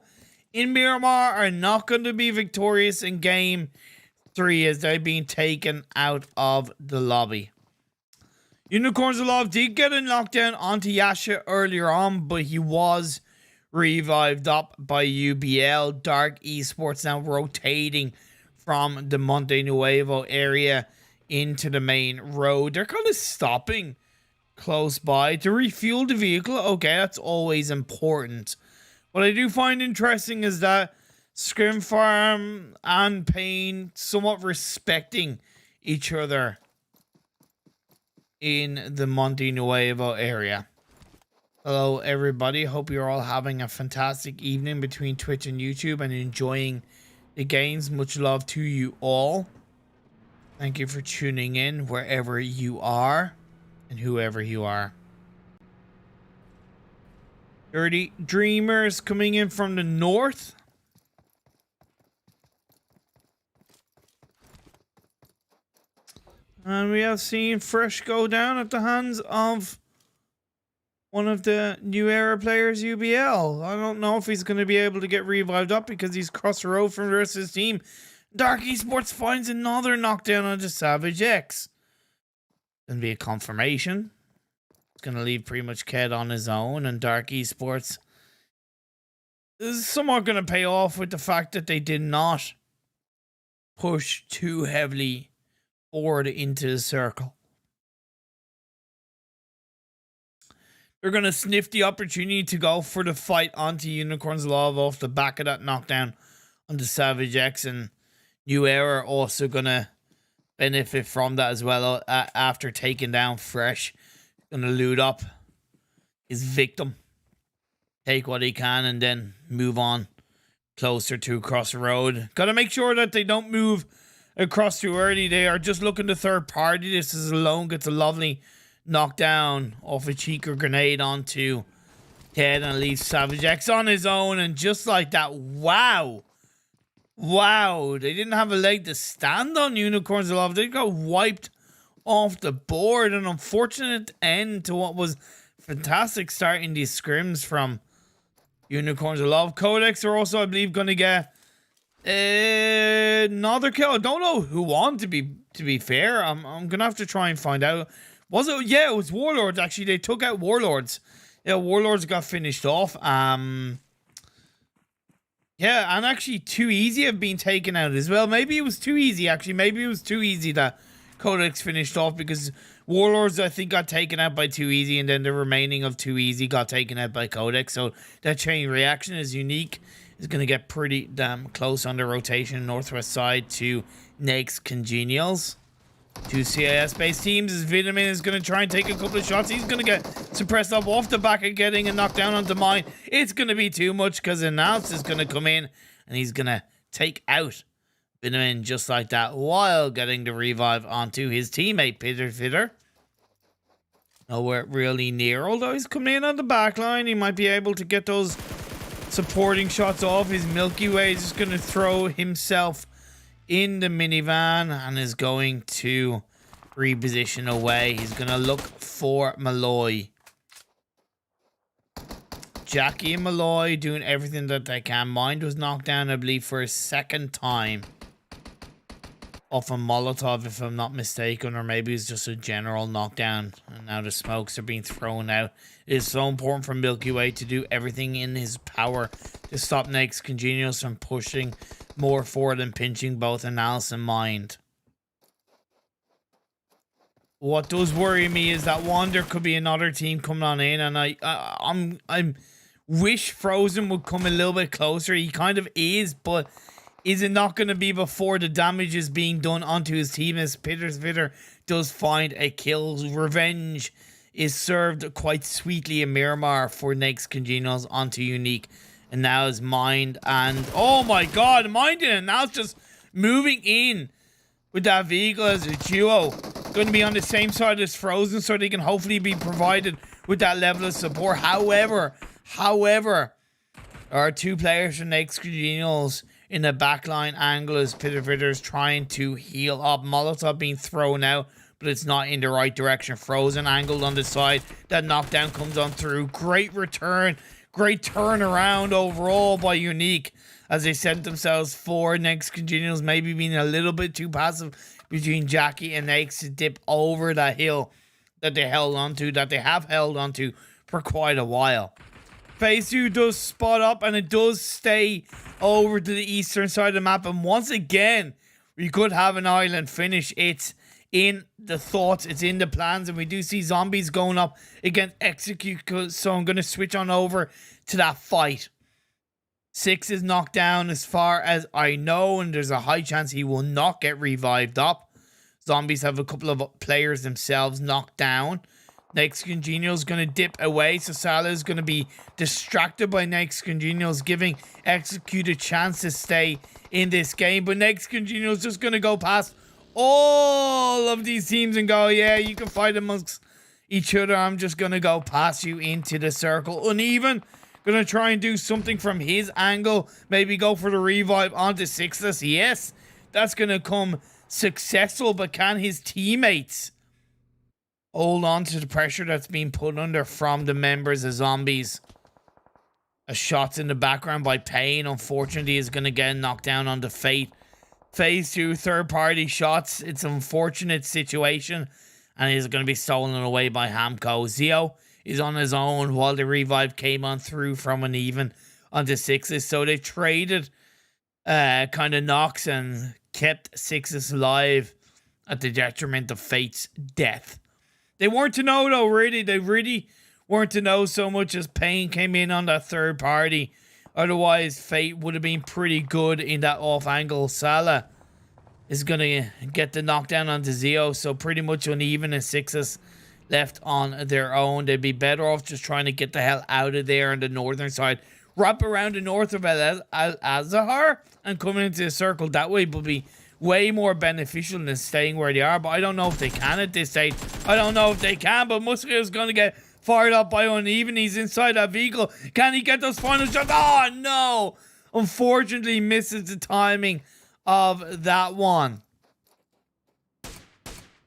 in Miramar are not going to be victorious in game 3 as they've been taken out of the lobby. Unicorns Alive did get a knockdown onto Yasha earlier on, but he was revived up by UoL. Dark Esports now rotating from the Monte Nuevo area into the main road. They're kind of stopping close by to refuel the vehicle. Okay, that's always important. What I do find interesting is that ScrimFarm and Pain somewhat respecting each other in the Monte Nuevo area. Hello everybody, hope you're all having a fantastic evening between Twitch and YouTube and enjoying the games. Much love to you all. Thank you for tuning in wherever you are and whoever you are. Dirty Dreamers coming in from the north. And we have seen Fresh go down at the hands of one of the New Era players, UoL. I don't know if he's going to be able to get revived up because he's crossed the road from the rest of his team. Dark Esports finds another knockdown onto Savage X. Gonna be a confirmation. It's gonna leave pretty much Ked on his own, and Dark Esports is somewhat gonna pay off with the fact that they did not push too heavily forward into the circle. They're gonna sniff the opportunity to go for the fight onto Unicorns Love off the back of that knockdown onto Savage X, and New Era also gonna benefit from that as well after taking down Fresh. Gonna loot up his victim, take what he can, and then move on closer to across the road. Gotta make sure that they don't move across too early. They are just looking to third party. This is alone gets a lovely knockdown off a cheeker grenade onto Ted and leaves Savage X on his own, and just like that, wow. Wow, they didn't have a leg to stand on. Unicorns Alive. They got wiped off the board. An unfortunate end to what was fantastic start in these scrims from Unicorns Alive. Qodex are also, I believe, going to get another kill. I don't know who won, to be fair. I'm going to have to try and find out. Was it? Yeah, it was Warlords, actually. They took out Warlords. Yeah, Warlords got finished off. Yeah, and actually Too Easy have been taken out as well. Maybe it was Too Easy, actually. Maybe it was Too Easy that Qodex finished off, because Warlords, I think, got taken out by Too Easy, and then the remaining of Too Easy got taken out by Qodex. So that chain reaction is unique. It's going to get pretty damn close on the rotation northwest side to NAIX Congenials. Two CIS-based teams as Vitamin is going to try and take a couple of shots. He's going to get suppressed up off the back of getting a knockdown onto mine. It's going to be too much because Announce is going to come in and he's going to take out Vitamin just like that while getting the revive onto his teammate, Fitter. Nowhere really near, although he's coming in on the back line. He might be able to get those supporting shots off. His Milky Way is just going to throw himself in the minivan and is going to reposition away. He's going to look for Malloy. Jackie and Malloy doing everything that they can. Mind was knocked down, I believe, for a second time off a Molotov, if I'm not mistaken, or maybe it's just a general knockdown, and now the smokes are being thrown out. It is so important for Milky Way to do everything in his power to stop NAIX Congenials from pushing more forward and pinching both Analysis and Mind. What does worry me is that there could be another team coming on in, and I wish Frozen would come a little bit closer. He kind of is, but is it not going to be before the damage is being done onto his team as Fitter does find a kill? Revenge is served quite sweetly in Miramar for NAIX Congenials onto Unique. And now is Mind, and oh my god, Mind and now it's just moving in with that vehicle as a duo. Going to be on the same side as Frozen, so they can hopefully be provided with that level of support. However, there are two players from NAIX Congenials in the backline angle as Fitter is trying to heal up. Molotov being thrown out, but it's not in the right direction. Frozen angled on the side. That knockdown comes on through. Great return. Great turnaround overall by Unique as they sent themselves forward. NAIX Congenials maybe being a little bit too passive between Jackie and NAIX to dip over that hill that they held onto, that they have held onto for quite a while. Phase 2 does spot up and it does stay over to the eastern side of the map. And once again, we could have an island finish. It's in the thoughts, it's in the plans, and we do see zombies going up against Execute. So I'm going to switch on over to that fight. 6 is knocked down as far as I know, and there's a high chance he will not get revived up. Zombies have a couple of players themselves knocked down. NAIX Congenials going to dip away, so Salah is going to be distracted by NAIX Congenials, giving Execute a chance to stay in this game. But NAIX Congenials just going to go past all of these teams and go, yeah, you can fight amongst each other. I'm just going to go past you into the circle. Uneven, going to try and do something from his angle. Maybe go for the revive onto Sixless. Yes, that's going to come successful, but can his teammates hold on to the pressure that's being put under from the members of Zombies? A shot in the background by Payne, unfortunately, is going to get knocked down on the Fate. Phase 2, third-party shots. It's an unfortunate situation, and he's going to be stolen away by Hamco. Zio is on his own while the revive came on through from Uneven onto Sixes. So they traded kind of knocks and kept Sixes alive at the detriment of Fate's death. They weren't to know, though, really. They really weren't to know so much as Payne came in on that third party. Otherwise, Fate would have been pretty good in that off angle. Salah is going to get the knockdown onto Zio. So pretty much Uneven and Sixes left on their own. They'd be better off just trying to get the hell out of there on the northern side. Wrap around the north of Al-Azhar and coming into the circle that way would be way more beneficial than staying where they are. But I don't know if they can at this stage. I don't know if they can, but Muscle is going to get fired up by Uneven. He's inside that vehicle. Can he get those final shots? Oh, no. Unfortunately, misses the timing of that one.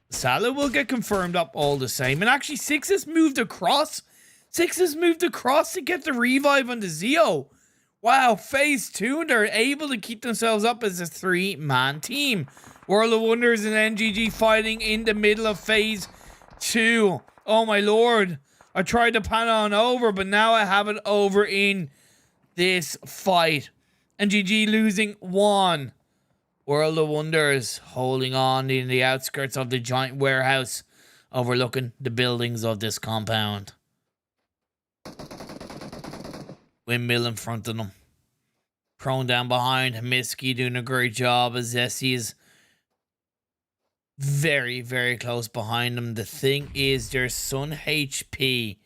Salah will get confirmed up all the same. And actually, Sixes moved across. Sixes moved across to get the revive on the Zio. Wow, phase 2, they're able to keep themselves up as a 3-man team. World of Wonders and NGG fighting in the middle of phase 2. Oh my lord. I tried to pan on over, but now I have it over in this fight. NGG losing 1. World of Wonders holding on in the outskirts of the giant warehouse overlooking the buildings of this compound. Windmill in front of them. Prone down behind. Hamisky doing a great job as Zessie is very, very close behind him. The thing is, there's Sun HP.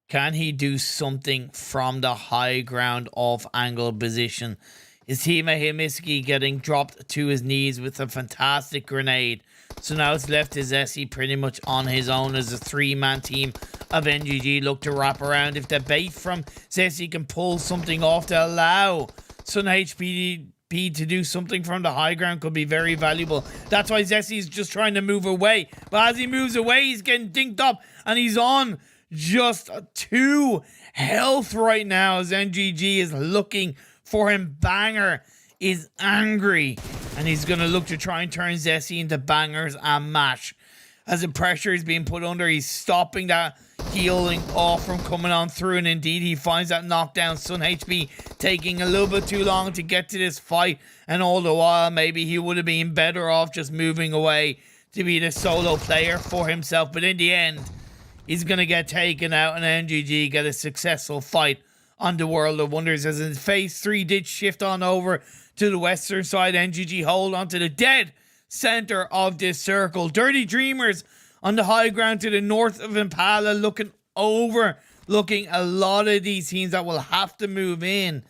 Can he do something from the high ground off angle position? His teammate Hamisky getting dropped to his knees with a fantastic grenade. So now it's left his Zessie pretty much on his own as a 3-man team of NGG look to wrap around. If the bait from Zessie can pull something off to allow Sun HP to do something from the high ground, could be very valuable. That's why Zessie is just trying to move away. But as he moves away, he's getting dinked up and he's on just 2 health right now as NGG is looking for him. Banger is angry and he's going to look to try and turn Zessie into bangers and mash. As the pressure is being put under, he's stopping that healing off from coming on through, and indeed he finds that knockdown. Sun HP taking a little bit too long to get to this fight, and all the while maybe he would have been better off just moving away to be the solo player for himself. But in the end, he's going to get taken out and NGG get a successful fight on the World of Wonders. As in phase 3 did shift on over to the western side, NGG hold on to the dead center of this circle. Dirty Dreamers on the high ground to the north of Impala, looking a lot of these teams that will have to move in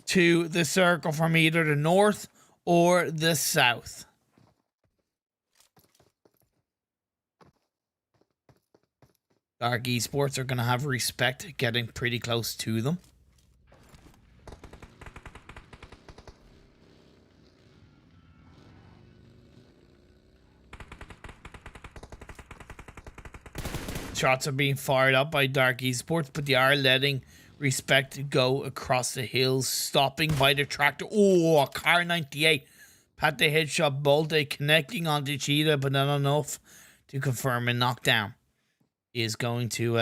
to the circle from either the north or the south. Dark Esports are going to have Rexpect getting pretty close to them. Shots are being fired up by Dark Esports, but they are letting Rexpect to go across the hills, stopping by the tractor. Oh, a car 98. Pat the headshot, Bolte connecting onto Cheetah, but not enough to confirm a knockdown. Is going to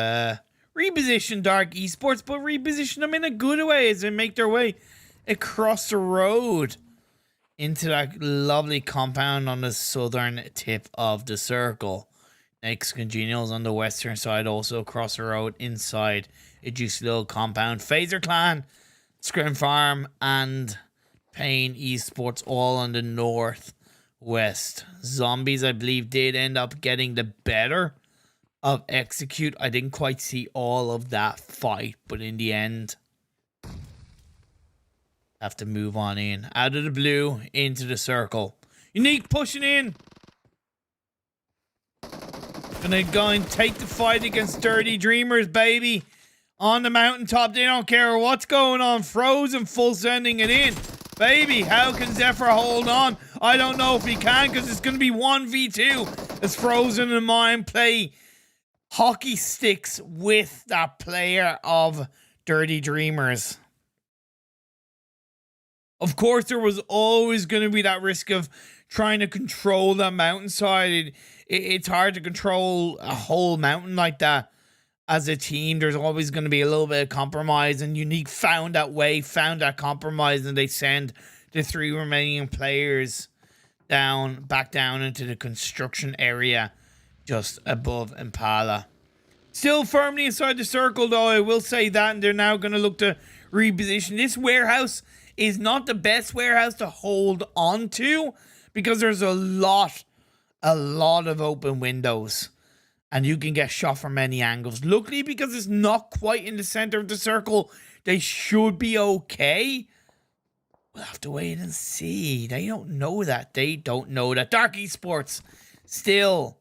reposition Dark Esports, but reposition them in a good way as they make their way across the road into that lovely compound on the southern tip of the circle. NAIX Congenials on the western side, also across the road inside a juicy little compound. Phaser Clan, ScrimFarm, and Pain Esports all on the northwest. Zombies, I believe, did end up getting the better of Execute. I didn't quite see all of that fight, but in the end, have to move on in. Out of the blue, into the circle. Unique pushing in. Gonna go and take the fight against Dirty Dreamers, baby. On the mountaintop, they don't care what's going on. Frozen full sending it in. Baby, how can Zephyr hold on? I don't know if he can, because it's gonna be 1v2 as Frozen and Mine play hockey sticks with that player of Dirty Dreamers. Of course, there was always going to be that risk of trying to control that mountainside. It's hard to control a whole mountain like that as a team. There's always going to be a little bit of compromise, and Unique found that way, found that compromise, and they send the 3 remaining players back down into the construction area just above Impala. Still firmly inside the circle, though, I will say that, and they're now going to look to reposition. This warehouse is not the best warehouse to hold on to because there's a lot of open windows and you can get shot from many angles. Luckily, because it's not quite in the center of the circle, they should be okay. We'll have to wait and see. They don't know that. Dark Esports still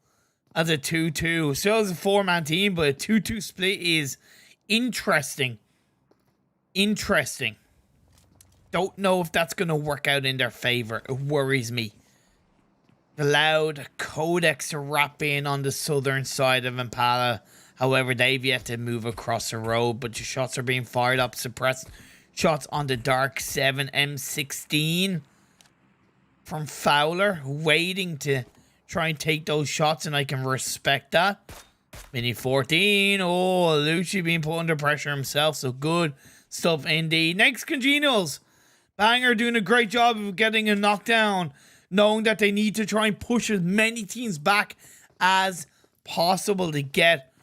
as a 2-2. Still as a 4-man team, but a 2-2 split is interesting. Don't know if that's going to work out in their favor. It worries me. Allowed Qodex to wrap in on the southern side of Impala. However, they've yet to move across the road, but the shots are being fired up. Suppressed shots on the Dark 7 M16 from Fowler, waiting to try and take those shots, and I can respect that. Mini 14. Oh, Lucci being put under pressure himself, so good stuff indeed. Next, Congenials. Banger doing a great job of getting a knockdown, knowing that they need to try and push as many teams back as possible to get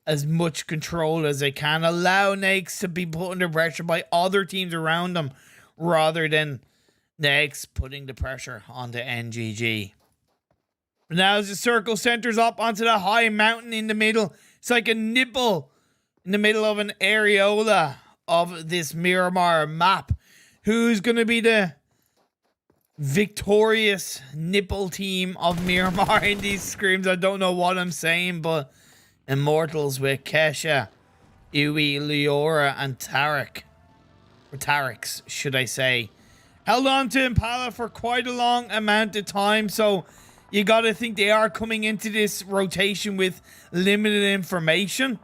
as much control as they can. Allow NAIX to be put under pressure by other teams around them rather than NAIX putting the pressure on the NGG. Now as the circle centers up onto the high mountain in the middle, it's like a nipple in the middle of an areola of this Miramar map. Who's going to be the victorious nipple team of Miramar in these scrims? I don't know what I'm saying, but Immortals with Kesha, Uwe, Leora, and Tarek. Or Tarex, should I say. Held on to Impala for quite a long amount of time, so you got to think they are coming into this rotation with limited information.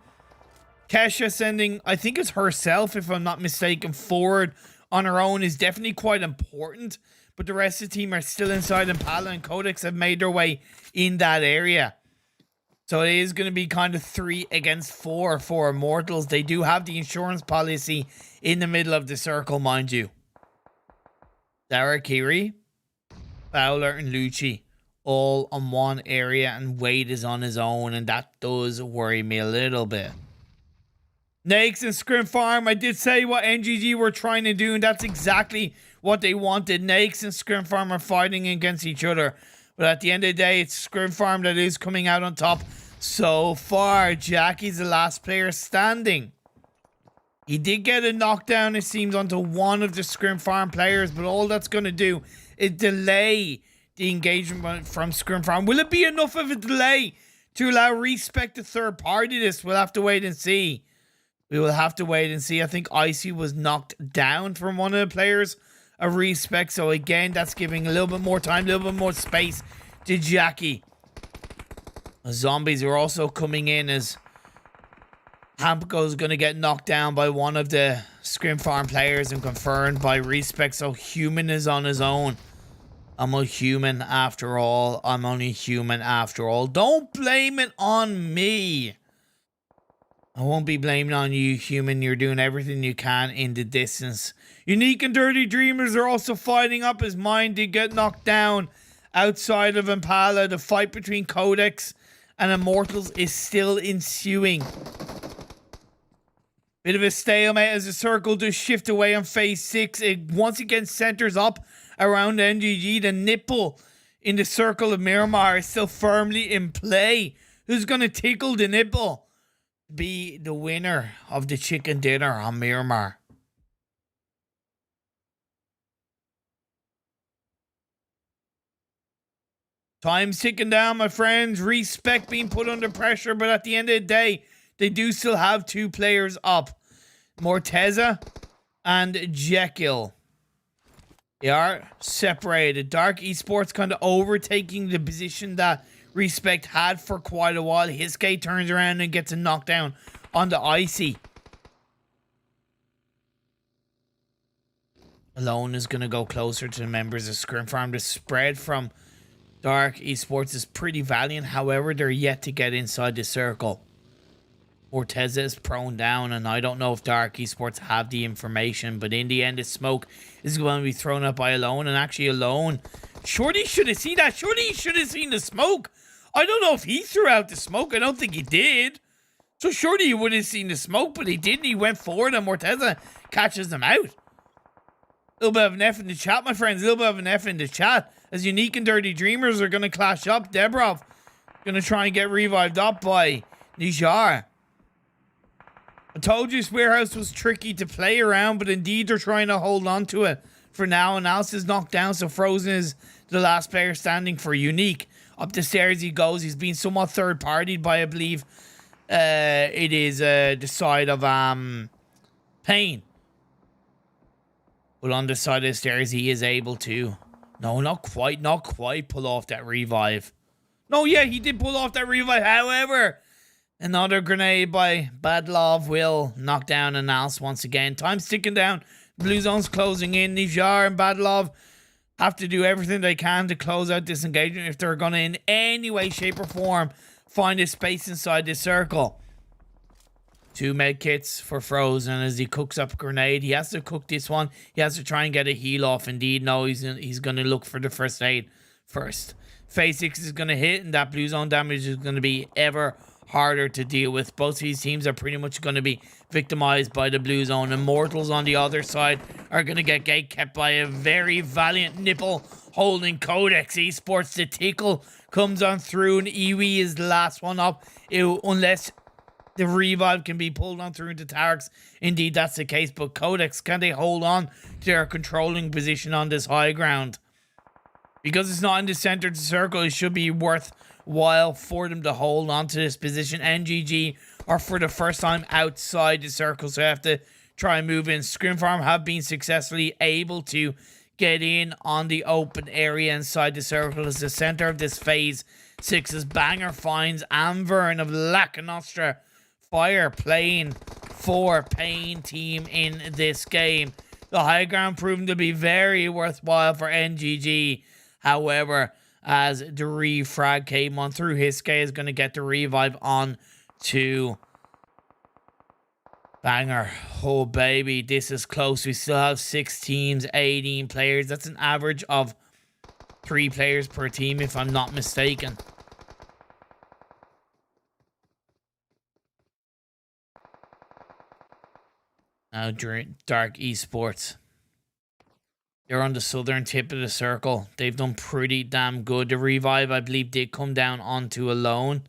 Kesha sending, I think it's herself, if I'm not mistaken, forward on her own is definitely quite important, but the rest of the team are still inside. Impala and Qodex have made their way in that area. So it is going to be kind of 3 against 4 for Immortals. They do have the insurance policy in the middle of the circle, mind you. Darakiri, Fowler, and Lucci all on one area, and Wade is on his own, and that does worry me a little bit. NAIX and ScrimFarm, I did say what NGG were trying to do, and that's exactly what they wanted. NAIX and ScrimFarm are fighting against each other, but at the end of the day, it's ScrimFarm that is coming out on top so far. Jackie's the last player standing. He did get a knockdown, it seems, onto one of the ScrimFarm players, but all that's going to do is delay the engagement from ScrimFarm. Will it be enough of a delay to allow Rexpect to third party this? We'll have to wait and see. We will have to wait and see. I think Icy was knocked down from one of the players of Rexpect. So again, that's giving a little bit more time, a little bit more space to Jackie. The zombies are also coming in as Hampico is going to get knocked down by one of the ScrimFarm players and confirmed by Rexpect. So Human is on his own. I'm a human after all. I'm only human after all. Don't blame it on me. I won't be blaming on you, Human. You're doing everything you can in the distance. Unique and Dirty Dreamers are also fighting up. His mind did get knocked down outside of Impala. The fight between Qodex and Immortals is still ensuing. Bit of a stalemate as the circle does shift away on phase 6. It once again centers up around NGG. The nipple in the circle of Miramar is still firmly in play. Who's going to tickle the nipple? Be the winner of the chicken dinner on Miramar. Time's ticking down, my friends. Rexpect being put under pressure, but at the end of the day, they do still have 2 players up. Morteza and Jekyll. They are separated. Dark Esports kind of overtaking the position that Rexpect had for quite a while. Hiske turns around and gets a knockdown on the Icy. Alone is going to go closer to the members of ScrimFarm. The spread from Dark Esports is pretty valiant. However, they're yet to get inside the circle. Morteza is prone down, and I don't know if Dark Esports have the information, but in the end, the smoke is going to be thrown up by Alone, and actually Alone, Shorty should have seen that. Shorty should have seen the smoke. I don't know if he threw out the smoke. I don't think he did. So Shorty would have seen the smoke, but he didn't. He went forward, and Morteza catches him out. A little bit of an F in the chat, my friends. A little bit of an F in the chat. As Unique and Dirty Dreamers are going to clash up. Debrov going to try and get revived up by Nijar. I told you Spearhouse was tricky to play around, but indeed they're trying to hold on to it for now. And Alice is knocked down, so Frozen is the last player standing for Unique. Up the stairs he goes. He's been somewhat third-partied by, I believe, it is the side of Pain. But on the side of the stairs, he is able to... No, not quite pull off that revive. No, yeah, he did pull off that revive. However, another grenade by Bad Love will knock down Analysis once again. Time's ticking down. Blue Zone's closing in. Nijar and Bad Love have to do everything they can to close out this engagement if they're going to, in any way, shape, or form, find a space inside this circle. 2 med kits for Frozen as he cooks up a grenade. He has to cook this one. He has to try and get a heal off. Indeed, no, he's going to look for the first aid first. Phase 6 is going to hit, and that blue zone damage is going to be ever harder to deal with. Both of these teams are pretty much going to be victimized by the blue zone. Immortals on the other side are going to get gate kept by a very valiant nipple holding Qodex Esports. The tickle comes on through, and Iwi is the last one up. Unless the revive can be pulled on through into Tarex. Indeed, that's the case. But Qodex, can they hold on to their controlling position on this high ground? Because it's not in the center of the circle, it should be worthwhile for them to hold on to this position. NGG are for the first time outside the circle, so they have to try and move in. ScrimFarm have been successfully able to get in on the open area inside the circle as the center of this phase 6's Banger finds Amvern of Lacanostra Fire playing for Pain team in this game. The high ground proving to be very worthwhile for NGG. However, as the refrag came on through, Hiske is going to get the revive on to Banger. Oh, baby, this is close. We still have 6 teams, 18 players. That's an average of 3 players per team, if I'm not mistaken. Now, Dark Esports. They're on the southern tip of the circle. They've done pretty damn good. The revive, I believe, did come down onto Alone.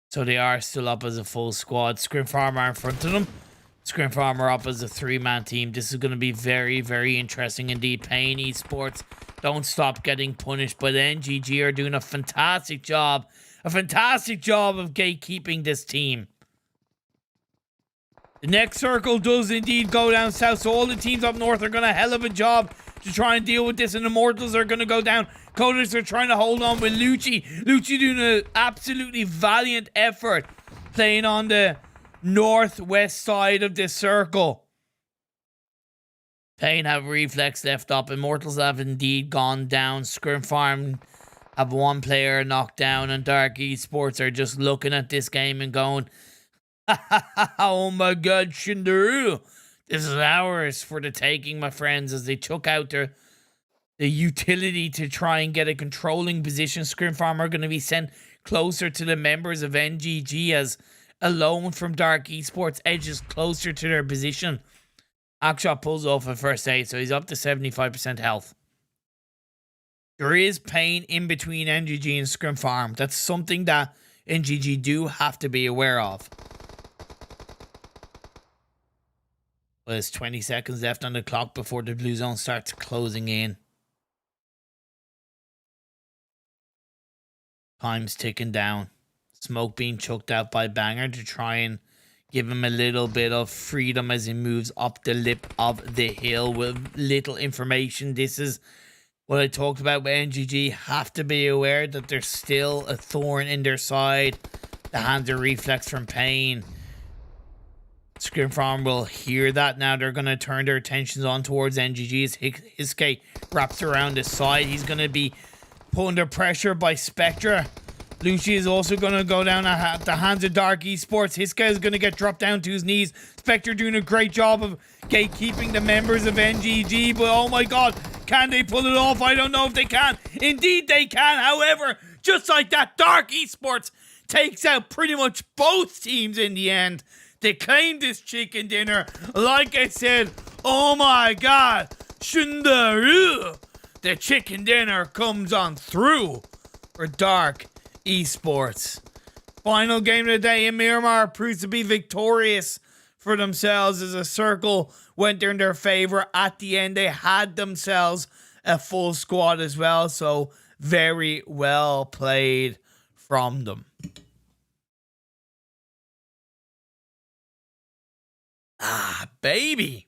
So they are still up as a full squad. ScrimFarm are in front of them. ScrimFarm are up as a 3-man team. This is going to be very, very interesting indeed. Pain Esports don't stop getting punished. But NGG are doing a fantastic job. A fantastic job of gatekeeping this team. The next circle does indeed go down south, so all the teams up north are going to hell of a job to try and deal with this, and Immortals are going to go down. Qodex are trying to hold on with Lucci. Lucci doing an absolutely valiant effort, playing on the northwest side of this circle. Pain have Reflex left up. Immortals have indeed gone down. ScrimFarm have one player knocked down, and Dark Esports are just looking at this game and going, oh my god, Shindaru. This is ours for the taking, my friends, as they took out the utility to try and get a controlling position. ScrimFarm are going to be sent closer to the members of NGG as a loan from Dark Esports edges closer to their position. Akshot pulls off a first aid, so he's up to 75% health. There is pain in between NGG and ScrimFarm. That's something that NGG do have to be aware of. Well, there's 20 seconds left on the clock before the blue zone starts closing in. Time's ticking down. Smoke being chucked out by Banger to try and give him a little bit of freedom as he moves up the lip of the hill with little information. This is what I talked about with NGG. Have to be aware that there's still a thorn in their side. The hands are Reflex from Pain. ScrimFarm will hear that now. They're going to turn their attentions on towards NGG's. Hiske wraps around his side. He's going to be put under pressure by Spectre. Lucy is also going to go down at the hands of Dark Esports. Hiske is going to get dropped down to his knees. Spectre doing a great job of gatekeeping the members of NGG. But oh my god, can they pull it off? I don't know if they can. Indeed they can. However, just like that, Dark Esports takes out pretty much both teams in the end. They claim this chicken dinner. Like I said, oh my god, Shundaru. The chicken dinner comes on through for Dark Esports. Final game of the day in Miramar proves to be victorious for themselves as a circle went in their favor. At the end, they had themselves a full squad as well, so very well played from them. Ah, baby.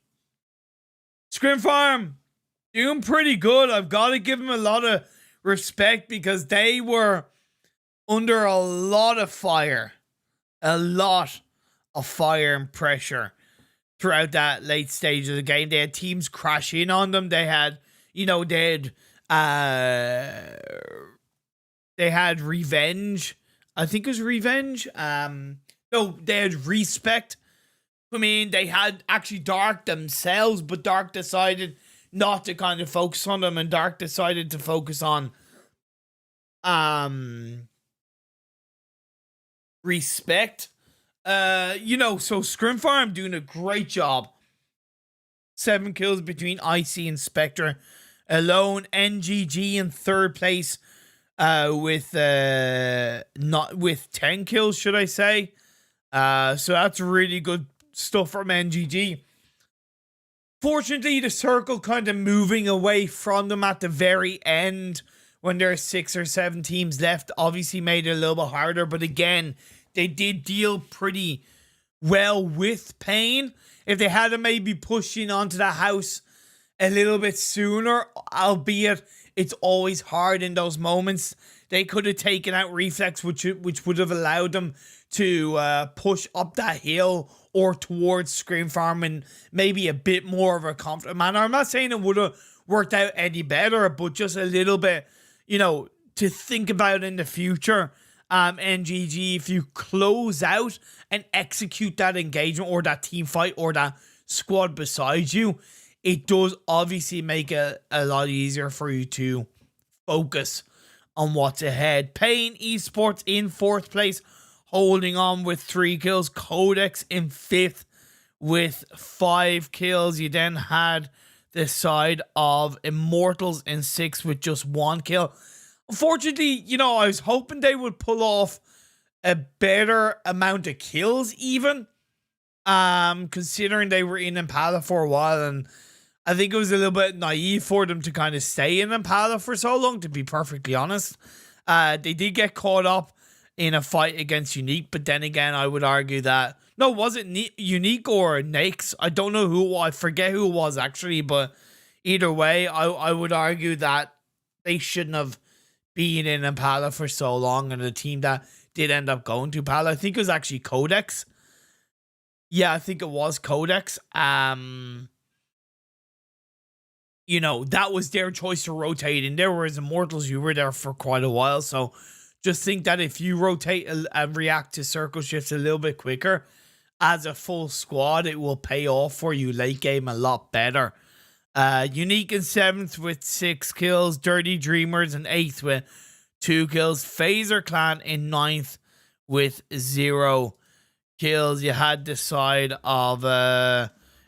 ScrimFarm doing pretty good. I've got to give them a lot of respect because they were under a lot of fire. A lot of fire and pressure throughout that late stage of the game. They had teams crash in on them. They had, they had Revenge. I think it was Revenge. No, they had Rexpect. I mean, they had actually Dark themselves, but Dark decided not to kind of focus on them, and Dark decided to focus on Rexpect. So ScrimFarm doing a great job. 7 kills between IC and Spectre. Alone, NGG in third place with 10 kills, should I say. So that's really good stuff from NGG. Fortunately, the circle kind of moving away from them at the very end when there are 6 or 7 teams left obviously made it a little bit harder, but again, they did deal pretty well with Pain. If they had to maybe push in onto the house a little bit sooner, albeit it's always hard in those moments, they could have taken out Reflex, which would have allowed them to push up that hill or towards ScrimFarm in maybe a bit more of a confident manner. I'm not saying it would have worked out any better, but just a little bit, to think about in the future. NGG, if you close out and execute that engagement or that team fight or that squad beside you, it does obviously make it a lot easier for you to focus on what's ahead. Pain Esports in 4th place, holding on with 3 kills. Qodex in 5th with 5 kills. You then had the side of Immortals in 6th with just 1 kill. Unfortunately, I was hoping they would pull off a better amount of kills even. Considering they were in Impala for a while, and I think it was a little bit naive for them to kind of stay in Impala for so long, to be perfectly honest. They did get caught up in a fight against Unique, but then again, I would argue that, no, was it Unique or NAIX? I don't know who, I forget who it was actually, but either way, I would argue that they shouldn't have been in Impala for so long, and the team that did end up going to Impala, I think it was actually Qodex. Yeah, I think it was Qodex. You know, that was their choice to rotate in there, whereas Immortals, you were there for quite a while. So just think that if you rotate and react to circle shifts a little bit quicker as a full squad, it will pay off for you late game a lot better. Unique in 7th with 6 kills, Dirty Dreamers in 8th with 2 kills, Phaser Clan in 9th with 0 kills. You had the side of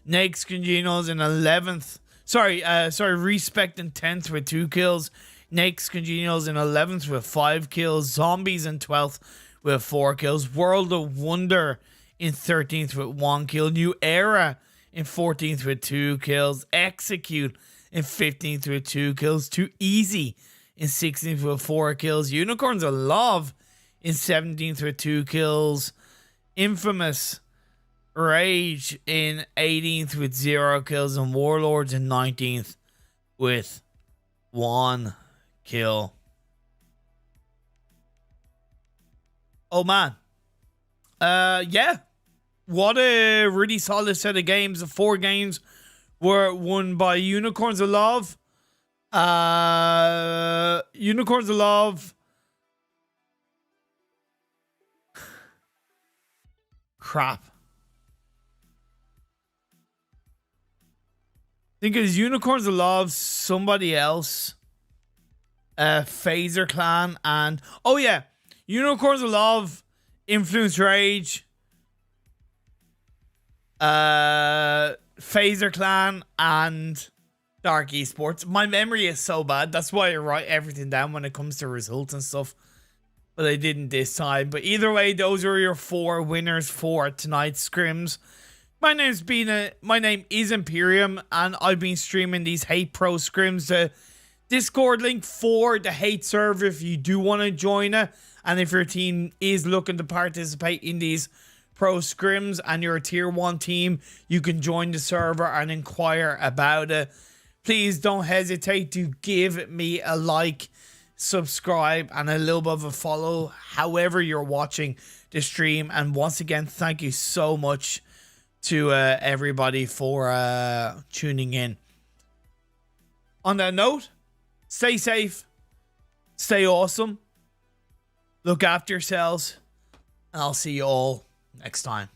NAIX Congenials in 11th. Rexpect in 10th with 2 kills. NAIX Congenials in 11th with 5 kills. Zombies in 12th with 4 kills. World of Wonder in 13th with 1 kill. New Era in 14th with 2 kills. Execute in 15th with 2 kills. Too Easy in 16th with 4 kills. Unicorns of Love in 17th with 2 kills. Infamous Rage in 18th with 0 kills, and Warlords in 19th with 1 kill. Oh man. Yeah. What a really solid set of games. The 4 games were won by Unicorns of Love. Unicorns of Love. Crap. I think it's Unicorns of Love, somebody else, Phaser Clan, and oh yeah, Unicorns of Love, Influence Rage, Phaser Clan, and Dark Esports. My memory is so bad, that's why I write everything down when it comes to results and stuff, but I didn't this time. But either way, those are your 4 winners for tonight's scrims. My name is ImPERium, and I've been streaming these Hate Pro scrims. The Discord link for the Hate server if you do want to join it, and if your team is looking to participate in these pro scrims and you're a tier 1 team, you can join the server and inquire about it. Please don't hesitate to give me a like, subscribe, and a little bit of a follow however you're watching the stream. And once again, thank you so much to everybody for tuning in. On that note, stay safe, stay awesome, look after yourselves, and I'll see you all next time.